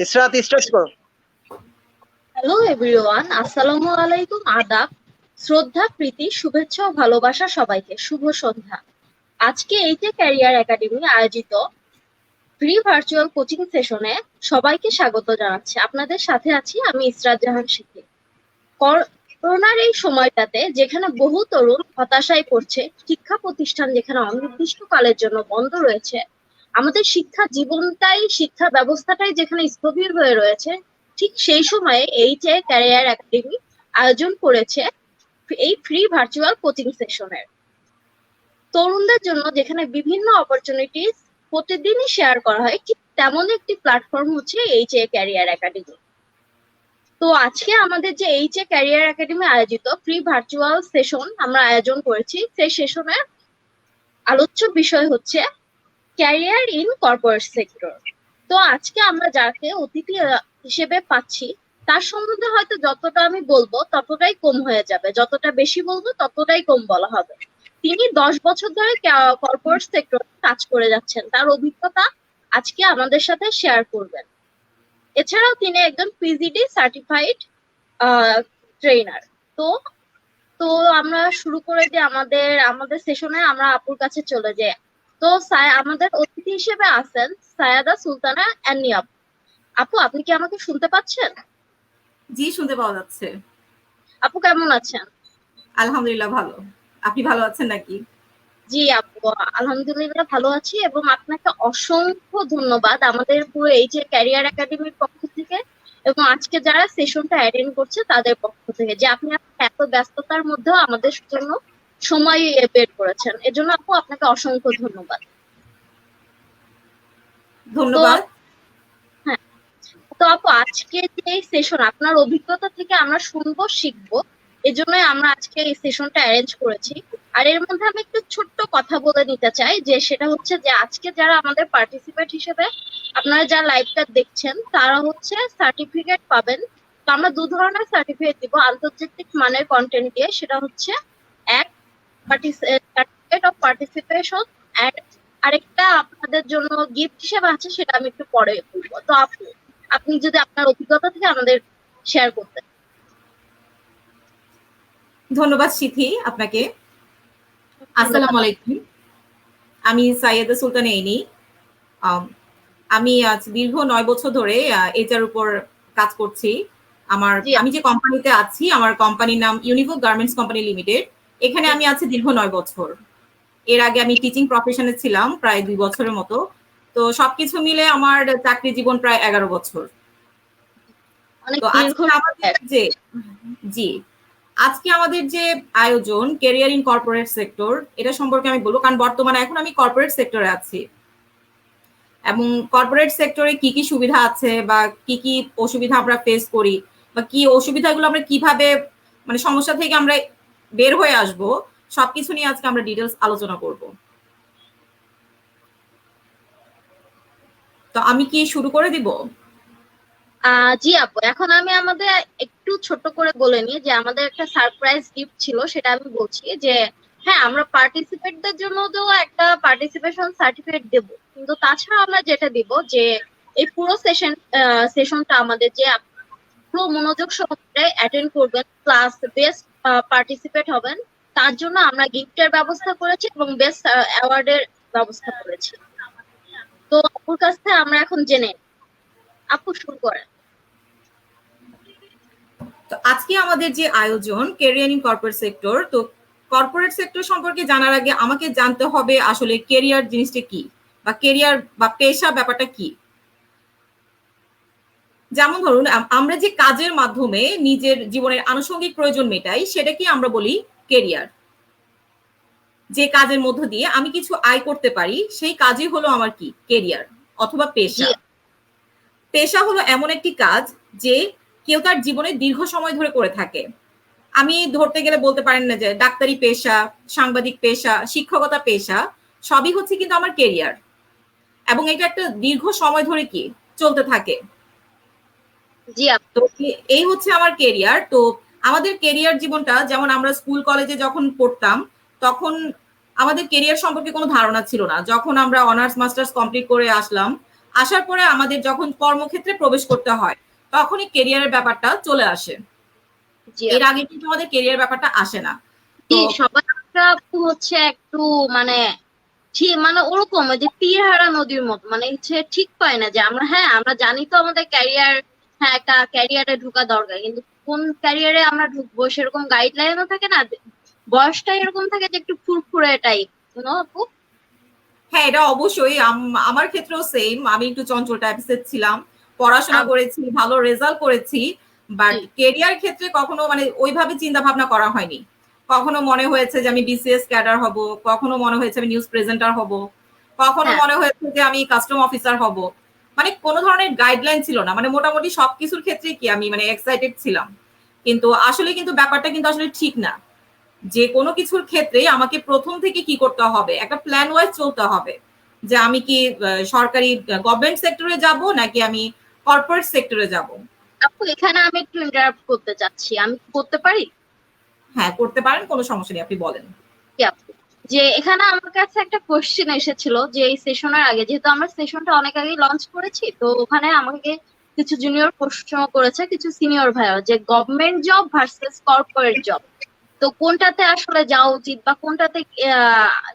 Israt start করো। Hello everyone, আসসালামু আলাইকুম, আদাব, শ্রদ্ধা, প্রীতি, শুভেচ্ছা ও ভালোবাসা সবাইকে। শুভ সন্ধ্যা। আজকে এইচএ ক্যারিয়ার একাডেমি আয়োজিত ফ্রি ভার্চুয়াল কোচিং সেশনে সবাইকে স্বাগত জানাচ্ছি। আপনাদের সাথে আছি আমি ইসরাত জাহান শিখি। করোনার এই সময়টাতে যেখানে বহু তরুণ হতাশায় পড়ছে, শিক্ষা প্রতিষ্ঠান যেখানে অনির্দিষ্টকালের জন্য বন্ধ রয়েছে, আমাদের শিক্ষা জীবনটাই, শিক্ষা ব্যবস্থাটাই যেখানে স্থবির হয়ে রয়েছে, ঠিক সেই সময়ে এইচএ ক্যারিয়ার একাডেমি আয়োজন করেছে এই ফ্রি ভার্চুয়াল কোচিং সেশনের। তরুণদের জন্য যেখানে বিভিন্ন অপরচুনিটিস প্রতিদিনই শেয়ার করা হয়, ঠিক তেমন একটি প্ল্যাটফর্ম হচ্ছে এইচএ ক্যারিয়ার একাডেমি। তো আজকে আমাদের যে এইচএ ক্যারিয়ার একাডেমি আয়োজিত ফ্রি ভার্চুয়াল সেশন আমরা আয়োজন করেছি, সেই সেশনের আলোচ্য বিষয় হচ্ছে ক্যারিয়ার ইন কর্পোরেট সেক্টর। তো আজকে আমরা যাকে অতিথি হিসেবে পাচ্ছি, তার সম্বন্ধে হয়তো যতটা আমি বলবো ততটাই কম হয়ে যাবে, যতটা বেশি বলবো ততটাই কম বলা হবে। তিনি 10 বছর ধরে কর্পোরেট সেক্টরে কাজ করে যাচ্ছেন, তার অভিজ্ঞতা আজকে আমাদের সাথে শেয়ার করবেন। এছাড়াও তিনি একজন পিজিডি সার্টিফাইড ট্রেনার। তো তো আমরা শুরু করে দিই আমাদের আমাদের সেশনে। আমরা আপুর কাছে চলে যাই। তো আমাদের অতিথি হিসেবে আছেন সায়াদা সুলতানা অ্যানি আপু। আপু, আপনি কি আমাকে শুনতে পাচ্ছেন? জি, শুনতে পাওয়া যাচ্ছে। আপু কেমন আছেন? আলহামদুলিল্লাহ ভালো। আপনি ভালো আছেন নাকি? জি আপু, আলহামদুলিল্লাহ ভালো আছি, এবং আপনাকে অসংখ্য ধন্যবাদ আমাদের পুরো এই যে ক্যারিয়ার একাডেমির পক্ষ থেকে এবং আজকে যারা সেশনটা অ্যাটেন্ড করছে তাদের পক্ষ থেকে, যে আপনি এত ব্যস্ততার মধ্যেও আমাদের জন্য সময় বের করেছেন। এজন্য আপু আপনাকে অসংখ্য ধন্যবাদ। ধন্যবাদ। হ্যাঁ, তো আপু আজকে যে সেশন, আপনার অভিজ্ঞতা থেকে আমরা শুনবো, শিখবো, এজন্যই আমরা আজকে এই সেশনটা অ্যারেঞ্জ করেছি। আর এর মধ্যে আমি একটু ছোট্ট কথা বলে নিতে চাই, যে সেটা হচ্ছে যে আজকে যারা আমাদের পার্টিসিপেট হিসেবে আপনারা যারা লাইভটা দেখছেন, তারা হচ্ছে সার্টিফিকেট পাবেন। তো আমরা 2 ধরনের সার্টিফিকেট দিব আন্তর্জাতিক মানের কন্টেন্ট দিয়ে। সেটা হচ্ছে এক, সার্টিফিকেট অফ পার্টিসিপেশন, এন্ড আরেকটা আপনাদের জন্য গিফট হিসেবে আছে, সেটা আমি একটু পরে বলবো। তো আপনি যদি আপনার অভিজ্ঞতা থেকে আমাদের শেয়ার করতেন। ধন্যবাদ সিথি আপনাকে। আসসালামু আলাইকুম। আমি সাইয়েদা সুলতানা এনি। আমি আজ দীর্ঘ 9 বছর ধরে এইচআর উপর কাজ করছি। আমি যে কোম্পানিতে আছি, আমার কোম্পানির নাম ইউনিভোক গার্মেন্টস কোম্পানি লিমিটেড। এখানে আমি আছি দীর্ঘ 9 বছর। এর আগে আমি টিচিং প্রফেশনে ছিলাম প্রায় 2 বছরের মতো। তো সবকিছু মিলে আমার চাকরি জীবন প্রায় 11 বছর। তো আজকে আমাদের যে আয়োজন ক্যারিয়ার ইন কর্পোরেট সেক্টর, এটা সম্পর্কে আমি বলবো, কারণ বর্তমানে এখন আমি কর্পোরেট সেক্টরে আছি এবং কর্পোরেট সেক্টরে কি কি সুবিধা আছে বা কি কি অসুবিধা আমরা ফেস করি, বা কি অসুবিধাগুলো আমরা কিভাবে মানে সমস্যা থেকে আমরা বের হয়ে আসব, সবকিছু নিয়ে আজকে আমরা ডিটেলস আলোচনা করব। তো আমি কি শুরু করে দিব? জি আপু, এখন আমি আমাদের একটু ছোট করে বলে নিই যে আমাদের একটা সারপ্রাইজ গিফট ছিল, সেটা আমি বলছি যে হ্যাঁ, আমরা পার্টিসিপেটদের জন্য তো একটা পার্টিসিপেশন সার্টিফিকেট দেব, কিন্তু তাছাড়া আমরা যেটা দিব যে এই পুরো সেশনটা আমাদের যে পুরো মনোযোগ সহকারে অ্যাটেন্ড করবেন প্লাস বেস্ট পার্টিসিপেট হবেন, তার জন্য আমরা গিফটের ব্যবস্থা করেছি এবং বেস্ট অ্যাওয়ার্ডের ব্যবস্থা করেছি। তো আপুর কাছ থেকে আমরা এখন জেনে, আপু শুরু করেন। তো আজকে আমাদের যে আয়োজন ক্যারিয়ার ইন কর্পোরেট সেক্টর, তো কর্পোরেট সেক্টর সম্পর্কে জানার আগে আমাকে জানতে হবে আসলে ক্যারিয়ার জিনিসটা কি, বা ক্যারিয়ার বা পেশা ব্যাপারটা কি। যেমন ধরুন, আমরা যে কাজের মাধ্যমে নিজের জীবনের আনুষঙ্গিক প্রয়োজন মেটাই, সেটাকে আমরা বলি ক্যারিয়ার। যে কাজের মধ্য দিয়ে আমি কিছু আয় করতে পারি, সেই কাজই হলো আমার কি ক্যারিয়ার অথবা পেশা। পেশা হলো এমন একটি কাজ যে কেউ তার জীবনে দীর্ঘ সময় ধরে করে থাকে। আমি ধরতে গেলে বলতে পারেন না যে ডাক্তারি পেশা, সাংবাদিক পেশা, শিক্ষকতা পেশা সবই হচ্ছে কিন্তু আমার ক্যারিয়ার, এবং এটা একটা দীর্ঘ সময় ধরে কি চলতে থাকে। তো এই হচ্ছে আমার ক্যারিয়ার। তো আমাদের ক্যারিয়ার জীবনটা, যেমন আমরা স্কুল কলেজে যখন পড়তাম তখন আমাদের ক্যারিয়ার সম্পর্কে কোনো ধারণা ছিল না। যখন আমরা অনার্স মাস্টার্স কমপ্লিট করে আসলাম, আসার পরে আমাদের যখন কর্মক্ষেত্রে প্রবেশ করতে হয় তখনই কেরিয়ারের ব্যাপারটা চলে আসে। এর আগে কিন্তু আমাদের কেরিয়ার ব্যাপারটা আসে না। জি, সবার আপু হচ্ছে একটু মানে মানে ওরকম যে তীর হারা নদীর মতো, মানে হচ্ছে ঠিক পায় না যে আমরা, হ্যাঁ আমরা জানি তো আমাদের ক্যারিয়ার, হ্যাঁ একটা ক্যারিয়ারে ঢোকা দরকার, কিন্তু কোন ক্যারিয়ারে আমরা ঢুকবো সেরকম গাইডলাইনও থাকে না, বয়সটা এরকম থাকে যে একটু ফুরফুরে টাইপ, আপু। হ্যাঁ, এটা অবশ্যই আমার ক্ষেত্রেও সেম। আমি একটু চঞ্চল টাইপসের ছিলাম, পড়াশোনা করেছি, ভালো রেজাল্ট করেছি, বাট কেরিয়ার ক্ষেত্রে কখনো মানে ওইভাবে চিন্তা ভাবনা করা হয়নি। কখনো মনে হয়েছে যে আমি বিসিএস ক্যাডার হব, কখনো মনে হয়েছে আমি নিউজ প্রেজেন্টার হব, কখনো মনে হয়েছে যে আমি কাস্টম অফিসার হব। মানে কোনো ধরনের গাইডলাইন ছিল না, মানে মোটামুটি সবকিছুর ক্ষেত্রে কি আমি মানে এক্সাইটেড ছিলাম, কিন্তু আসলে কিন্তু ব্যাপারটা কিন্তু আসলে ঠিক না। যে কোনো কিছুর ক্ষেত্রে আমাকে প্রথম থেকে কি করতে হবে, একটা প্ল্যান ওয়াইজ চলতে হবে যে আমি কি সরকারি গভর্নমেন্ট সেক্টরে যাব নাকি আমি কর্পোরেট সেক্টরে যাব। আপু এখানে আমি একটু ইন্টারাপ্ট করতে চাচ্ছি, আমি করতে পারি? হ্যাঁ, করতে পারেন, কোনো সমস্যা নেই, আপনি বলেন। যে এখানে আমার কাছে একটা কোশ্চেন এসেছিল যে এই সেশনের আগে, যেহেতু আমরা সেশনটা অনেক আগে লঞ্চ করেছি, তো ওখানে আমাকে কিছু জুনিয়র প্রশ্ন করেছে, কিছু সিনিয়র ভাইয়া, যে government job versus corporate job, তো কোনটাতে আসলে যাওয়া উচিত বা কোনটাতে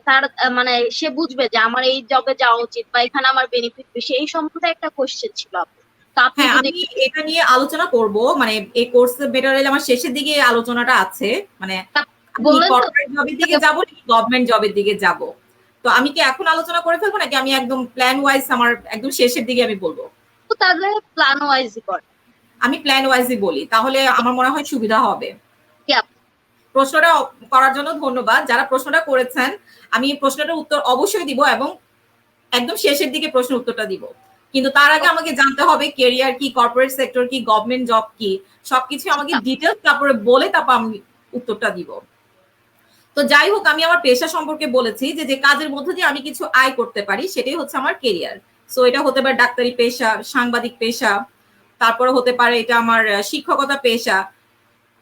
তার মানে সে বুঝবে যে আমার এই জবে যাওয়া উচিত বা এখানে আমার বেনিফিট বেশি, এই সম্পর্কে একটা কোশ্চেন ছিল। তো আপনি হ্যাঁ, যদি আমি এটা নিয়ে আলোচনা করব, মানে এই কোর্সের মেটেরিয়াল আমার শেষের দিকে আলোচনাটা আছে, মানে আমি বললেন তো কর্পোরেট জবের দিকে যাব নাকি গভর্নমেন্ট জবের দিকে যাব। তো আমি কি এখন আলোচনা করে ফেলবো নাকি আমি একদম প্ল্যান ওয়াইজ আমার একদম শেষের দিকে আমি বলবো? তাহলে প্ল্যান ওয়াইজই করে। আমি প্ল্যান ওয়াইজই বলি, তাহলে আমার মনে হয় সুবিধা হবে। কি আপু? প্রশ্নটা করার জন্য ধন্যবাদ। যারা প্রশ্নটা করেছেন, আমি প্রশ্নটার উত্তর অবশ্যই দিব এবং একদম শেষের দিকে প্রশ্ন উত্তরটা দিব। কিন্তু তার আগে আমাকে জানতে হবে কেরিয়ার কি, কর্পোরেট সেক্টর কি, গভর্নমেন্ট জব কি, সবকিছু আমাকে ডিটেলস তারপরে বলে তারপর আমি উত্তরটা দিব। তো যাই হোক, আমি আমার পেশা সম্পর্কে বলেছি যে যে কাজের মধ্যে দিয়ে আমি কিছু আয় করতে পারি সেটাই হচ্ছে আমার কেরিয়ার। সো এটা হতে পারে ডাক্তারি পেশা, সাংবাদিক পেশা, তারপরে হতে পারে এটা আমার শিক্ষকতা পেশা,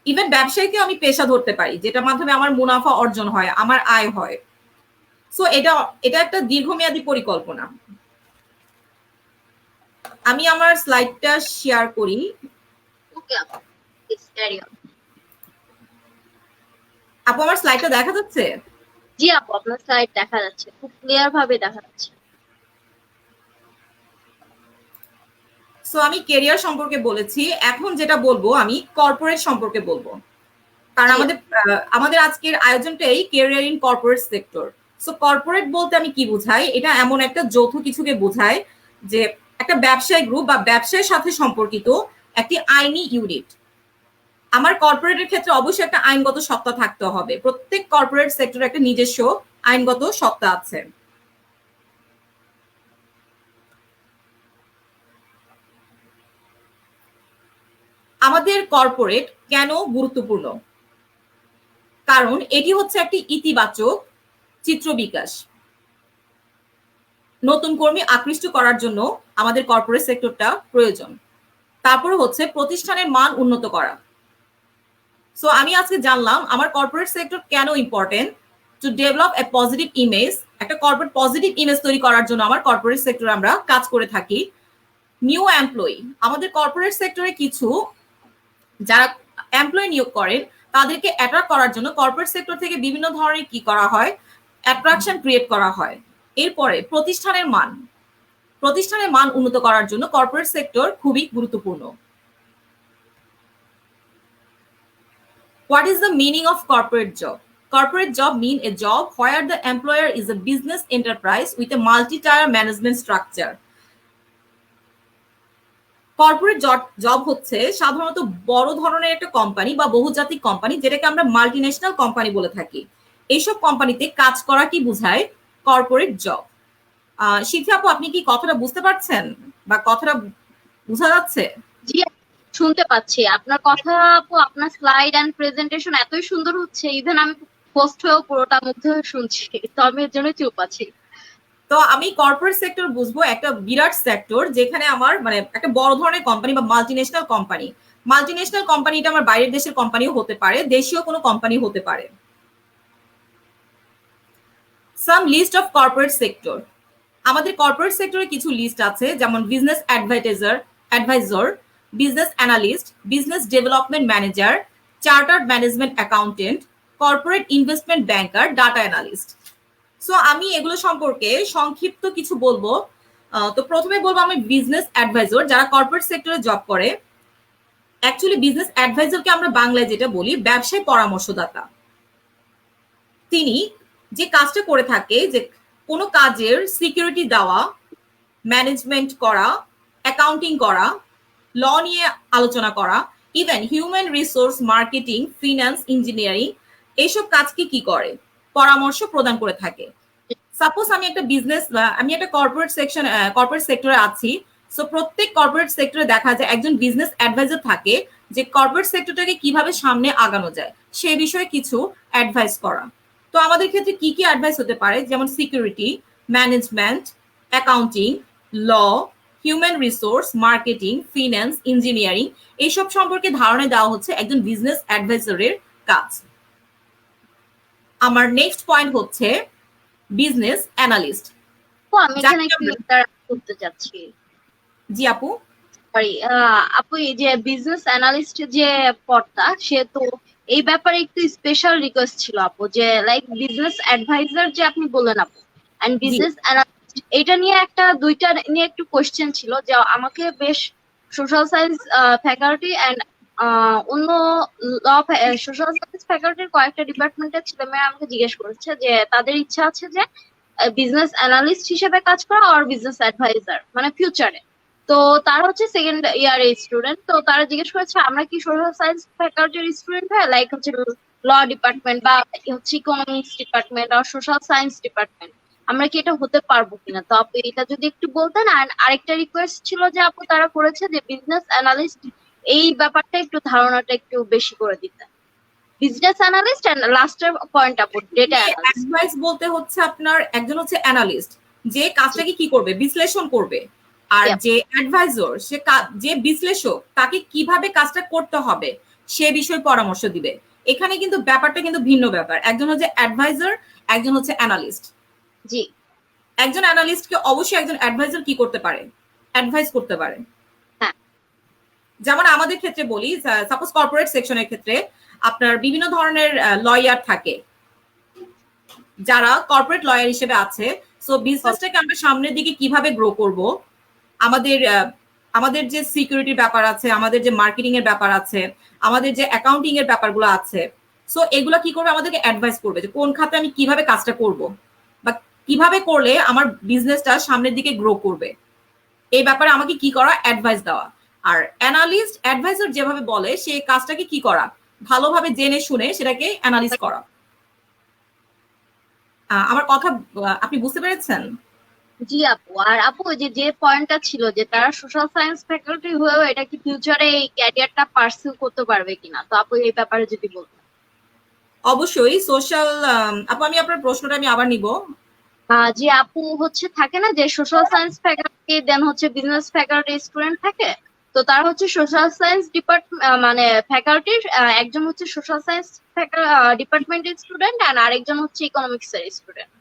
ইভেন ব্যবসায়ীকেও আমি পেশা ধরতে পারি, যেটার মাধ্যমে আমার মুনাফা অর্জন হয়, আমার আয় হয়। সো এটা এটা একটা দীর্ঘমেয়াদী পরিকল্পনা। আমি আমার স্লাইডটা শেয়ার করি। ওকে আপু, প্লিজ ক্যারি অন। আপু, আমার স্লাইডটা দেখা যাচ্ছে? জি আপু, আপনার স্লাইড দেখা যাচ্ছে, খুব ক্লিয়ার ভাবে দেখা যাচ্ছে। সো আমি কেরিয়ার সম্পর্কে বলেছি, এখন যেটা বলবো আমি কর্পোরেট সম্পর্কে বলবো, কারণ আমাদের আজকের আয়োজনটাই career in corporate sector. So corporate বলতে আমি কি বুঝাই, এটা এমন একটা যৌথ কিছুকে বোঝায় যে একটা ব্যবসায় গ্রুপ বা ব্যবসায়ের সাথে সম্পর্কিত একটি আইনি ইউনিট। আমার কর্পোরেটের ক্ষেত্রে অবশ্যই একটা আইনগত সত্তা থাকতে হবে। প্রত্যেক কর্পোরেট সেক্টরে একটা নিজস্ব আইনগত সত্তা আছে। আমাদের কর্পোরেট কেন গুরুত্বপূর্ণ? কারণ এটি হচ্ছে একটি ইতিবাচক চিত্র বিকাশ। নতুন কর্মী আকৃষ্ট করার জন্য আমাদের কর্পোরেট সেক্টরটা প্রয়োজন। তারপরে হচ্ছে প্রতিষ্ঠানের মান উন্নত করা। সো আমি আজকে জানলাম আমার কর্পোরেট সেক্টর কেন important. To develop a positive image, একটা কর্পোরেট পজিটিভ ইমেজ তৈরি করার জন্য আমার কর্পোরেট সেক্টরে আমরা কাজ করে থাকি। নিউ এমপ্লয়ি, আমাদের কর্পোরেট সেক্টরে কিছু যারা এমপ্লয়ি নিয়োগ করেন তাদেরকে অ্যাট্রাক্ট করার জন্য কর্পোরেট সেক্টর থেকে বিভিন্ন ধরনের কি করা হয়, অ্যাট্রাকশন ক্রিয়েট করা হয়। এরপরে প্রতিষ্ঠানের মান উন্নত করার জন্য কর্পোরেট সেক্টর খুবই গুরুত্বপূর্ণ। What is the meaning of corporate job? Corporate job mean a job where the employer is a business enterprise with a multi-tier management structure. Corporate job হচ্ছে সাধারণত বড় ধরনের একটা কোম্পানি বা বহুজাতিক কোম্পানি, যেটাকে আমরা মাল্টিন্যাশনাল কোম্পানি বলে থাকি। এইসব কোম্পানিতে কাজ করা কি বোঝায় কর্পোরেট জব। শিখি আপু, আপনি কি কথাটা বুঝতে পারছেন বা কথাটা বোঝা যাচ্ছে? জি, শুনতে পাচ্ছি আপনার কথা আপু, আপনার স্লাইড এন্ড প্রেজেন্টেশন এতই সুন্দর হচ্ছে, ইভেন আমি পোস্ট হয়েও পুরোটা মুগ্ধ হয়ে শুনছি, তো আমি এর জন্য চুপ আছি। তো আমি কর্পোরেট সেক্টর বুঝবো একটা বিরাট সেক্টর, যেখানে আমার মানে একটা বড় ধরনের কোম্পানি বা মাল্টিন্যাশনাল কোম্পানি। মাল্টিন্যাশনাল কোম্পানিটা আমার বাইরের দেশের কোম্পানিও হতে পারে, দেশীয় কোনো কোম্পানি হতে পারে। সাম লিস্ট অফ কর্পোরেট সেক্টর। আমাদের কর্পোরেট সেক্টরে কিছু লিস্ট আছে, যেমন business adviser, business analyst, business development manager, chartered management accountant, corporate investment ব্যাংকার, ডাটা অ্যানালিস্ট। সো আমি এগুলো সম্পর্কে সংক্ষিপ্ত কিছু বলবো। তো প্রথমে বলবো আমি বিজনেস অ্যাডভাইজর, যারা কর্পোরেট সেক্টরে জব করে। অ্যাকচুয়ালি বিজনেস অ্যাডভাইজরকে আমরা বাংলায় যেটা বলি ব্যবসায় পরামর্শদাতা। তিনি যে কাজটা করে থাকে, যে কোনো কাজের সিকিউরিটি দেওয়া, ম্যানেজমেন্ট করা, অ্যাকাউন্টিং করা, ল নিয়ে আলোচনা করা, even human resource, marketing, finance, engineering, এইসব কাজকে কি করে, পরামর্শ প্রদান করে থাকে। সাপোজ আমি একটা কর্পোরেট সেক্টরে আছি। সো প্রত্যেক কর্পোরেট সেক্টরে দেখা যায় একজন বিজনেস অ্যাডভাইজার থাকে, যে কর্পোরেট সেক্টরটাকে কিভাবে সামনে আগানো যায় সে বিষয়ে কিছু অ্যাডভাইস করা। তো আমাদের ক্ষেত্রে কি কি অ্যাডভাইস হতে পারে, যেমন security, management, accounting, law, human resource, marketing, finance, engineering, এইসব সম্পর্কে ধারণা দেওয়া হচ্ছে একজন বিজনেস অ্যাডভাইজারের কাজ। আমার নেক্সট পয়েন্ট হচ্ছে বিজনেস অ্যানালিস্ট। তো আমি এখানে একটু ইন্টারাপ্ট করতে চাচ্ছি। জি আপু। সরি আপু, এই যে বিজনেস অ্যানালিস্ট যে পদটা, সে তো এই ব্যাপারে একটু স্পেশাল রিকোয়েস্ট ছিল আপু, যে লাইক বিজনেস অ্যাডভাইজার যে আপনি বললেন আপু, এন্ড বিজনেস অ্যানালিস্ট, এটা নিয়ে দুইটা নিয়ে একটু কোশ্চেন ছিল, যে আমাকে বেশ সোশ্যাল সায়েন্স ফ্যাকাল্টি এন্ড অন্য সোশ্যাল সায়েন্স ফ্যাকাল্টির কয়েকটা ডিপার্টমেন্টের ছেলেমেয়েরা আমাকে জিজ্ঞেস করেছে যে তাদের ইচ্ছা আছে যে বিজনেস অ্যানালিস্ট হিসেবে কাজ করা আর বিজনেস অ্যাডভাইজার মানে ফিউচারে। তো তারা হচ্ছে সেকেন্ড ইয়ার স্টুডেন্ট, তো তারা জিজ্ঞেস করেছে আমরা কি সোশ্যাল সায়েন্স ফ্যাকাল্টির স্টুডেন্ট হয়, লাইক হচ্ছে ল ডিপার্টমেন্ট বা হচ্ছে ইকোনমিক্স ডিপার্টমেন্ট আর সোশ্যাল সায়েন্স ডিপার্টমেন্ট, আমরা কি এটা হতে পারবো কিনা। তো আপু এটা যদি একটু বলতেন। আর আরেকটা রিকোয়েস্ট ছিল যে আপু তারা করেছে যে বিজনেস অ্যানালিস্ট এই ব্যাপারটা একটু ধারণাটা একটু বেশি করে দিতেন। বিজনেস অ্যানালিস্ট এন্ড লাস্টের পয়েন্ট আপু ডেটা অ্যাডভাইস বলতে হচ্ছে আপনার একজন হচ্ছে অ্যানালিস্ট, যে কাজটাকে কি করবে, বিশ্লেষণ করবে। আর যে অ্যাডভাইজর, যে বিশ্লেষক, তাকে কিভাবে কাজটা করতে হবে সে বিষয়ে পরামর্শ দিবে। এখানে কিন্তু ব্যাপারটা কিন্তু ভিন্ন ব্যাপার। একজন হচ্ছে অ্যাডভাইজর, একজন হচ্ছে অ্যানালিস্ট। জি, একজন অ্যানালিস্টকে অবশ্যই একজন অ্যাডভাইজর কি করতে পারে, অ্যাডভাইস করতে পারে। হ্যাঁ, যেমন আমাদের ক্ষেত্রে বলি, সাপোজ কর্পোরেট সেকশনের ক্ষেত্রে আপনার বিভিন্ন ধরনের লয়ার থাকে যারা কর্পোরেট লয়ার হিসেবে আছে। সো বিজনেসটাকে আমরা সামনের দিকে কিভাবে গ্রো করব, আমাদের যে সিকিউরিটির ব্যাপার আছে, আমাদের যে মার্কেটিং এর ব্যাপার আছে, আমাদের যে অ্যাকাউন্টিং এর ব্যাপারগুলো আছে, সো এগুলো কি করবে, আমাদেরকে অ্যাডভাইস করবে যে কোন খাতে আমি কিভাবে কাজটা করব বা কিভাবে করলে আমার বিজনেসটা সামনের দিকে গ্রো করবে, এই ব্যাপারে আমাকে কি করা, অ্যাডভাইস দেওয়া। আর অ্যানালিস্ট, অ্যাডভাইজার যেভাবে বলে সেই কাজটাকে কি করা, ভালোভাবে জেনে শুনে সেটাকে অ্যানালিস করা। আমার কথা আপনি বুঝতে পেরেছেন? জি আপু। আর আপু যে পয়েন্টটা ছিল যে তারা সোশ্যাল সায়েন্স ফ্যাকাল্টি হয়েও এটা কি ফিউচারে এই ক্যারিয়ারটা পার্সিউ করতে পারবে কিনা, তো আপু এই ব্যাপারে যদি বলতেন। অবশ্যই সোশ্যাল, আপু আমি আপনার প্রশ্নটা আমি আবার নিব। যে আপু হচ্ছে থাকে না যে সোশ্যাল সায়েন্স ফ্যাকাল্টি দেন হচ্ছে বিজনেস ফ্যাকাল্টি স্টুডেন্ট থাকে, তো তারা হচ্ছে সোশ্যাল সায়েন্স ডিপার্টমেন্ট মানে ফ্যাকাল্টির একজন হচ্ছে সোশ্যাল সায়েন্স ডিপার্টমেন্টের স্টুডেন্ট আর আরেকজন হচ্ছে ইকোনমিক্স এর স্টুডেন্ট।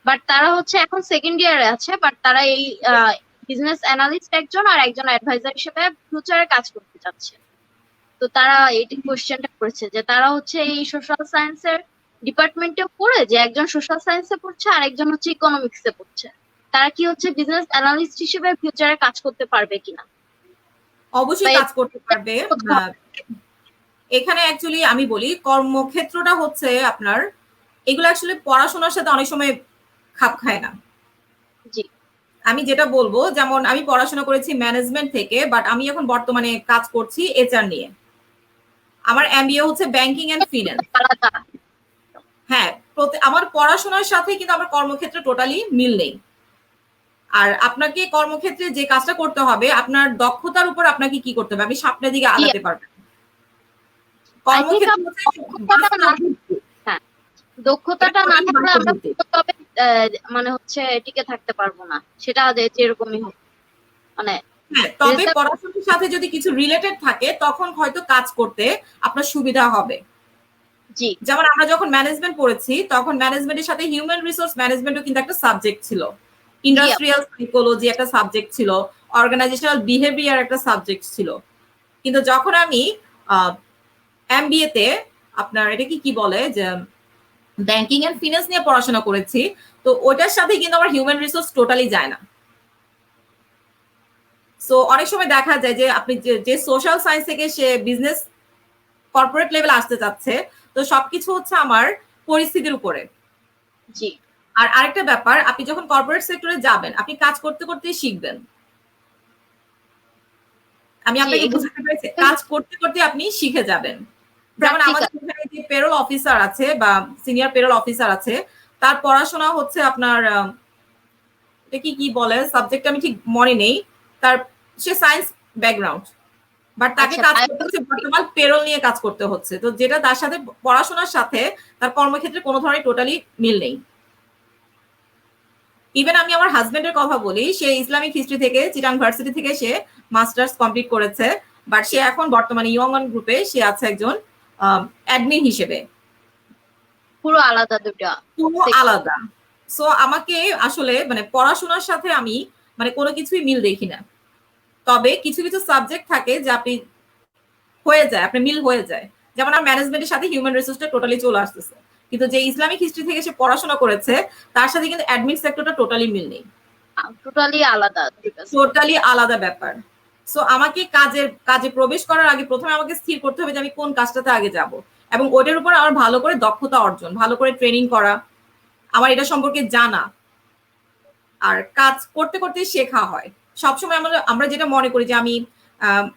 বাট তারা হচ্ছে এখন সেকেন্ড ইয়ারে আছে, বাট তারা এই বিজনেস অ্যানালিস্ট একজন আর একজন অ্যাডভাইজার হিসেবে ফিউচারে কাজ করতে চাচ্ছে। তো তারা এই কোশ্চেনটা করেছে যে তারা হচ্ছে এই সোশ্যাল সায়েন্সের ডিপার্টমেন্টে পড়ে, যে একজন সোশ্যাল সায়েন্সে পড়ছে আর একজন হচ্ছে ইকোনমিক্সে পড়ছে, তারা কি হচ্ছে বিজনেস অ্যানালিস্ট হিসেবে ফিউচারে কাজ করতে পারবে কিনা। অবশ্যই কাজ করতে পারবে। এখানে অ্যাকচুয়ালি আমি বলি কর্মক্ষেত্রটা হচ্ছে আপনার, এগুলো আসলে পড়াশোনার সাথে অনেক সময় খাপ খায় না। জি, আমি যেটা বলবো, যেমন আমি পড়াশোনা করেছি ম্যানেজমেন্ট থেকে, বাট আমি এখন বর্তমানে কাজ করছি এইচআর নিয়ে। আমার এমবিএ হচ্ছে ব্যাংকিং এন্ড ফিন্যান্স। হ্যাঁ, আমার পড়াশোনার সাথে কিন্তু আমার কর্মক্ষেত্রে টোটালি মিল নেই। আর আপনাকে কর্মক্ষেত্রে যে কাজটা করতে হবে, আপনার দক্ষতার উপর আপনাকে কি করতে হবে, আমি সামনের দিকে আগাতে পারবেন। দক্ষতাটা না থাকলে আমরা তবে মানে হচ্ছে টিকে থাকতে পারবো না, সেটা যেরকমই হোক। মানে হ্যাঁ, তবে পড়াশোনার সাথে যদি কিছু রিলেটেড থাকে তখন হয়তো কাজ করতে আপনার সুবিধা হবে। জি, যেমন আমরা যখন ম্যানেজমেন্ট পড়েছি তখন ম্যানেজমেন্টের সাথে হিউম্যান রিসোর্স ম্যানেজমেন্টও কিন্তু একটা সাবজেক্ট ছিল। ইন্ডাস্ট্রিয়াল সাইকোলজি একটা সাবজেক্ট ছিল, অর্গানাইজেশনাল বিহেভিয়ার একটা সাবজেক্ট ছিল। কিন্তু যখন আমি এমবিএ তে আপনার এটা কি বলে যে ব্যাংকিং এন্ড ফিনান্স নিয়ে পড়াশোনা করেছি, তো ওটার সাথে কিন্তু আমার হিউম্যান রিসোর্স টোটালি যায় না। সো অনেক সময় দেখা যায় যে আপনি যে সোশ্যাল সায়েন্স থেকে সে বিজনেস কর্পোরেট লেভেল আসতে চাচ্ছে, তো সবকিছু হচ্ছে আমার পরিস্থিতির উপরে। জি। আর আরেকটা ব্যাপার, আপনি যখন কর্পোরেট সেক্টরে যাবেন, আপনি কাজ করতে করতেই শিখবেন। আমি আপনাকে বুঝাতে পেরেছি, কাজ করতে করতে আপনি শিখে যাবেন। যেমন আমাদের এখানে যে পেরোল অফিসার আছে বা সিনিয়র পেরোল অফিসার আছে, তার পড়াশোনা হচ্ছে আপনার এটা কি বলে সাবজেক্ট আমি ঠিক মনে নেই, তার সে সায়েন্স ব্যাকগ্রাউন্ড, বাট তাকে কাজ করতে হচ্ছে বর্তমান পেরোল নিয়ে কাজ করতে হচ্ছে, তো যেটা তার সাথে পড়াশোনার সাথে তার কর্মক্ষেত্রে কোনো ধরনের টোটালি মিল নেই। ইভেন আমি আমার হাজবেন্ডের কথা বলি, সে ইসলামিক হিস্ট্রি থেকে চিটাং ভার্সিটি থেকে সে মাস্টার্স কমপ্লিট করেছে, বাট সে এখন বর্তমানে ইয়ংন গ্রুপে সে আছে একজন অ্যাডমিন হিসেবে। পুরো আলাদা দুটো, পুরো আলাদা। সো আমাকে আসলে মানে পড়াশোনার সাথে আমি মানে কোনো কিছুই মিল দেখি না, তবে কিছু কিছু সাবজেক্ট থাকে যে আপনি হয়ে যায়, আপনার মিল হয়ে যায়। যেমন আমার ম্যানেজমেন্টের সাথে হিউম্যান রিসোর্সটা টোটালি চলে আসতেছে, কিন্তু যে ইসলামিক হিস্ট্রি থেকে সে পড়াশোনা করেছে তার সাথে কিন্তু অ্যাডমিন সেক্টরটা টোটালি মিল নেই, টোটালি আলাদা, টোটালি আলাদা ব্যাপার। সো আমাকে কাজে প্রবেশ করার আগে প্রথমে আমাকে স্থির করতে হবে যে আমি কোন কাজটাতে আগে যাব, এবং ওটার উপর আমার ভালো করে দক্ষতা অর্জন, ভালো করে ট্রেনিং করা, আমার এটা সম্পর্কে জানা। আর কাজ করতে করতে শেখা হয়। সবসময় আমরা যেটা মনে করি যে আমি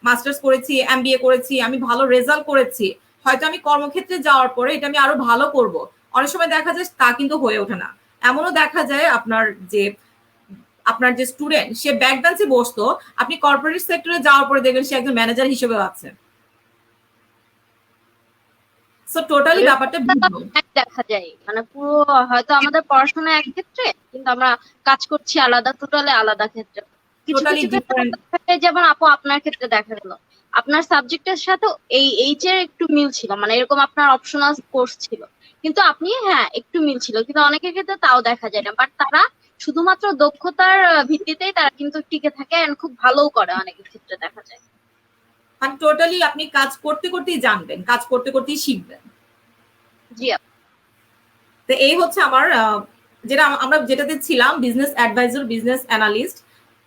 মাস্টার্স করেছি, এমবিএ করেছি, আমি ভালো রেজাল্ট করেছি, হয়তো আমি কর্মক্ষেত্রে যাওয়ার পরে এটা আমি আরো ভালো করব, অনেক সময় দেখা যায় তা কিন্তু হয়ে ওঠে না। এমনও দেখা যায় আপনার যে স্টুডেন্ট সে ব্যাক বেঞ্চে বসতো, আপনি কর্পোরেট সেক্টরে যাওয়ার পরে দেখবেন সে একজন ম্যানেজার হিসেবেও আছে। সো টোটালি ব্যাপারটা দেখা যায়, মানে পুরো হয়তো আমাদের পড়াশোনা এক ক্ষেত্রে কিন্তু আমরা কাজ করছি আলাদা, টোটালি আলাদা ক্ষেত্রে। যেমন আপু আপনার ক্ষেত্রে দেখা গেল আপনার সাবজেক্টের সাথে এইচ এর একটু মিল ছিল, মানে এরকম আপনার অপশনাল কোর্স ছিল, কিন্তু আপনি হ্যাঁ একটু মিল ছিল, কিন্তু অনেকের ক্ষেত্রে তাও দেখা যায় না, বাট তারা শুধুমাত্র দক্ষতার ভিত্তিতেই তারা কিন্তু টিকে থাকে, খুব ভালোও করে অনেকের ক্ষেত্রে দেখা যায়। মানে টোটালি আপনি কাজ করতে করতেই জানবেন, কাজ করতে করতেই শিখবেন। জি। তো এই হচ্ছে আমার আমরা যেটাতে ছিলাম বিজনেস অ্যাডভাইজার, বিজনেস অ্যানালিস্ট।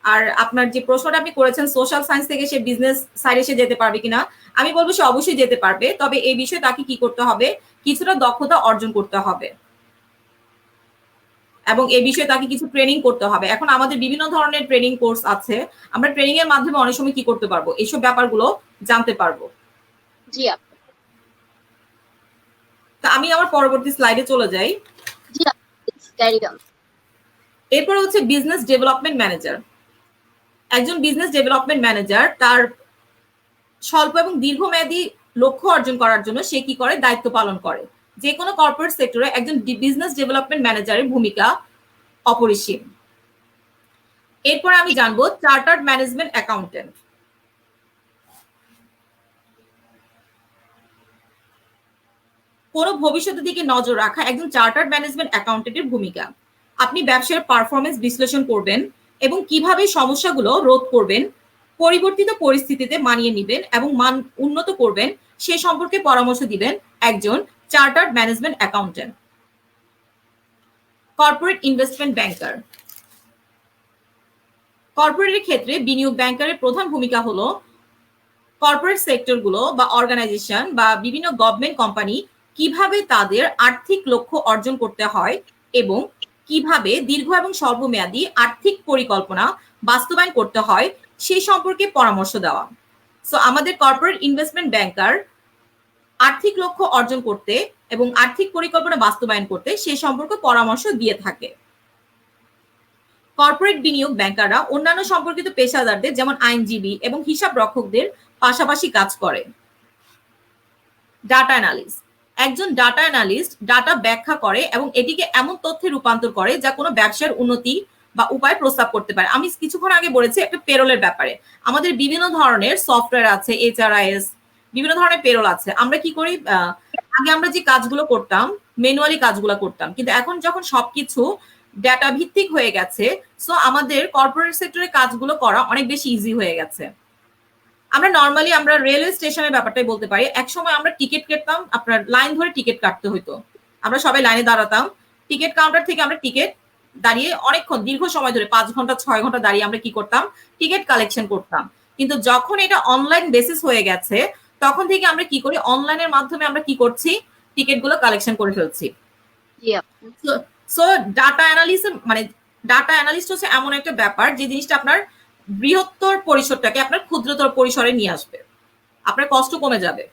আর আপনার যে প্রশ্নটা আপনি করেছেন সোশ্যাল সায়েন্স থেকে সে বিজনেস সাইডে সে যেতে পারবে কিনা, আমি বলবো সে অবশ্যই যেতে পারবে, তবে এই বিষয়ে তাকে কি করতে হবে, কিছুটা দক্ষতা অর্জন করতে হবে এবং এই বিষয়ে তাকে কিছু ট্রেনিং করতে হবে। এখন আমাদের বিভিন্ন ধরনের ট্রেনিং কোর্স আছে, আমরা ট্রেনিং এর মাধ্যমে অনেক সময় কি করতে পারবো, এইসব ব্যাপারগুলো জানতে পারবো। জি আপু। তো আমি আমার পরবর্তী স্লাইডে চলে যাই। জি ক্যারি অন। এরপর হচ্ছে বিজনেস ডেভেলপমেন্ট ম্যানেজার। একজন বিজনেস ডেভেলপমেন্ট ম্যানেজার তার স্বল্প এবং দীর্ঘমেয়াদী লক্ষ্য অর্জন করার জন্য সে কি করে, দায়িত্ব পালন করে। যে কোনো কর্পোরেট সেক্টরে একজন বিজনেস ডেভেলপমেন্ট ম্যানেজারের ভূমিকা অপরিসীম। এরপর আমি জানবো চার্টার্ড ম্যানেজমেন্ট অ্যাকাউন্টেন্ট। কোন ভবিষ্যতের দিকে নজর রাখা একজন চার্টার্ড ম্যানেজমেন্ট অ্যাকাউন্টেন্টের ভূমিকা। আপনি ব্যবসার পারফরমেন্স বিশ্লেষণ করবেন এবং কিভাবে সমস্যাগুলো রোধ করবেন, পরিবর্তিত পরিস্থিতিতে মানিয়ে নেবেন এবং মান উন্নত করবেন সে সম্পর্কে পরামর্শ দিবেন একজন chartered management accountant. Corporate investment banker. কর্পোরেটের ক্ষেত্রে বিনিয়োগ ব্যাংকারের প্রধান ভূমিকা হলো কর্পোরেট সেক্টরগুলো বা অর্গানাইজেশন বা বিভিন্ন গভর্নমেন্ট কোম্পানি কিভাবে তাদের আর্থিক লক্ষ্য অর্জন করতে হয় এবং কিভাবে দীর্ঘ এবং স্বল্পমেয়াদী আর্থিক পরিকল্পনা বাস্তবায়ন করতে হয় সেই সম্পর্কে পরামর্শ দেওয়া। সো আমাদের কর্পোরেট ইনভেস্টমেন্ট ব্যাংকার আর্থিক লক্ষ্য অর্জন করতে এবং আর্থিক পরিকল্পনা বাস্তবায়ন করতে সে সম্পর্কে পরামর্শ দিয়ে থাকে। কর্পোরেট বিনিয়োগ ব্যাংকাররা অন্যান্য সম্পর্কিত পেশাদারদের যেমন আইনজীবী এবং হিসাব রক্ষকদের পাশাপাশি কাজ করে। Data analyst. একজন ডাটা অ্যানালিস্ট ডাটা ব্যাখ্যা করে এবং এটিকে এমন তথ্যে রূপান্তর করে যা কোনো ব্যবসার উন্নতি বা উপায় প্রস্তাব করতে পারে। আমি কিছুক্ষণ আগে বলেছি একটা পেরোলের ব্যাপারে, আমাদের বিভিন্ন ধরনের সফটওয়্যার আছে, এইচআরআইএস, বিভিন্ন ধরনের পেরোল আছে। আমরা কি করি, আগে আমরা যে কাজগুলো করতাম ম্যানুয়ালি কাজগুলো করতাম, কিন্তু এখন যখন সবকিছু ডেটা ভিত্তিক হয়ে গেছে। সো আমাদের কর্পোরেট সেক্টরে কাজগুলো করা অনেক বেশি ইজি হয়ে গেছে। আমরা নর্মালি আমরা রেলওয়ে স্টেশনের ব্যাপারটাই বলতে পারি। একসময় আমরা টিকিট কাটতাম, আপনার লাইন ধরে টিকিট কাটতে হইতো। আমরা সবাই লাইনে দাঁড়াতাম, টিকিট কাউন্টার থেকে আমরা টিকিট দাঁড়িয়ে অনেকক্ষণ দীর্ঘ সময় ধরে 5 ঘন্টা 6 ঘন্টা দাঁড়িয়ে আমরা কি করতাম, টিকিট কালেকশন করতাম। কিন্তু যখন এটা অনলাইন বেসিস হয়ে গেছে তখন থেকে আমরা কি করি, অনলাইনের মাধ্যমে আমরা কি করছি, টিকিটগুলো কালেকশন করে ফেলছি। সো ডাটা অ্যানালিসিস মানে ডাটা অ্যানালিস্ট হচ্ছে এমন একটা ব্যাপার যে জিনিসটা আপনার বৃহত্তর পরিসরটাকে আপনার ক্ষুদ্রতর পরিসরে নিয়ে আসবে। আপনার কষ্ট কমে যাবে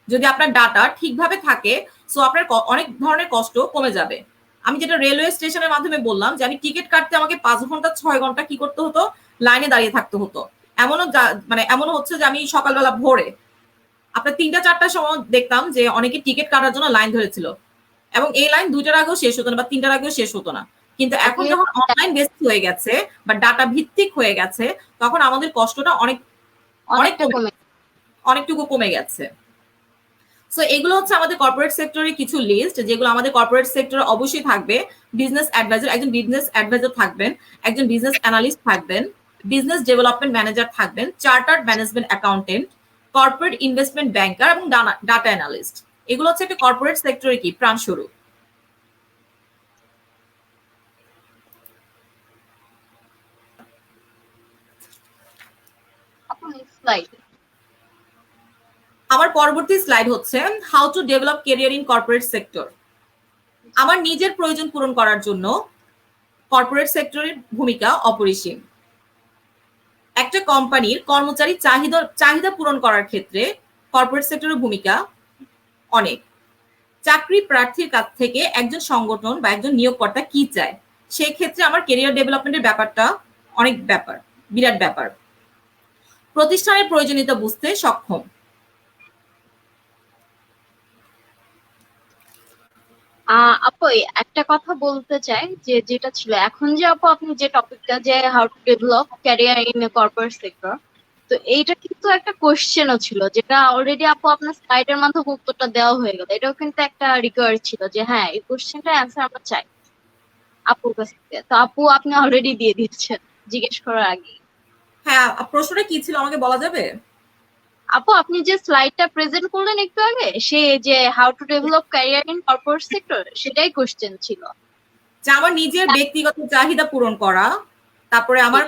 যদি আপনার ডাটা ঠিকভাবে থাকে। সো আপনার অনেক ধরনের কষ্ট কমে যাবে। আমি যেটা রেলওয়ে স্টেশনের মাধ্যমে বললাম যে আমি টিকিট কাটতে আমাকে 5 ঘন্টা 6 ঘন্টা কি করতে হতো, লাইনে দাঁড়িয়ে থাকতে হতো। এমনও হচ্ছে যে আমি সকালবেলা ভোরে আপনার 3টা 4টার সময় দেখতাম যে অনেকে টিকিট কাটার জন্য লাইন ধরেছিল, এবং এই লাইন 2টার আগেও শেষ হতো না বা 3টার আগেও শেষ হতো না। কিন্তু এখন যখন অনলাইন বেসিস হয়ে গেছে বা ডাটা ভিত্তিক হয়ে গেছে তখন আমাদের কষ্টটা অনেকটুকু কমে গেছে। সো এগুলো হচ্ছে আমাদের কর্পোরেট সেক্টরের কিছু লিস্ট, যেগুলো আমাদের কর্পোরেট সেক্টরে অবশ্যই থাকবে। বিজনেস অ্যাডভাইজার, একজন বিজনেস অ্যাডভাইজার থাকবেন, একজন বিজনেস অ্যানালিস্ট থাকবেন, বিজনেস ডেভেলপমেন্ট ম্যানেজার থাকবেন, chartered management accountant, corporate investment ব্যাংকার এবং ডাটা অ্যানালিস্ট। এগুলো হচ্ছে একটা কর্পোরেট সেক্টরে কি প্রাণস্বরূপ। আমার পরবর্তী স্লাইড হচ্ছে how to develop career in corporate sector. আমার নিজের প্রয়োজন পূরণ করার জন্য কর্পোরেট সেক্টরের ভূমিকা অপরিসীম। একটা কোম্পানির কর্মচারী চাহিদা পূরণ করার ক্ষেত্রে কর্পোরেট সেক্টরের ভূমিকা অনেক। চাকরি প্রার্থীর কাছ থেকে একজন সংগঠন বা একজন নিয়োগকর্তা কি চায়, সেই ক্ষেত্রে আমার ক্যারিয়ার ডেভেলপমেন্টের ব্যাপারটা বিরাট ব্যাপার। প্রতিষ্ঠানের প্রয়োজনীয়তা বুঝতে সক্ষম। আপু একটা কথা বলতে চাই যে যেটা ছিল এখন যে আপু আপনি যে টপিকটা যে how to develop career in corporate sector, তো এইটা কিন্তু একটা কোশ্চেনও ছিল যেটা অলরেডি আপু আপনার স্লাইডের মাধ্যমে উত্তরটা দেওয়া হয়ে গেল। এটাও কিন্তু একটা রিকোয়ার ছিল যে হ্যাঁ এই কোশ্চেনটার অ্যান্সার আমরা চাই আপুর কাছ থেকে। তো আপু আপনি অলরেডি দিয়ে দিচ্ছেন জিজ্ঞেস করার আগে। হ্যাঁ, প্রশ্নটা কি ছিল আমাকে বলা যাবে? আপু আপনি যে স্লাইডটা প্রেজেন্ট করলেন একটু আগে, সে যে how to develop career in corporate sector, সেটাই কোশ্চেন ছিল। যে আমার নিজের ব্যক্তিগত চাহিদা পূরণ করা, তারপরে আমার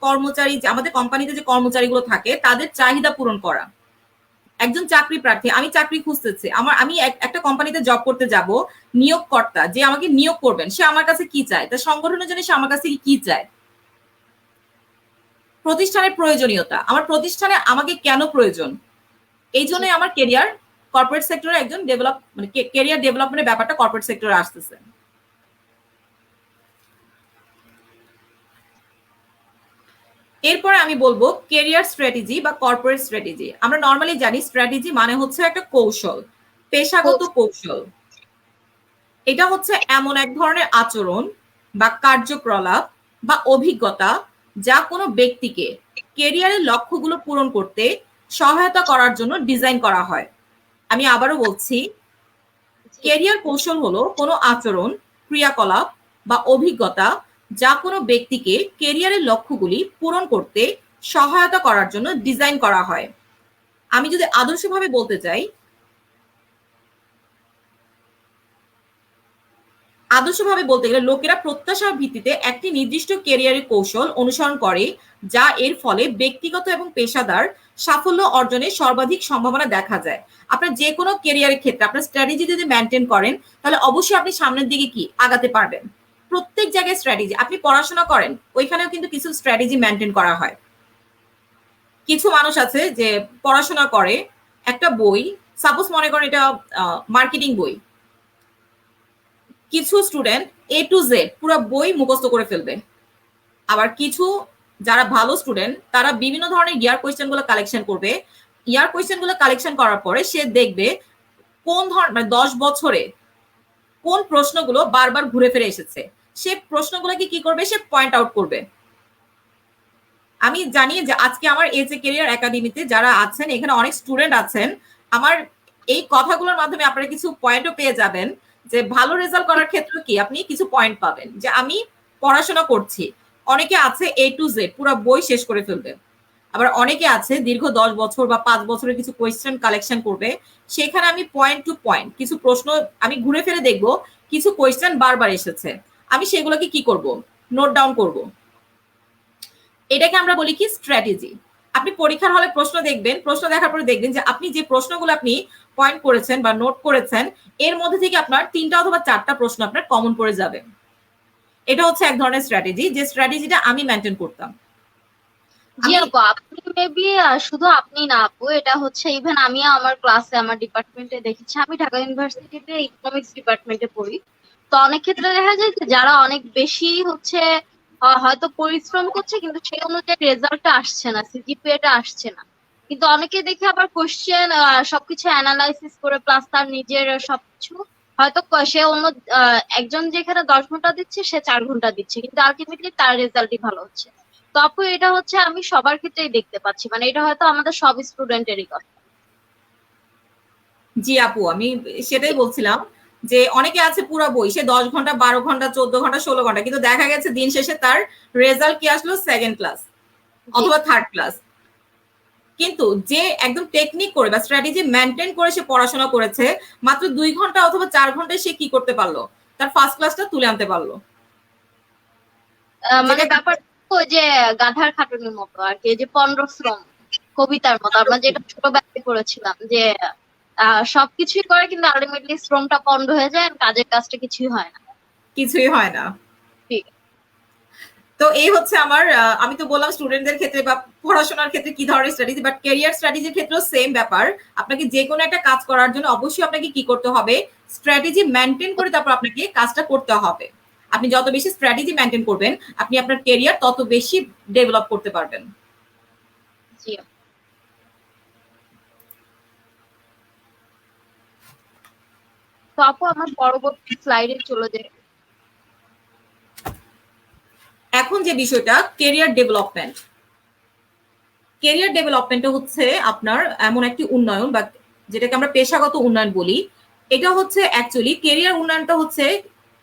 কর্মচারী, আমাদের কোম্পানিতে যে কর্মচারীগুলো থাকে তাদের চাহিদা পূরণ করা। একজন চাকরি প্রার্থী, আমি চাকরি খুঁজতেছি, আমি একটা কোম্পানিতে জব করতে যাব, নিয়োগকর্তা যে আমাকে নিয়োগ করবেন সে আমার কাছে কি চায়, তার সংগঠনের জন্য সে আমার কাছে কি চায়। প্রতিষ্ঠানের প্রয়োজনীয়তা, আমার প্রতিষ্ঠানে আমাকে কেন প্রয়োজন, এই জন্যই আমার কেরিয়ার কর্পোরেট সেক্টরে একজন কেরিয়ার ডেভেলপমেন্টের ব্যাপারটা কর্পোরেট সেক্টরে আসতেছে। এরপরে আমি বলবো কেরিয়ার স্ট্র্যাটেজি বা কর্পোরেট স্ট্র্যাটেজি। আমরা নর্মালি জানি স্ট্র্যাটেজি মানে হচ্ছে একটা কৌশল, পেশাগত কৌশল। এটা হচ্ছে এমন এক ধরনের আচরণ বা কার্যকলাপ বা অভিজ্ঞতা যা কোনো ব্যক্তিকে কেরিয়ারের লক্ষ্যগুলো পূরণ করতে সহায়তা করার জন্য ডিজাইন করা হয়। আমি আবারও বলছি, কেরিয়ার কৌশল হলো কোনো আচরণ, ক্রিয়াকলাপ বা অভিজ্ঞতা যা কোনো ব্যক্তিকে কেরিয়ারের লক্ষ্যগুলি পূরণ করতে সহায়তা করার জন্য ডিজাইন করা হয়। আমি যদি আদর্শভাবে বলতে চাই, আদর্শভাবে বলতে গেলে লোকেরা প্রত্যাশার ভিত্তিতে একটি নির্দিষ্ট কেরিয়ারের কৌশল অনুসরণ করে যা এর ফলে ব্যক্তিগত এবং পেশাদার সাফল্য অর্জনের সর্বাধিক সম্ভাবনা দেখা যায়। আপনার যে কোনো কেরিয়ারের ক্ষেত্রে আপনার স্ট্র্যাটেজি যদি মেনটেন করেন তাহলে অবশ্যই আপনি সামনের দিকে কি আগাতে পারবেন। প্রত্যেক জায়গায় স্ট্র্যাটেজি, আপনি পড়াশোনা করেন ওইখানেও কিন্তু কিছু স্ট্র্যাটেজি মেনটেন করা হয়। কিছু মানুষ আছে যে পড়াশোনা করে একটা বই, সাপোজ মনে করেন এটা মার্কেটিং বই, কিছু স্টুডেন্ট A to Z পুরো বই মুখস্থ করে ফেলবে। আবার কিছু যারা ভালো স্টুডেন্ট তারা বিভিন্ন ধরনের ইয়ার কোয়েশ্চেন গুলো কালেকশন করবে। ইয়ার কোয়েশ্চেন গুলো কালেকশন করার পরে সে দেখবে কোন ধরনের, মানে 10 বছরে কোন প্রশ্নগুলো বারবার ঘুরে ফিরে এসেছে, সে প্রশ্নগুলোকে কি করবে, সে পয়েন্ট আউট করবে। আমি জানি যে আজকে আমার এই যে কেরিয়ার একাডেমিতে যারা আছেন এখানে অনেক স্টুডেন্ট আছেন, আমার এই কথাগুলোর মাধ্যমে আপনারা কিছু পয়েন্টও পেয়ে যাবেন যে ভালো রেজাল্ট করার ক্ষেত্রে কি আপনি কিছু পয়েন্ট পাবেন, যে আমি পড়াশোনা করছি। অনেকে আছে A to Z পুরো বই শেষ করে ফেলবে, আবার অনেকে আছে দীর্ঘ 10 বছর বা 5 বছরের কিছু কোয়েশ্চেন কালেকশন করবে। সেখানে আমি পয়েন্ট টু পয়েন্ট কিছু প্রশ্ন আমি ঘুরে ফিরে দেখব, কিছু কোয়েশ্চেন বারবার এসেছে, আমি সেগুলোকে কি করব, নোট ডাউন করব। এটাকে আমরা বলি কি স্ট্র্যাটেজি। আপনি পরীক্ষার হলে প্রশ্ন দেখবেন, প্রশ্ন দেখার পরে দেখবেন যে আপনি যে প্রশ্নগুলো আপনি পয়েন্ট করেছেন বা নোট করেছেন, এর মধ্যে থেকে আপনার 3টা অথবা 4টা প্রশ্ন আপনার কমন পড়ে যাবে। এটা হচ্ছে এক ধরনের স্ট্র্যাটেজি, যে স্ট্র্যাটেজিটা আমি মেনটেন করতাম। জি আপু, আপনি মেবি শুধু আপনি না আপু, এটা হচ্ছে ইভেন আমিও আমার ক্লাসে আমার ডিপার্টমেন্টে দেখেছি। আমি ঢাকা ইউনিভার্সিটিতে ইকোনমিক্স ডিপার্টমেন্টে পড়ি। তো অনেক ক্ষেত্রে দেখা যায় যে যারা অনেক বেশি হচ্ছে হয়তো পরিশ্রম করছে, কিন্তু সেই অনুযায়ী রেজাল্টটা আসছে না, সিজিপিএটা আসছে না। কিন্তু অনেকে দেখে আবার কোশ্চেন সবকিছু অ্যানালাইসিস করে প্লাস তার নিজের সবকিছু হয়তো সে অন্য একজন যেখানে 10 ঘন্টা দিচ্ছে সে 4 ঘন্টা দিচ্ছে, কিন্তু আলটিমেটলি তার রেজাল্টই ভালো হচ্ছে। তো আপু এটা হচ্ছে আমি সবার ক্ষেত্রেই দেখতে পাচ্ছি, মানে এটা হয়তো আমাদের সব স্টুডেন্টেরই কথা। জি আপু, আমি সেটাই বলছিলাম যে অনেকে আছে পুরো বই সে 10 ঘন্টা 12 ঘন্টা 14 ঘন্টা 16 ঘন্টা, কিন্তু দেখা গেছে দিন শেষে তার রেজাল্ট কি আসলো, সেকেন্ড ক্লাস জি অথবা থার্ড ক্লাস। কিন্তু যে একদম টেকনিক করে বা স্ট্র্যাটেজি মেনটেন করে সে পড়াশোনা করেছে, মাত্র 2 ঘন্টা অথবা 4 ঘন্টায় সে কি করতে পারলো, তার ফার্স্ট ক্লাসটা তুলে আনতে পারলো। মানে যেটা ব্যাপার ওই যে গাধার খাটুনির মতো আর কি, এই যে 15 শ্রম কবিতার মতো আমরা যেটা ছোটবেলায় করেছিলাম, যে সবকিছুই করে কিন্তু আলটিমেটলি শ্রমটা পন্ড হয়ে যায় আর কাজের কাজটা কিছুই হয় না। কিছুই হয় না। ঠিক। তো এই হচ্ছে আমার আমি তো বললাম স্টুডেন্টদের ক্ষেত্রে বা পড়াশোনার ক্ষেত্রে কি ধরনের স্ট্র্যাটেজি, বাট ক্যারিয়ার স্ট্র্যাটেজির ক্ষেত্রেও সেম ব্যাপার। আপনাকে যে কোনো একটা কাজ করার জন্য অবশ্যই আপনাকে কি করতে হবে, স্ট্র্যাটেজি মেনটেন করে তারপর আপনাকে কাজটা করতে হবে। আপনি যত বেশি স্ট্র্যাটেজি মেনটেন করবেন, আপনি আপনার ক্যারিয়ার তত বেশি ডেভেলপ করতে পারবেন। জি। তো আপু আমার পরবর্তী স্লাইডে চলে যায়। এখন যে বিষয়টা ক্যারিয়ার ডেভেলপমেন্ট, ক্যারিয়ার ডেভেলপমেন্টটা হচ্ছে আপনার এমন একটি উন্নয়ন বা যেটাকে আমরা পেশাগত উন্নয়ন বলি। এটা হচ্ছে অ্যাকচুয়ালি ক্যারিয়ার উন্নয়নটা হচ্ছে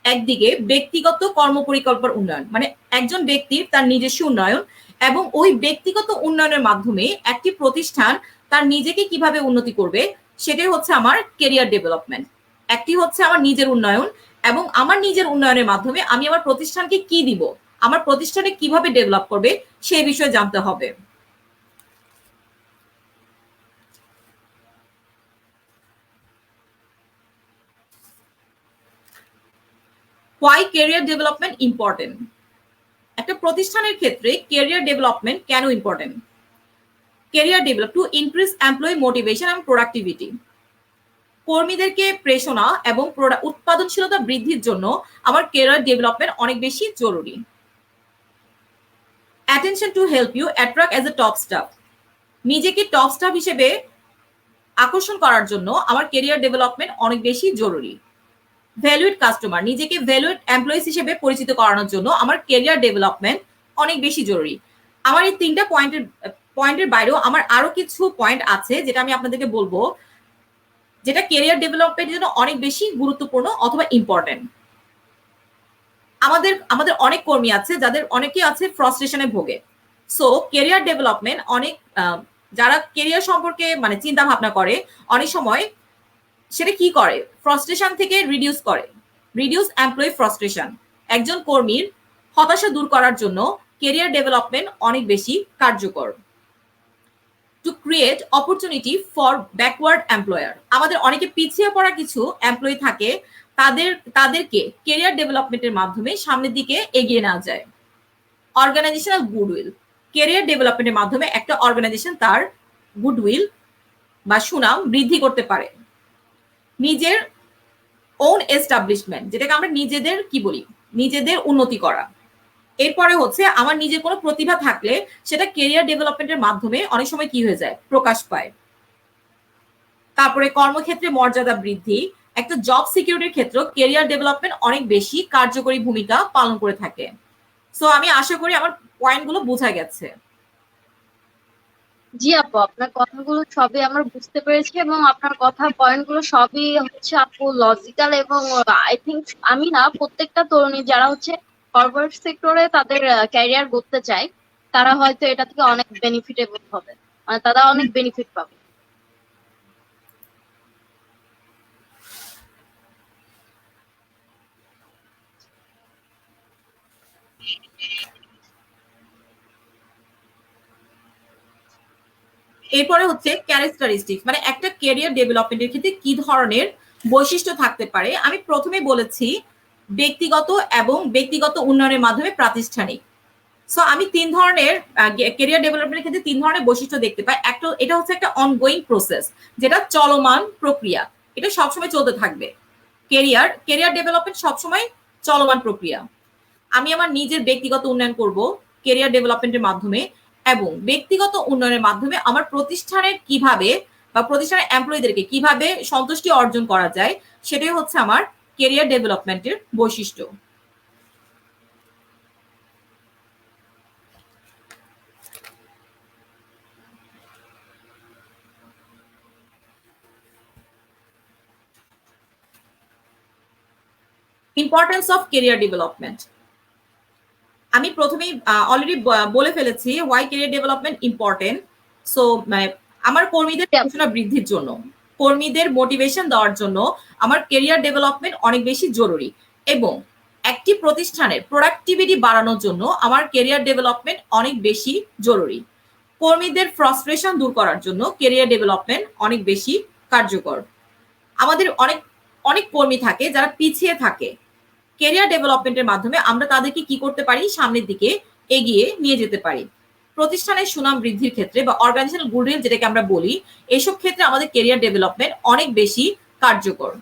একদিকে ব্যক্তিগত কর্ম পরিকল্পনার উন্নয়ন, মানে একজন ব্যক্তির তার নিজস্ব উন্নয়ন, এবং ওই ব্যক্তিগত উন্নয়নের মাধ্যমে একটি প্রতিষ্ঠান তার নিজেকে কিভাবে উন্নতি করবে, সেটাই হচ্ছে আমার ক্যারিয়ার ডেভেলপমেন্ট। একটি হচ্ছে আমার নিজের উন্নয়ন, এবং আমার নিজের উন্নয়নের মাধ্যমে আমি আমার প্রতিষ্ঠানকে কি দিব, আমার প্রতিষ্ঠানে কিভাবে ডেভেলপ করবে সেই বিষয়ে জানতে হবে। Why career development important. একটা প্রতিষ্ঠানের ক্ষেত্রে ক্যারিয়ার ডেভেলপমেন্ট কেন important? Career develop to increase employee motivation এবং প্রোডাক্টিভিটি। কর্মীদেরকে প্রেরণা এবং উৎপাদনশীলতা বৃদ্ধির জন্য আমার ক্যারিয়ার ডেভেলপমেন্ট অনেক বেশি জরুরি। Attention to help you attract as a top staff. নিজেকে টপ স্টাফ হিসেবে আকর্ষণ করার জন্য আমার ক্যারিয়ার ডেভেলপমেন্ট অনেক বেশি জরুরি। ভ্যালুয়েড কাস্টমার, নিজেকে ভ্যালুয়েড এমপ্লয়িজ হিসেবে পরিচিত করানোর জন্য আমার ক্যারিয়ার ডেভেলপমেন্ট অনেক বেশি জরুরি। আমার এই 3টা পয়েন্টের বাইরেও আমার আরো কিছু পয়েন্ট আছে যেটা আমি আপনাদেরকে বলবো, যেটা ক্যারিয়ার ডেভেলপমেন্টের জন্য অনেক বেশি গুরুত্বপূর্ণ অথবা ইম্পর্টেন্ট। আমাদের আমাদের অনেক কর্মী আছে যাদের অনেকে আছে ফ্রাস্ট্রেশনে ভোগে। সো ক্যারিয়ার ডেভেলপমেন্ট অনেক যারা ক্যারিয়ার সম্পর্কে মানে চিন্তা ভাবনা করে, অনেক সময় সেটা কি করে, ফ্রাস্ট্রেশন থেকে রিডিউস এমপ্লয়ি ফ্রাস্ট্রেশন। একজন কর্মীর হতাশা দূর করার জন্য ক্যারিয়ার ডেভেলপমেন্ট অনেক বেশি কার্যকর। To create opportunity for backward employer, আমাদের অনেকে পিছিয়ে পড়া কিছু এমপ্লয়ি থাকে, তাদেরকে ক্যারিয়ার ডেভেলপমেন্টের মাধ্যমে সামনের দিকে এগিয়ে নেওয়া যায়। অর্গানাইজেশনাল গুডউইল, ক্যারিয়ার ডেভেলপমেন্টের মাধ্যমে একটা অর্গানাইজেশন তার গুডউইল বা সুনাম বৃদ্ধি করতে পারে। নিজের ওন এস্টাবলিশমেন্ট, যেটাকে আমরা নিজেদের কি বলি, নিজেদের উন্নতি করা। এরপরে হচ্ছে আমার নিজের কোনো প্রতিভা থাকলে সেটা ক্যারিয়ার ডেভেলপমেন্টের মাধ্যমে অনেক সময় কি হয়ে যায়, প্রকাশ পায়। তারপরে কর্মক্ষেত্রে মর্যাদা বৃদ্ধি, একটা জব সিকিউরিটির ক্ষেত্রে ক্যারিয়ার ডেভেলপমেন্ট অনেক বেশি কার্যকরী ভূমিকা পালন করে থাকে। সো আমি আশা করি আমার পয়েন্টগুলো বোঝা গেছে। জি আপু, আপনার কথাগুলো সবই আমরা বুঝতে পেরেছি এবং আপনার কথা পয়েন্টগুলো সবই হচ্ছে আপু লজিক্যাল এবং আই থিংক আমি না প্রত্যেকটা তরুণী যারা হচ্ছে কর্পোরেট সেক্টরে তাদের ক্যারিয়ার করতে চায় তারা হয়তো এটা থেকে অনেক বেনিফিটেবল হবে, মানে তারা অনেক বেনিফিট পাবে। এরপরে হচ্ছে ক্যারেক্টারিস্টিক্স, মানে একটা ক্যারিয়ার ডেভেলপমেন্টের ক্ষেত্রে কি ধরনের বৈশিষ্ট্য থাকতে পারে। আমি প্রথমে বলেছি ব্যক্তিগত এবং ব্যক্তিগত উন্নয়নের মাধ্যমে প্রাতিষ্ঠানিক। সো আমি তিন ধরনের ক্যারিয়ার ডেভেলপমেন্টের ক্ষেত্রে তিন ধরনের বৈশিষ্ট্য দেখতে পাই। একটা, এটা হচ্ছে একটা অনগোয়িং প্রসেস, যেটা চলমান প্রক্রিয়া, এটা সবসময় চলতে থাকবে। ক্যারিয়ার ডেভেলপমেন্ট সবসময় চলমান প্রক্রিয়া। আমি আমার নিজের ব্যক্তিগত উন্নয়ন করব ক্যারিয়ার ডেভেলপমেন্টের মাধ্যমে, এবং ব্যক্তিগত উন্নয়নের মাধ্যমে আমার প্রতিষ্ঠানের কিভাবে বা প্রতিষ্ঠানের এমপ্লয়ীদেরকে কিভাবে সন্তুষ্টি অর্জন করা যায়, সেটাই হচ্ছে আমার ক্যারিয়ার ডেভেলপমেন্টের বৈশিষ্ট্য। ইম্পর্টেন্স অফ ক্যারিয়ার ডেভেলপমেন্ট, আমি প্রথমেই অলরেডি বলে ফেলেছি why career development important. So আমার কর্মীদের গবেষণা বৃদ্ধির জন্য, কর্মীদের মোটিভেশন দেওয়ার জন্য আমার ক্যারিয়ার ডেভেলপমেন্ট অনেক বেশি জরুরি, এবং একটি প্রতিষ্ঠানের প্রোডাক্টিভিটি বাড়ানোর জন্য আমার ক্যারিয়ার ডেভেলপমেন্ট অনেক বেশি জরুরি। কর্মীদের ফ্রাস্ট্রেশন দূর করার জন্য ক্যারিয়ার ডেভেলপমেন্ট অনেক বেশি কার্যকর। আমাদের অনেক অনেক কর্মী থাকে যারা পিছিয়ে থাকে, ক্যারিয়ার ডেভেলপমেন্টের মাধ্যমে আমরা তাদেরকে কি করতে পারি, সামনের দিকে এগিয়ে নিয়ে যেতে পারি। প্রতিষ্ঠানের সুনাম বৃদ্ধির ক্ষেত্রে বা অর্গানাইজেশনাল গুডউইল যেটাকে আমরা বলি, এইসব ক্ষেত্রে আমাদের ক্যারিয়ার ডেভেলপমেন্ট অনেক বেশি কার্যকর।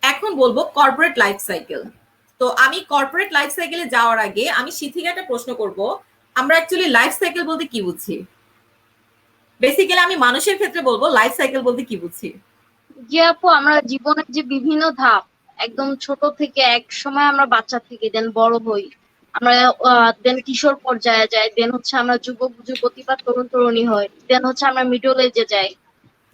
এখন বলবো কর্পোরেট লাইফ সাইকেল। তো আমি কর্পোরেট লাইফ সাইকেলে যাওয়ার আগে আমি শিথিকে একটা প্রশ্ন করব, আমরা অ্যাকচুয়ালি লাইফ সাইকেল বলতে কি বুঝি? বেসিক্যালি আমি মানুষের ক্ষেত্রে বলবো লাইফ সাইকেল বলতে কি বুঝি। যে আপু আমরা জীবনের যে বিভিন্ন ধাপ, একদম ছোট থেকে এক সময় আমরা বাচ্চা থেকে দেন বড় হই, আমরা দেন কিশোর পর্যায়ে যাই, দেন হচ্ছে আমরা যুবক যুবতী বা তরুণ তরুণী হই, দেন হচ্ছে আমরা মিডল এজে যাই,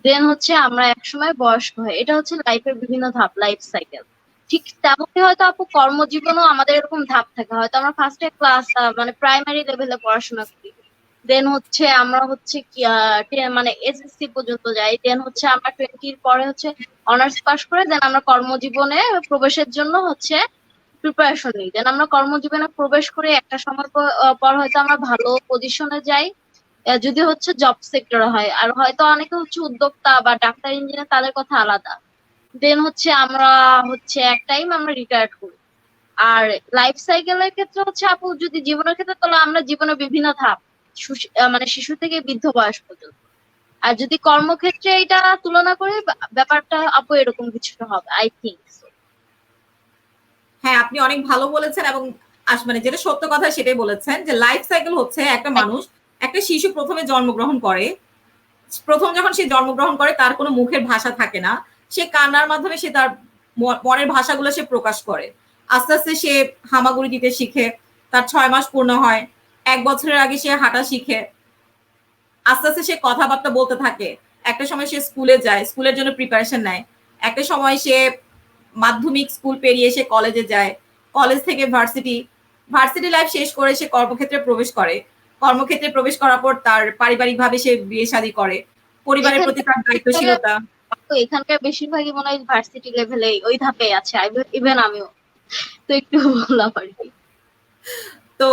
দেন হচ্ছে আমরা একসময় বয়স্ক হই। এটা হচ্ছে লাইফের বিভিন্ন ধাপ, লাইফ সাইকেল। ঠিক তেমনই হয়তো আপু কর্মজীবনেও আমাদের এরকম ধাপ থাকে, হয়তো আমরা ফার্স্টে ক্লাস মানে প্রাইমারি লেভেলে পড়াশোনা করি, দেন হচ্ছে আমরা হচ্ছে কি মানে এসএসসি পর্যন্ত যাই, দেন হচ্ছে আমরা 20-র পরে হচ্ছে অনার্স পাশ করে দেন আমরা কর্মজীবনে প্রবেশের জন্য হচ্ছে প্রিপারেশন নিই, দেন আমরা কর্মজীবনে প্রবেশ করে একটা সময় পর হয়তো আমরা ভালো পজিশনে যাই, যদি হচ্ছে জব সেক্টরে হয়, আর হয়তো অনেকে হচ্ছে উদ্যোক্তা বা ডাক্তার ইঞ্জিনিয়ার, তাদের কথা আলাদা। দেন হচ্ছে আমরা হচ্ছে এক টাইম আমরা রিটায়ার্ড করি। আর লাইফ সাইকেলের ক্ষেত্রে হচ্ছে আপু যদি জীবনের ক্ষেত্রে তাহলে আমরা জীবনের বিভিন্ন ধাপ, মানে শিশু থেকে বৃদ্ধ বয়স পর্যন্ত। আর যদি কর্মক্ষেত্রে এটা তুলনা করি ব্যাপারটা আপু এরকম কিছুটা হবে আই থিঙ্ক। হ্যাঁ, আপনি অনেক ভালো বলেছেন, এবং মানে যেটা সত্য কথা সেটাই বলেছেন, যে লাইফ সাইকেল হচ্ছে একটা মানুষ, একটা শিশু প্রথমে জন্মগ্রহণ করে, প্রথম যখন সে জন্মগ্রহণ করে তার কোনো মুখের ভাষা থাকে না, সে কান্নার মাধ্যমে সে তার মনের ভাষাগুলো সে প্রকাশ করে। আস্তে আস্তে সে হামাগুড়ি দিতে শিখে, তার 6 মাস পূর্ণ হয়, 1 বছরের আগে সে হাঁটা শিখে, আস্তে আস্তে সে কথাবার্তা বলতে থাকে, একটা সময় সে স্কুলে যায়, স্কুলের জন্য প্রিপারেশন নেয়, একটা সময় সে মাধ্যমিক স্কুল পেরিয়ে সে কলেজে যায়, কলেজ থেকে ভার্সিটি, ভার্সিটি লাইফ শেষ করে সে কর্মক্ষেত্রে প্রবেশ করে, কর্মক্ষেত্রে প্রবেশ করার পর তার পারিবারিকভাবে সে বিয়ে শাদী করে, পরিবারের প্রতি তার দায়িত্বশীলতা। তো এখানকার বেশিরভাগই মনে হয় ভার্সিটি লেভেলে ওই ধাপে আছে, ইভেন আমিও, তো একটু বললাম আর কি। তো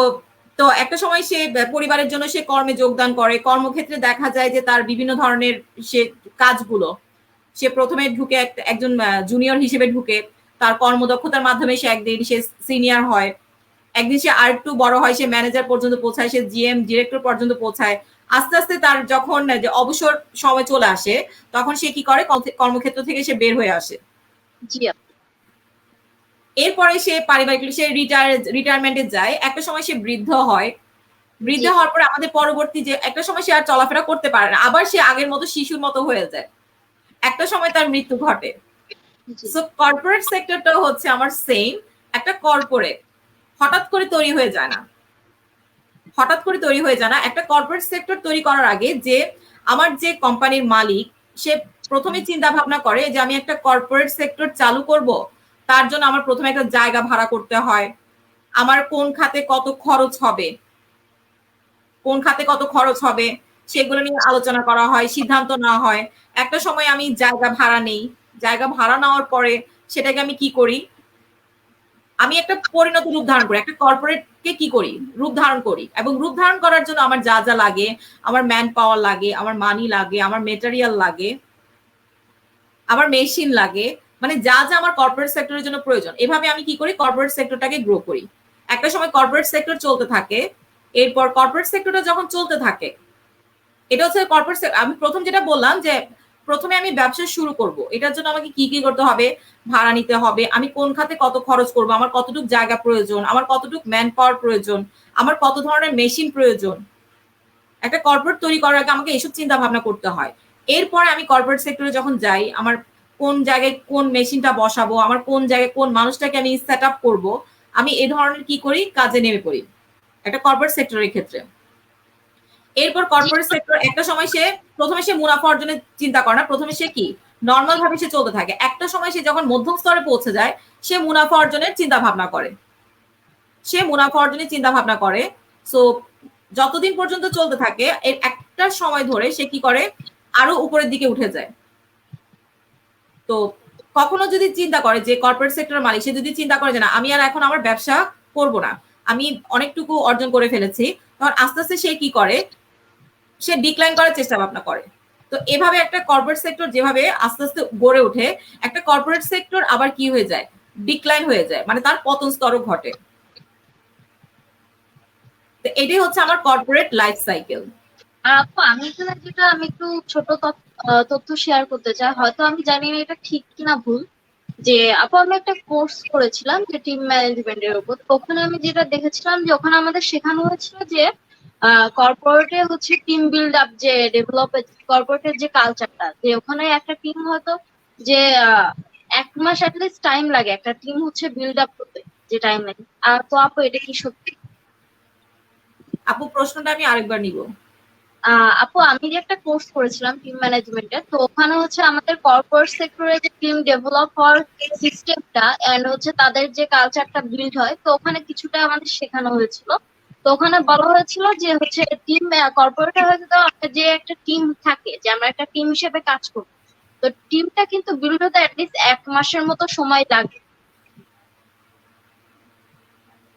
তো একটা সময় সে পরিবারের জন্য সে কর্মে যোগদান করে, কর্মক্ষেত্রে দেখা যায় যে তার বিভিন্ন ধরনের সে কাজগুলো, সে প্রথমে ঢুকে একজন জুনিয়র হিসেবে ঢুকে, তার কর্মদক্ষতার মাধ্যমে সে একদিন সে সিনিয়র হয়, একদিন সে আর একটু বড় হয়, সে ম্যানেজার পর্যন্ত পৌঁছায়, সে জিএম ডিরেক্টর পর্যন্ত পৌঁছায়। আস্তে আস্তে তার যখন যে অবসর সময় চলে আসে, তখন সে কি করে, কর্মক্ষেত্র থেকে সে বের হয়ে আসে। জি এরপরে সে পারিবারিক সে রিটায়ারমেন্টে যায়, একটা সময় সে বৃদ্ধ হয়, বৃদ্ধ জি হওয়ার পরে আমাদের পরবর্তী যে একটা সময় সে আর চলাফেরা করতে পারে না, আবার সে আগের মতো শিশুর মতো হয়ে যায়, একটা সময় তার মৃত্যু ঘটে। জি সো কর্পোরেট সেক্টরটা হচ্ছে আমার সেম একটা কর্পোরেট, হঠাৎ করে তৈরি হয়ে যায় না। হঠাৎ করে তৈরি হয়ে যায় না। একটা কর্পোরেট সেক্টর তৈরি করার আগে যে আমার যে কোম্পানির মালিক সে প্রথমে চিন্তা ভাবনা করে যে আমি একটা কর্পোরেট সেক্টর চালু করব, তার জন্য আমার প্রথমে একটা জায়গা ভাড়া করতে হয়, আমার কোন খাতে কত খরচ হবে, কোন খাতে কত খরচ হবে সেগুলো নিয়ে আলোচনা করা হয়, সিদ্ধান্ত নেওয়া হয়। একটা সময় আমি জায়গা ভাড়া নেই, জায়গা ভাড়া নেওয়ার পরে সেটাকে আমি কি করি, আমি একটা পরিণত রূপ ধারণ করি, একটা কর্পোরেটকে কি করি, রূপ ধারণ করি। এবং রূপ ধারণ করার জন্য আমার যা যা লাগে, আমার ম্যান পাওয়ার লাগে, আমার মানি লাগে, আমার মেটেরিয়াল লাগে, আমার মেশিন লাগে, মানে যা যা আমার কর্পোরেট সেক্টরের জন্য প্রয়োজন, এভাবে আমি কি করি, কর্পোরেট সেক্টরটাকে গ্রো করি। একটা সময় কর্পোরেট সেক্টর চলতে থাকে, এরপর কর্পোরেট সেক্টরটা যখন চলতে থাকে, এটা হচ্ছে কর্পোরেট, আমি প্রথম যেটা বললাম যে প্রথমে আমি ব্যবসা শুরু করব, এটার জন্য আমাকে কি কি করতে হবে, ভাড়া নিতে হবে, আমি কোন খাতে কত খরচ করব, আমার কতটুকু জায়গা প্রয়োজন, আমার কতটুকু ম্যান পাওয়ার প্রয়োজন, আমার কত ধরনের মেশিন প্রয়োজন। একটা কর্পোরেট তৈরি করার আগে আমাকে এইসব চিন্তা ভাবনা করতে হয়। এরপরে আমি কর্পোরেট সেক্টরে যখন যাই, আমার কোন জায়গায় কোন মেশিনটা বসাবো, আমার কোন জায়গায় কোন মানুষটাকে আমি সেট আপ করবো, আমি এই ধরনের কি করি, কাজে নেমে পড়ি একটা কর্পোরেট সেক্টরের ক্ষেত্রে। এরপর কর্পোরেট সেক্টর একটা সময় সে প্রথমে সে মুনাফা অর্জনের চিন্তা করে না, প্রথমে সে কি নর্মাল ভাবে সে চলতে থাকে। একটা সময় সে যখন মধ্যম স্তরে পৌঁছে যায়, সে মুনাফা অর্জনের চিন্তা ভাবনা করে, সে মুনাফা অর্জনের চিন্তা ভাবনা করে। সো যতদিন পর্যন্ত চলতে থাকে, এর একটা সময় ধরে সে কি করে, আরো উপরের দিকে উঠে যায়। তো কখনো যদি চিন্তা করে যে কর্পোরেট সেক্টরের মালিক, সে যদি চিন্তা করে যে না আমি আর এখন আমার ব্যবসা করব না, আমি অনেকটুকু অর্জন করে ফেলেছি, তখন আস্তে আস্তে সে কি করে, সে ডিক্লাইন করার চেষ্টা ভাবনা করে। তো এভাবে একটা কর্পোরেট সেক্টর যেভাবে আস্তে আস্তে গড়ে ওঠে, একটা কর্পোরেট সেক্টর আবার কি হয়ে যায়, ডিক্লাইন হয়ে যায়, মানে তার পতন স্তরও ঘটে। তো এটাই হচ্ছে আমার কর্পোরেট লাইফ সাইকেল। আর আপু আমি এখানে যেটা আমি একটু ছোট তথ্য শেয়ার করতে চাই, হয়তো আমি জানি না এটা ঠিক কিনা ভুল। যে আপু আমি একটা কোর্স করেছিলাম যে টিম ম্যানেজমেন্টের উপর, তো ওখানে আমি যেটা দেখেছিলাম যে ওখানে আমাদের শেখানো হয়েছিল যে কর্পোরেটে হচ্ছে টিম বিল্ড আপ, যে ডেভেলপ কর্পোরেটের যে কালচারটা, যে ওখানে একটা টিম হয়তো যে 1 মাস অ্যাটলিস্ট টাইম লাগে একটা টিম হচ্ছে বিল্ড আপ করতে, যে টাইম লাগে। আর তো আপু এটা কি সত্যি? আপু প্রশ্নটা আমি আরেকবার নিব। আপু আমি যে একটা কোর্স করেছিলাম টিম ম্যানেজমেন্টের, তো ওখানে হচ্ছে আমাদের কর্পোরেট সেক্টরে যে টিম ডেভেলপ হওয়ার সিস্টেমটা এন্ড হচ্ছে তাদের যে কালচারটা বিল্ড হয়, তো ওখানে কিছুটা আমাদের শেখানো হয়েছিল। তো ওখানে বলা হয়েছিল যে হচ্ছে টিম কর্পোরেটে হয়তো তো আমাদের যে একটা টিম থাকে, যে আমরা একটা টিম হিসেবে কাজ করি, তো টিমটা কিন্তু বিল্ড হতে অ্যাটলিস্ট 1 মাসের মতো সময় লাগে।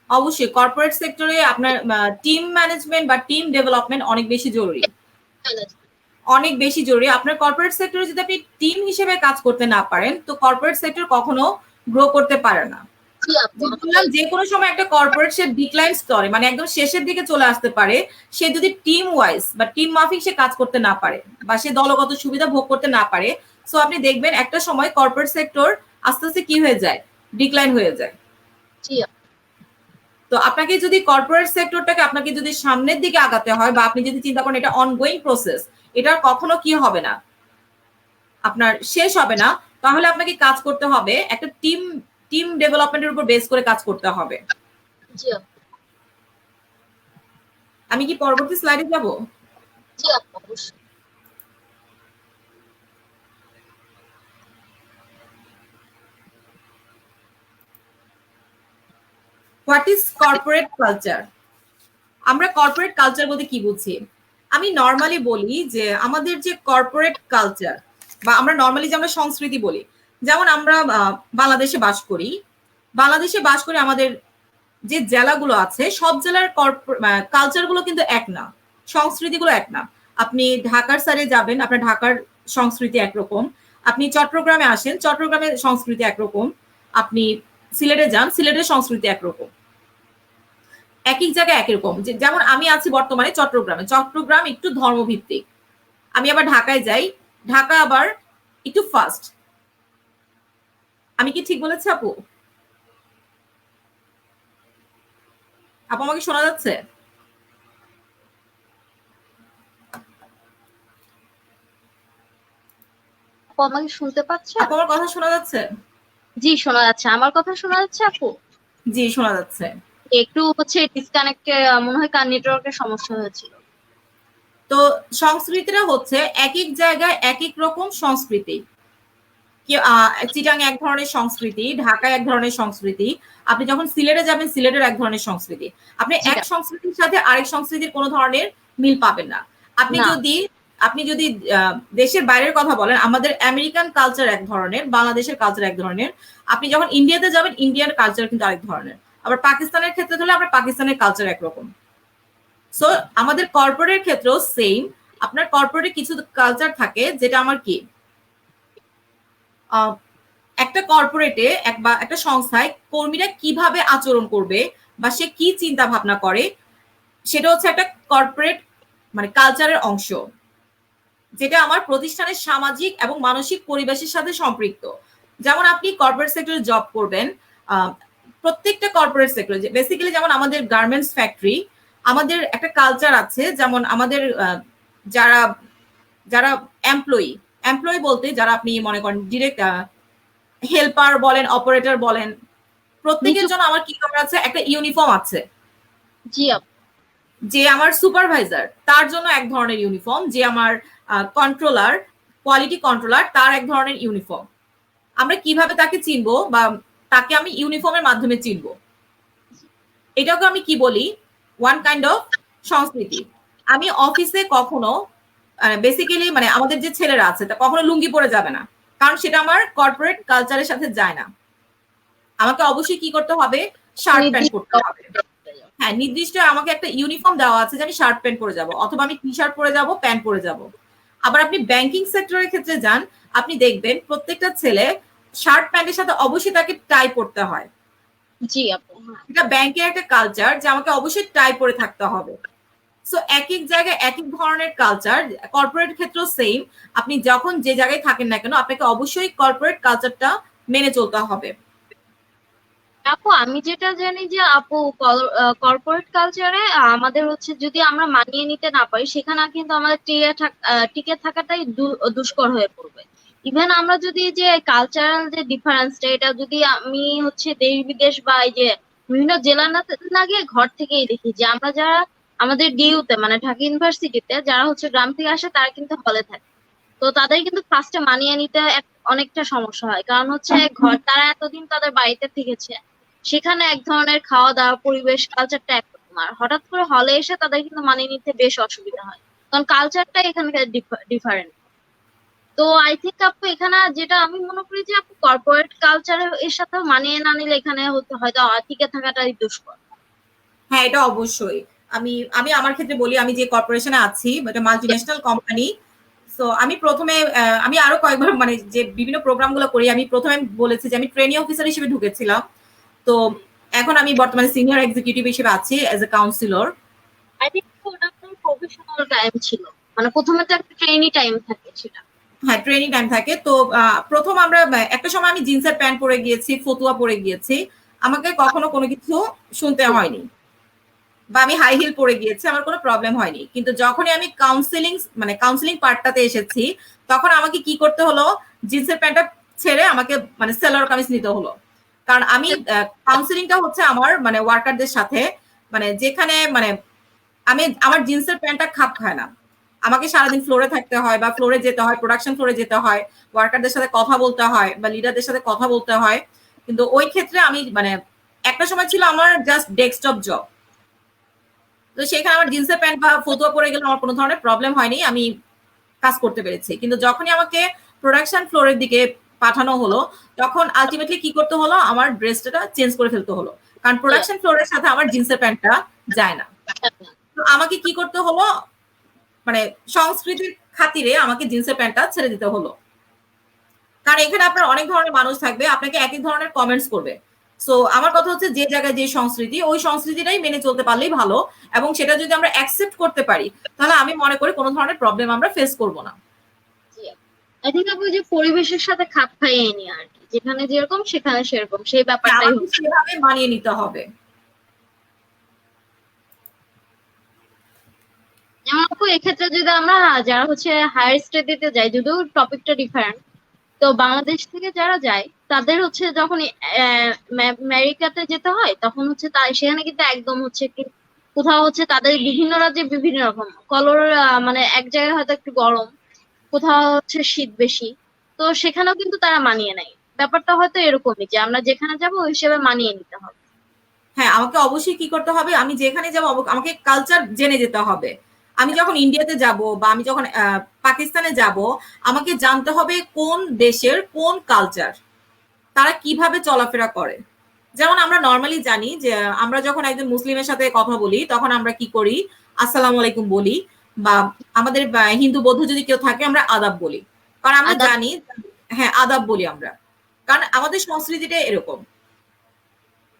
অবশ্যই কর্পোরেট সেক্টরে আপনার টিম ম্যানেজমেন্ট বা টিম ডেভেলপমেন্ট অনেক বেশি জরুরি, অনেক বেশি জরুরি। আপনার কর্পোরেট সেক্টরে যদি আপনি টিম হিসেবে কাজ করতে না পারেন, তো কর্পোরেট সেক্টর কখনো গ্রো করতে পারে না। যে কোনো সময় একটা কর্পোরেট সে ডিক্লাইন স্তরে, মানে একদম শেষের দিকে চলে আসতে পারে, সে যদি টিম ওয়াইজ বা টিম মাফিক সে কাজ করতে না পারে, বা সে দলগত সুবিধা ভোগ করতে না পারে। সো আপনি দেখবেন একটা সময় কর্পোরেট সেক্টর আস্তে আস্তে কি হয়ে যায়, ডিক্লাইন হয়ে যায়। তো আপনাকে যদি কর্পোরেট সেক্টরটাকে আপনাকে যদি সামনের দিকে আগাতে হয়, বা আপনি যদি চিন্তা করেন এটা অনগোয়িং প্রসেস, এটা কখনো কি হবে না, আপনার শেষ হবে না, তাহলে আপনাকে কাজ করতে হবে একটা টিম টিম ডেভেলপমেন্টের উপর বেস করে কাজ করতে হবে। জি আপু। আমি কি পরবর্তী স্লাইডে যাব? জি আপু অবশ্যই। What is corporate culture? আমরা কর্পোরেট কালচার বলতে কি বুঝি? আমি নর্মালি বলি যে আমাদের যে কর্পোরেট কালচার, বা আমরা নর্মালি যে আমরা সংস্কৃতি বলি, যেমন আমরা বাংলাদেশে বাস করি, আমাদের যে জেলাগুলো আছে সব জেলার কালচারগুলো কিন্তু এক না, সংস্কৃতিগুলো এক না। আপনি ঢাকার সাইডে যাবেন, আপনার ঢাকার সংস্কৃতি একরকম, আপনি চট্টগ্রামে আসেন, চট্টগ্রামের সংস্কৃতি একরকম, আপনি সিলেটে যান, সিলেটের সংস্কৃতি একরকম। এক এক জায়গায় এক রকম। যেমন আমি আছি বর্তমানে চট্টগ্রামে, চট্টগ্রাম একটু ধর্মভিত্তিক। আমি আবার ঢাকায় যাই, ঢাকা আবার একটু ফাস্ট। আমি কি ঠিক বলেছি আপু? আপু আমাকে শোনা যাচ্ছে? আপু আমাকে শুনতে পাচ্ছেন? আপু আমার কথা শোনা যাচ্ছে? জি শোনা যাচ্ছে। আমার কথা শোনা যাচ্ছে আপু? জি শোনা যাচ্ছে। একটু হচ্ছে ডিসকানেক্ট, মনে হয় কার নেটওয়ার্কের সমস্যা হয়েছিল। তো সংস্কৃতিটা হচ্ছে এক এক জায়গায় এক এক রকম সংস্কৃতি। চিটাং এক ধরনের সংস্কৃতি, ঢাকা এক ধরনের সংস্কৃতি, আপনি যখন সিলেটে যাবেন সিলেটের এক ধরনের সংস্কৃতি। আপনি জি এক সংস্কৃতির সাথে আরেক সংস্কৃতির কোনো ধরনের মিল পাবেন না। আপনি না। যদি আপনি যদি দেশের বাইরের কথা বলেন, আমাদের আমেরিকান কালচার এক ধরনের, বাংলাদেশের কালচার এক ধরনের। আপনি যখন ইন্ডিয়াতে যাবেন ইন্ডিয়ান কালচার কিন্তু আরেক ধরনের। আবার পাকিস্তানের ক্ষেত্রে হলে আপনার পাকিস্তানের কালচার একরকম। সো আমাদের কর্পোরেট ক্ষেত্রেও সেম। আপনার কর্পোরেটে কিছু কালচার থাকে যেটা আমার কি একটা কর্পোরেটে বা একটা সংস্থায় কর্মীরা কিভাবে আচরণ করবে বা সে কি চিন্তা ভাবনা করে, সেটা হচ্ছে একটা কর্পোরেট মানে কালচারের অংশ, যেটা আমার প্রতিষ্ঠানের সামাজিক এবং মানসিক পরিবেশের সাথে সম্পৃক্ত। যেমন আপনি কর্পোরেট সেক্টরে জব করবেন, প্রত্যেকটা কর্পোরেট সেক্টরে বেসিক্যালি যেমন আমাদের গার্মেন্টস ফ্যাক্টরি, আমাদের একটা কালচার আছে। যেমন আমাদের যারা যারা এমপ্লয়ি এমপ্লয়ি বলতে যারা আপনি মনে করেন ডিরেক্ট হেল্পার বলেন, অপারেটর বলেন, প্রত্যেকের জন্য আমার কি করা আছে, একটা ইউনিফর্ম আছে। জি আপু। যে আমার সুপারভাইজার তার জন্য এক ধরনের ইউনিফর্ম, যে আমার কন্ট্রোলার, কোয়ালিটি কন্ট্রোলার, তার এক ধরনের ইউনিফর্ম। আমরা কিভাবে তাকে চিনবো বা তাকে আমি ইউনিফর্মের মাধ্যমে চিনবো, এটাকে আমি কি বলি, ওয়ান কাইন্ড অফ সংস্কৃতি। আমি অফিসে কখনো বেসিক্যালি মানে আমাদের যে ছেলেরা আছে তা কখনো লুঙ্গি পরে যাবে না, কারণ সেটা আমার কর্পোরেট কালচারের সাথে যায় না। আমাকে অবশ্যই কি করতে হবে, শার্ট প্যান্ট পরতে হবে। হ্যাঁ, নির্দিষ্ট আমাকে একটা ইউনিফর্ম দেওয়া আছে যে আমি শার্ট প্যান্ট পরে যাব, অথবা আমি টি শার্ট পরে যাব, প্যান্ট পরে যাব। আবার আপনি ব্যাংকিং সেক্টরের ক্ষেত্রে যান, আপনি দেখবেন প্রত্যেকটা ছেলে শার্ট প্যান্টের সাথে অবশ্যই তাকে টাই পরতে হয়। জি আপু। এটা ব্যাংকের একটা কালচার যে আমাকে অবশ্যই টাই পরে থাকতে হবে। সো এক এক জায়গায় এক এক ধরনের কালচার, কর্পোরেট ক্ষেত্রেও সেম। আপনি যখন যে জায়গায় থাকেন না কেন, আপনাকে অবশ্যই কর্পোরেট কালচারটা মেনে চলতে হবে। আপু আমি যেটা জানি যে আপু কর্পোরেট কালচারে আমাদের হচ্ছে যদি আমরা মানিয়ে নিতে না পারি, সেখানে কিন্তু আমাদের টিকে থাকাটাই দুষ্কর হয়ে পড়বে। ইভেন আমরা যদি যে কালচারাল যে ডিফারেন্সটা, এটা যদি আমি হচ্ছে দেশ বিদেশ বা এই যে বিভিন্ন জেলা না গিয়ে ঘর থেকেই দেখি যে আমরা যারা আমাদের ডিইউতে মানে ঢাকা ইউনিভার্সিটিতে যারা হচ্ছে গ্রাম থেকে আসে তারা কিন্তু হলে থাকে। তো তাদের কিন্তু ফার্স্টে মানিয়ে নিতে অনেকটা সমস্যা হয়, কারণ হচ্ছে তারা এতদিন তাদের বাড়িতে থেকেছে, সেখানে এক ধরনের খাওয়া দাওয়া পরিবেশ কালচারটা একরকম, আর হঠাৎ করে হলে এসে তাদের কিন্তু মানিয়ে নিতে বেশ অসুবিধা হয়, কারণ কালচারটা এখানকার ডিফারেন্ট। তো আই থিঙ্ক আপু এখানে যেটা আমি মনে করি যে আপু কর্পোরেট কালচারের এর সাথে মানিয়ে না নিলে এখানে হয়তো টিকে থাকাটাই দুষ্কর। হ্যাঁ, এটা অবশ্যই। আমি আমি আমার ক্ষেত্রে বলি, আমি যে কর্পোরেশনে আছি, এটা মাল্টি ন্যাশনাল কোম্পানি। সো আমি প্রথমে আমি আরো কয়েকবার মানে যে বিভিন্ন প্রোগ্রামগুলো করি, আমি প্রথমে বলেছি যে আমি ট্রেনিং অফিসার হিসেবে ঢুকেছিলাম। তো এখন আমি বর্তমানে সিনিয়র এক্সিকিউটিভ হিসেবে আছি as a councillor. I think ওটা আপনার প্রফেশনাল টাইম ছিল, মানে প্রথমে তো একটা ট্রেনি টাইম থাকে সেটা। হ্যাঁ, ট্রেনিং টাইম থাকে। তো প্রথম আমরা একটা সময় আমি জিন্সের প্যান্ট পরে গিয়েছি, ফতুয়া পরে গিয়েছি, আমাকে কখনো কোনো কিছু শুনতে হয়নি, বা আমি হাই হিল পরে গিয়েছি, আমার কোনো প্রবলেম হয়নি। কিন্তু যখনই আমি কাউন্সিলিং পার্টটাতে এসেছি, তখন আমাকে কি করতে হলো, জিন্সের প্যান্টটা ছেড়ে আমাকে মানে সেলোয়ার কামিজ নিতে হলো। কারণ আমি কাউন্সিলিংটা হচ্ছে আমার মানে ওয়ার্কারদের সাথে, মানে যেখানে মানে আমার জিন্সের প্যান্টটা খাপ খায় না। আমাকে সারাদিন ফ্লোরে থাকতে হয় বা ফ্লোরে যেতে হয়, প্রোডাকশন ফ্লোরে যেতে হয়, ওয়ার্কারদের সাথে কথা বলতে হয় বা লিডারদের সাথে কথা বলতে হয়। কিন্তু ওই ক্ষেত্রে আমি মানে একটা সময় ছিল আমার জাস্ট ডেস্কটপ জব। তো সেখানে আমার জিন্সের প্যান্ট বা ফতুয়া পরে গেলে আমার কোনো ধরনের প্রবলেম হয়নি, আমি কাজ করতে পেরেছি। কিন্তু যখনই আমাকে প্রোডাকশন ফ্লোরের দিকে পাঠানো হলো, তখন আলটিমেটলি কি করতে হলো, আমার ড্রেসটা চেঞ্জ করে ফেলতে হলো, কারণ প্রোডাকশন ফ্লোরের সাথে আমার জিন্সের প্যান্টটা যায় না। তো আমাকে কি করতে হলো, মানে সংস্কৃতির খাতিরে আমাকে জিন্সের প্যান্টটা ছেড়ে দিতে হলো। কারণ এখানে আপনার অনেক ধরনের মানুষ থাকবে, আপনাকে এক এক ধরনের কমেন্টস করবে। সো আমার কথা হচ্ছে যে জায়গায় যে সংস্কৃতি, ওই সংস্কৃতিটাই মেনে চলতে পারলেই ভালো, এবং সেটা যদি আমরা অ্যাকসেপ্ট করতে পারি, তাহলে আমি মনে করি কোনো ধরনের প্রবলেম আমরা ফেস করব না। আই থিঙ্ক আপু যে পরিবেশের সাথে খাপ খাইয়ে নি আর কি, যেখানে যেরকম সেখানে সেরকম, সেই ব্যাপারটাই আমাকে হচ্ছে। সেভাবে মানিয়ে নিতে হবে। যেমন আপু এক্ষেত্রে যদি আমরা যারা হচ্ছে হায়ার স্টাডিতে যাই, যদিও টপিকটা ডিফারেন্ট, তো তো বাংলাদেশ থেকে যারা যায় তাদের হচ্ছে যখন আমেরিকাতে যেতে হয় তখন হচ্ছে সেখানে কিন্তু একদম হচ্ছে কি কোথাও হচ্ছে তাদের বিভিন্ন রাজ্যে বিভিন্ন রকম কলর, মানে এক জায়গায় হয়তো একটু গরম, কোথাও হচ্ছে শীত বেশি। তো সেখানেও কিন্তু তারা মানিয়ে নেয়। ব্যাপারটা হয়তো এরকমই যে আমরা যেখানে যাবো ওই হিসেবে মানিয়ে নিতে হবে। হ্যাঁ, আমাকে অবশ্যই কি করতে হবে, আমি যেখানে যাব আমাকে কালচার জেনে যেতে হবে। আমি যখন ইন্ডিয়াতে যাব বা আমি যখন পাকিস্তানে যাব, আমাকে জানতে হবে কোন দেশের কোন কালচার, তারা কিভাবে চলাফেরা করে। যেমন আমরা নরমালি জানি যে আমরা যখন একজন মুসলিমের সাথে কথা বলি তখন আমরা কি করি, আসসালামু আলাইকুম বলি, বা আমাদের হিন্দু বৌদ্ধ যদি কেউ থাকে আমরা আদাব বলি, কারণ আমরা আদাব। জানি। হ্যাঁ, আদাব বলি আমরা, কারণ আমাদের সংস্কৃতিটা এরকম।